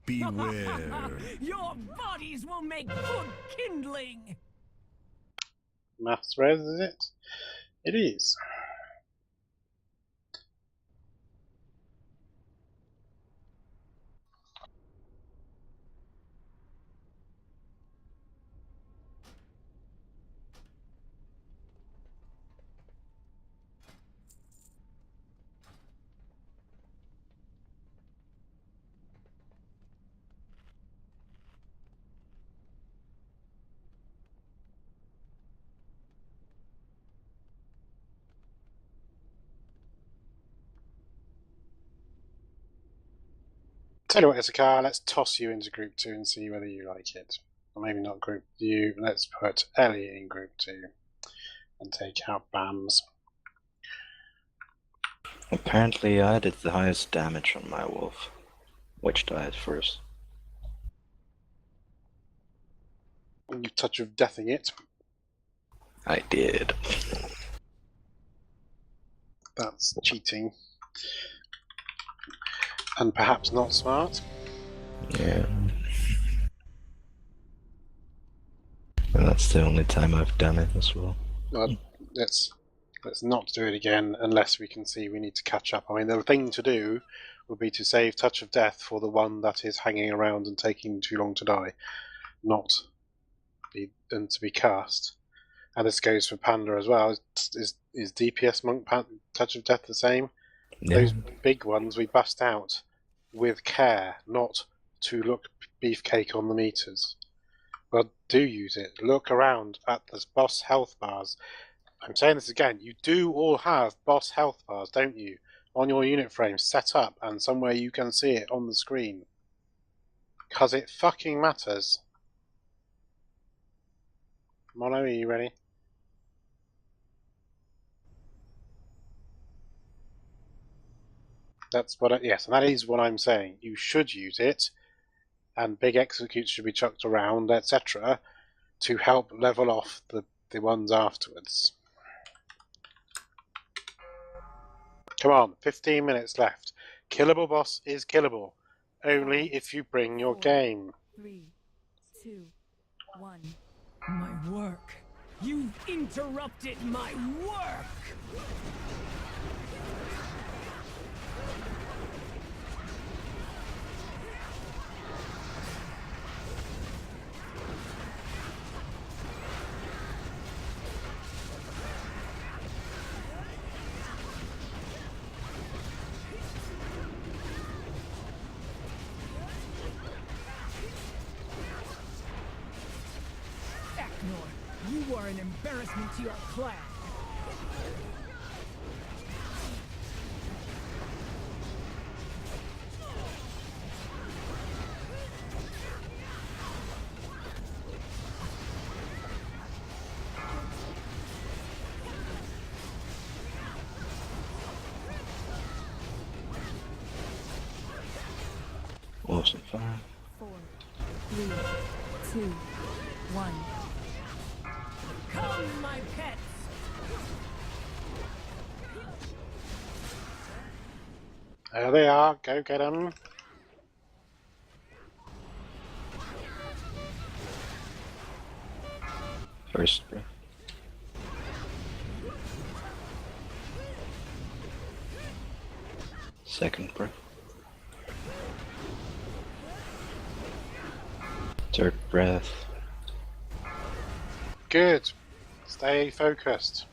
Beware. Your bodies will make good kindling. mass res, is it? It is. Tell you what, Issachar, let's toss you into Group 2 and see whether you like it. Or maybe not Group U, let's put Ellie in Group 2 and take out BAMS. Apparently I did the highest damage on my wolf. Which died first? You touch of deathing it. I did. That's cheating. And perhaps not smart. Yeah. And that's the only time I've done it as well. Well, let's not do it again unless we can see we need to catch up. I mean, the thing to do would be to save Touch of Death for the one that is hanging around and taking too long to die, not to be cast. And this goes for Panda as well. Is DPS Monk Touch of Death the same? Yeah. Those big ones we bust out with care, not to look beefcake on the meters. Well, do use it. Look around at the boss health bars. I'm saying this again. You do all have boss health bars, don't you? On your unit frame, set up and somewhere you can see it on the screen. Because it fucking matters. Mono, are you ready? That's what yes, and that is what I'm saying. You should use it, and big executes should be chucked around, etc., to help level off the ones afterwards. Come on, 15 minutes left. killable boss is killable. Only if you bring your game. 3, 2, 1. My work. You've interrupted my work! You are an embarrassment to your clan. Awesome. 5, 4, 3, 2, 1. Come, my pets! There they are. Go get them. First breath. Second breath. Third breath. Good. Stay focused.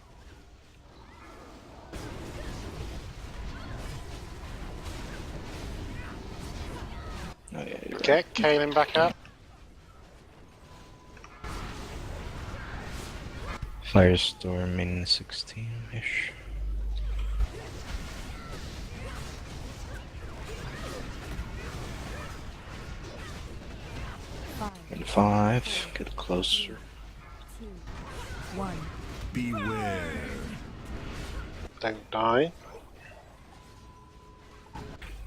Oh, yeah, you're Get right. Kaelin back up. Firestorm in 16-ish. And 5, get closer. 2, 1. Beware. Don't die.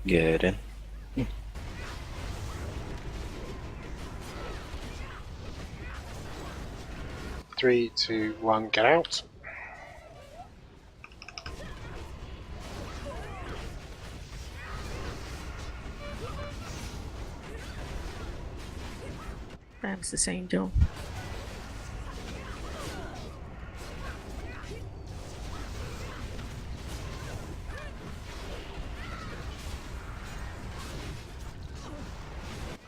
Get in. 3, 2, 1, get out. Francis Angel.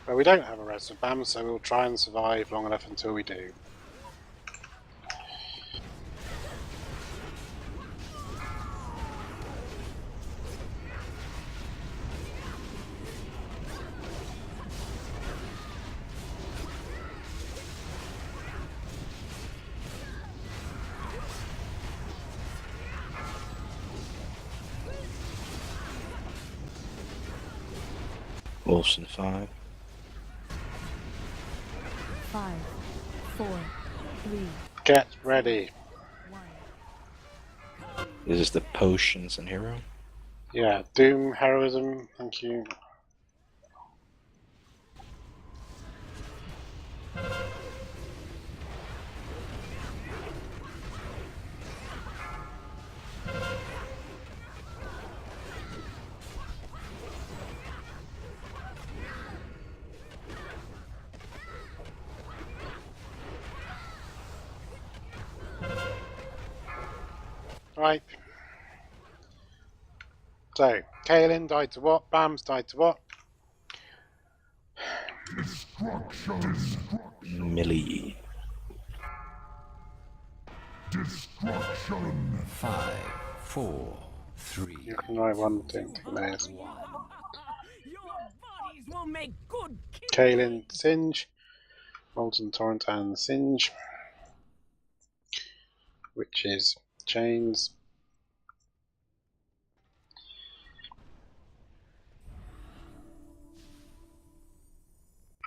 Well, we don't have a res of BAM, so we'll try and survive long enough until we do. Wolves in 5. 5, 4, 3. Get ready. This is the potions and hero. Yeah, Doom, Heroism, thank you. Right. So, Kaelin died to what? Bam's died to what? Millie. Destruction. 5, 4, 3. You can write one thing, there's Your bodies will make good Kaelin, Singe, Molten Torrent and Singe, which is Chains.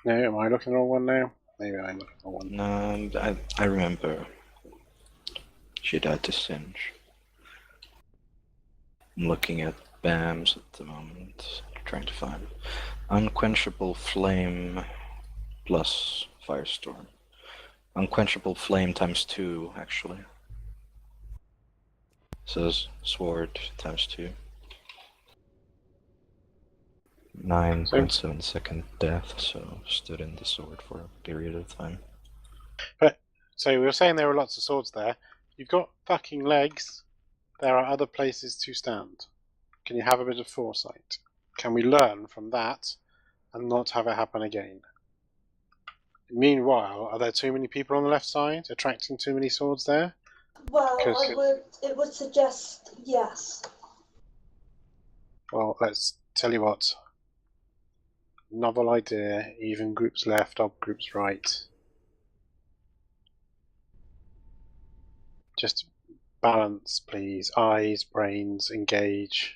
No, am I looking at the wrong one now? Maybe I'm looking at the wrong one. No, I remember. She died to Singe. I'm looking at BAMs at the moment, trying to find Unquenchable Flame plus Firestorm. Unquenchable Flame times 2, actually. Says Sword times 2. 9.7 second death, so stood in the sword for a period of time. But so we were saying there were lots of swords there. You've got fucking legs. There are other places to stand. Can you have a bit of foresight? Can we learn from that and not have it happen again? Meanwhile, are there too many people on the left side attracting too many swords there? Well, Because it would suggest yes. well, let's tell you what. Novel idea, even groups left, odd groups right. Just balance, please. Eyes, brains, engage.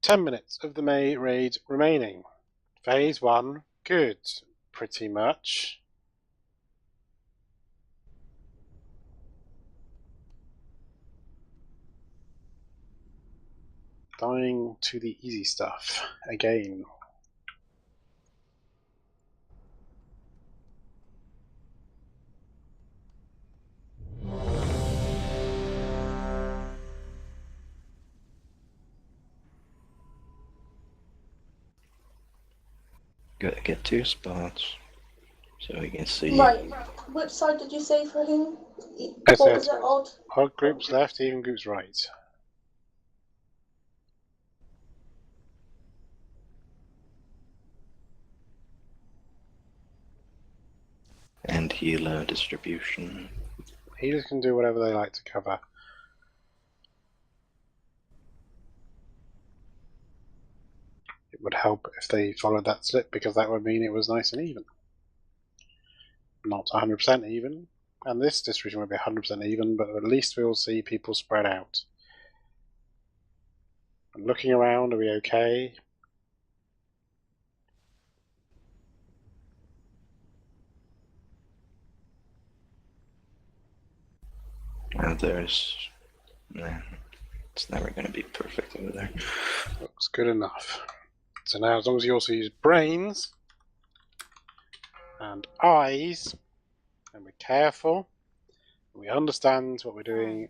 "10 minutes of the May raid remaining. Phase 1, good. Pretty much. Dying to the easy stuff again. Gotta get 2 spots so we can see. Right. Which side did you say for him? I What was said it? Odd? odd groups left, even groups right. And healer distribution. Healers can do whatever they like to cover. It would help if they followed that slip, because that would mean it was nice and even. Not 100% even, and this distribution would be 100% even, but at least we will see people spread out. And looking around, are we okay? And there's... Nah, it's never gonna be perfect over there. Looks good enough. So now, as long as you also use brains and eyes, and we're careful, and we understand what we're doing,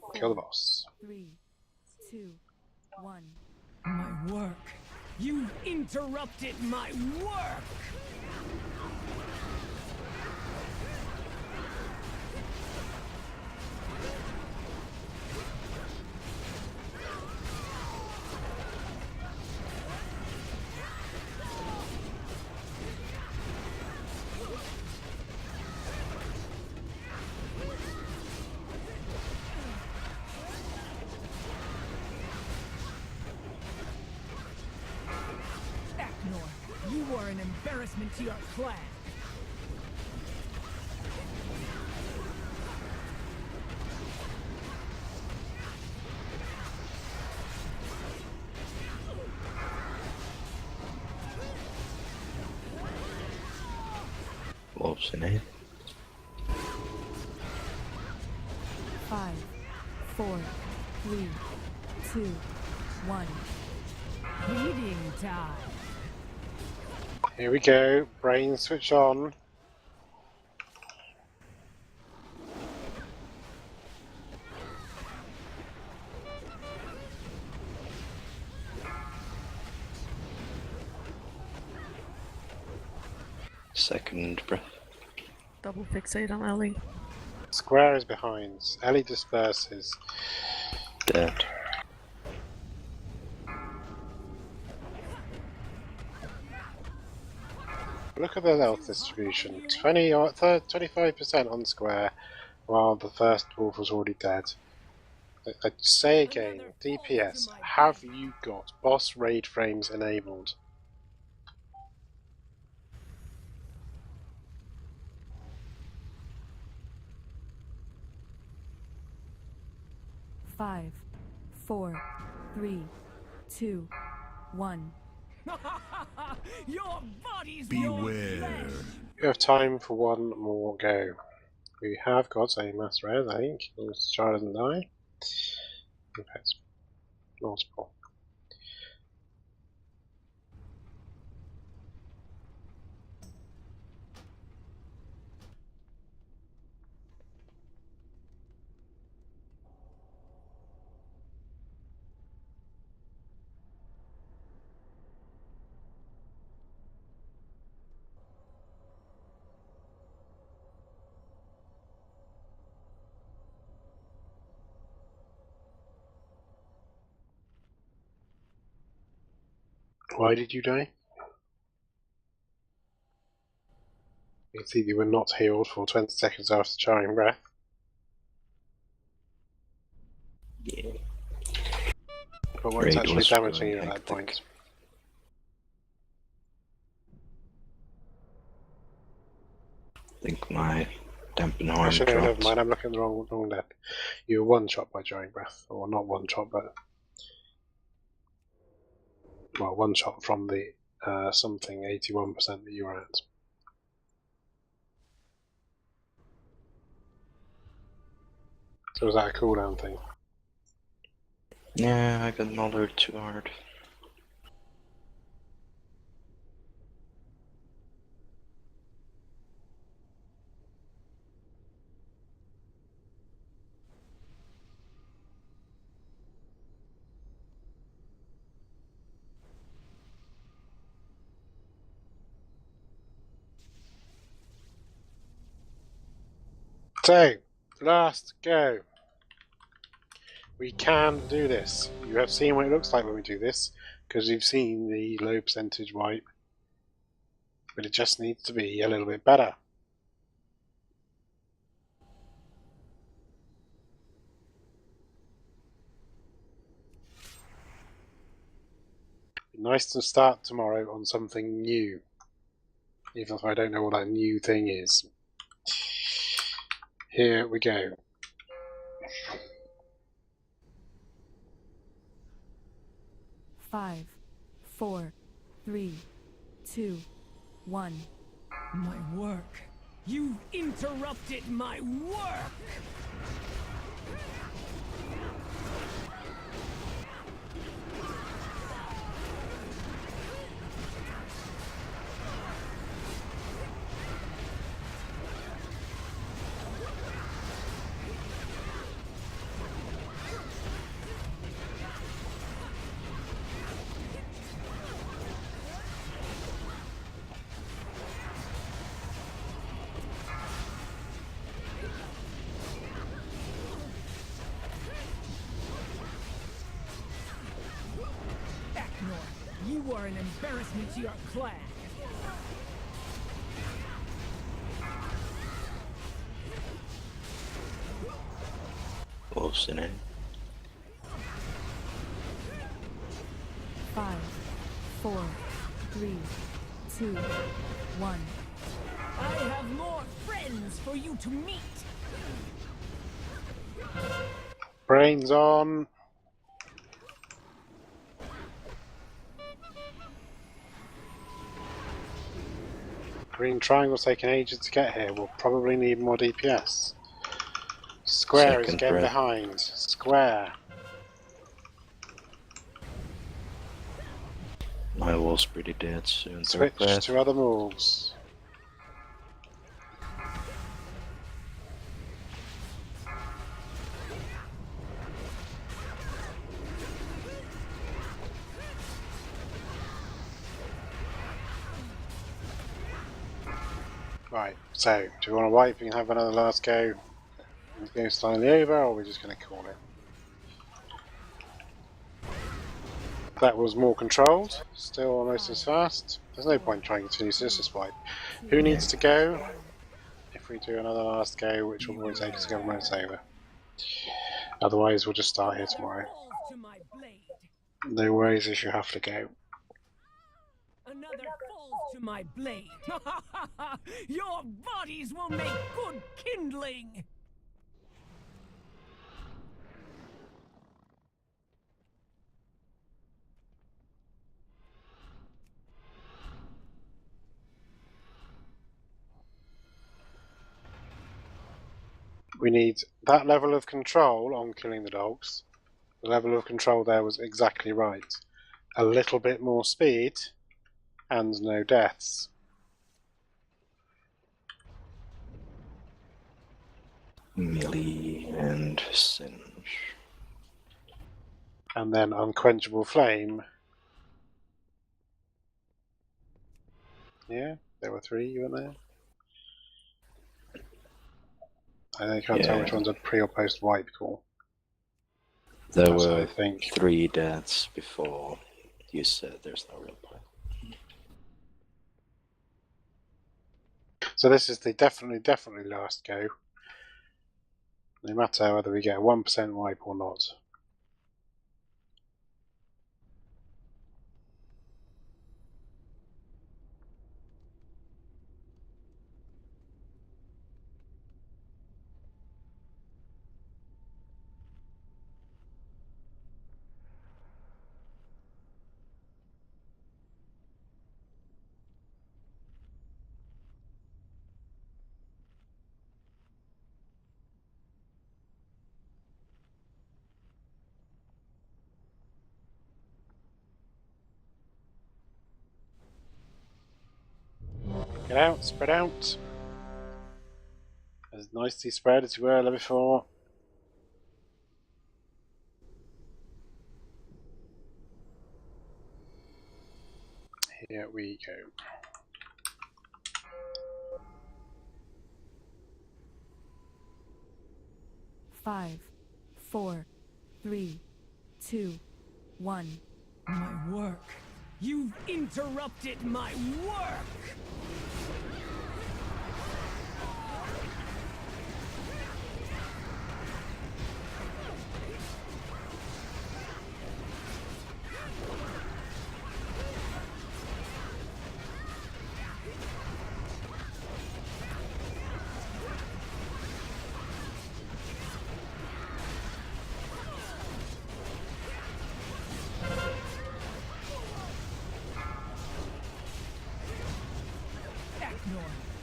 we'll kill the boss. 3, 2, 1. My work. You've interrupted my work! You are an embarrassment to your clan. Wolves in it. 5, 4, 3, 2, 1. Feeding time. Here we go, brain switch on. Second breath. Double fixate on Ellie. Square is behind. Ellie disperses. Dead. Look at the health distribution. 25% on square, while the first wolf was already dead. I say again, DPS, have you got boss raid frames enabled? Five, 4, 3, 2, 1. Your body's Beware. We have time for one more go. We have got a mass res, I think. This child doesn't die. In fact, multiple. Why did you die? You can see you were not healed for 20 seconds after charring breath. Yeah. But what's Raid actually was damaging you really at that hectic. point? I think my dampen harm Actually, no, never dropped. mind. I'm looking at the wrong death. You were one shot by jarring breath, or not one shot, but well, one shot from the something 81% that you were at. So was that a cooldown thing? Yeah, I got mothered too hard. So, last go. We can do this. You have seen what it looks like when we do this, because you've seen the low percentage wipe. But it just needs to be a little bit better. Be nice to start tomorrow on something new. Even if I don't know what that new thing is. Here we go. Five, 4, 3, 2, 1. My work. You've interrupted my work! You are an embarrassment to your clan. Close in. 5, 4, 3, 2, 1. I have more friends for you to meet. Brains on. Green triangle's taking ages to get here. We'll probably need more DPS. Square is getting behind. Square. My wall's pretty dead soon. Switch to other moves. Right, so do we want to wipe and have another last go? And go slightly over, or are we just going to call it? That was more controlled, still almost as fast. There's no point trying to use this wipe. Who needs to go? If we do another last go, which will probably take us a couple minutes over. Otherwise, we'll just start here tomorrow. No worries if you have to go. Another falls to my blade. Your bodies will make good kindling. We need that level of control on killing the dogs. The level of control there was exactly right. A little bit more speed and no deaths. Melee and Singe. And then Unquenchable Flame. Yeah, there were 3, you were there. I can't tell which one's a pre or post wipe call. There were 3 deaths before You said there's no real point. So this is the definitely last go. No matter whether we get a 1% wipe or not. Get out, spread out. As nicely spread as you were before. Here we go. Five, 4, 3, 2, 1. My work. You've interrupted my work!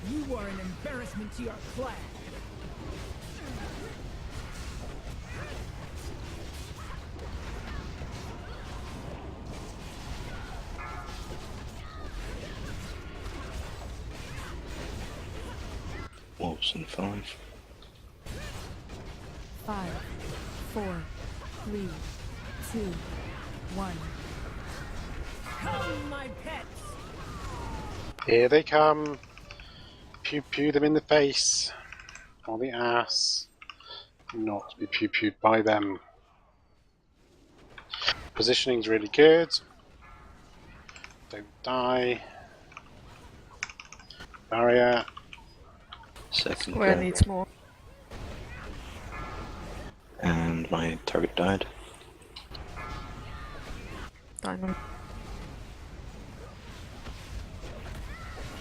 You are an embarrassment to your clan. Wolves in 5. 5, 4, 3, 2, 1. Come, my pets! Here they come. Pew pew them in the face. Or the ass. Not to be pew pewed by them. Positioning's really good. Don't die. Barrier. Second Square go. needs more. And my target died. Diamond.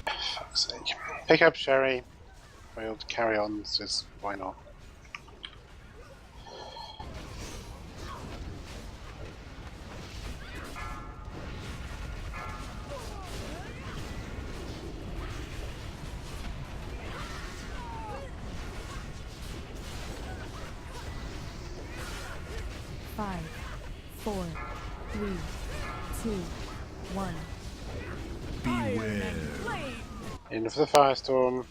Fuck's sake. Pick up Sherry. We'll carry on, just why not? Five, 4, 3, 2, 1. Beware. In for the firestorm.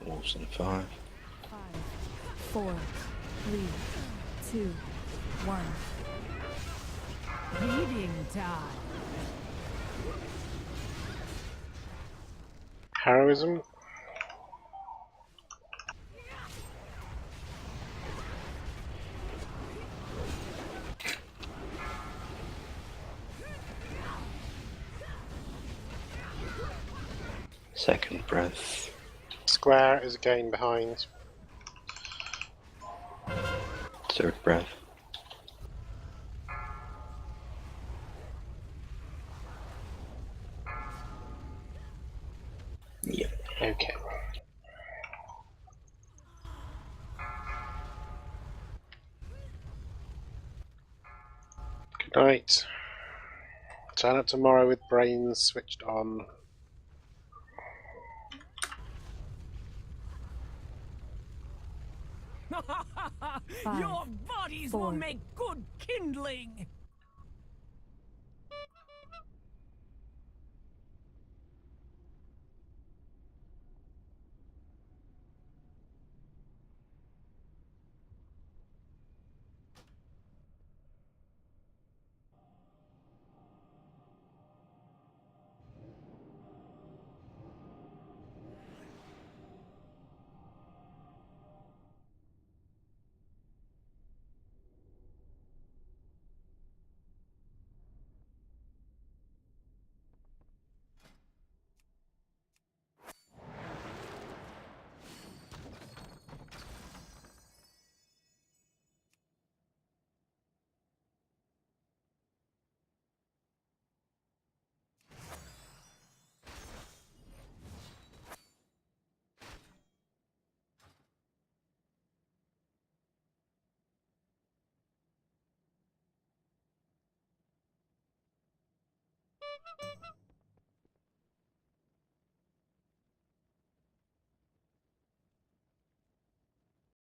Wolves in 5. 5, 4, 3, 2, 1. Feeding time. Heroism. Second breath. Square is again behind. Third breath. Yep. Okay. Good night. Turn up tomorrow with brains switched on. Your bodies will make good kindling.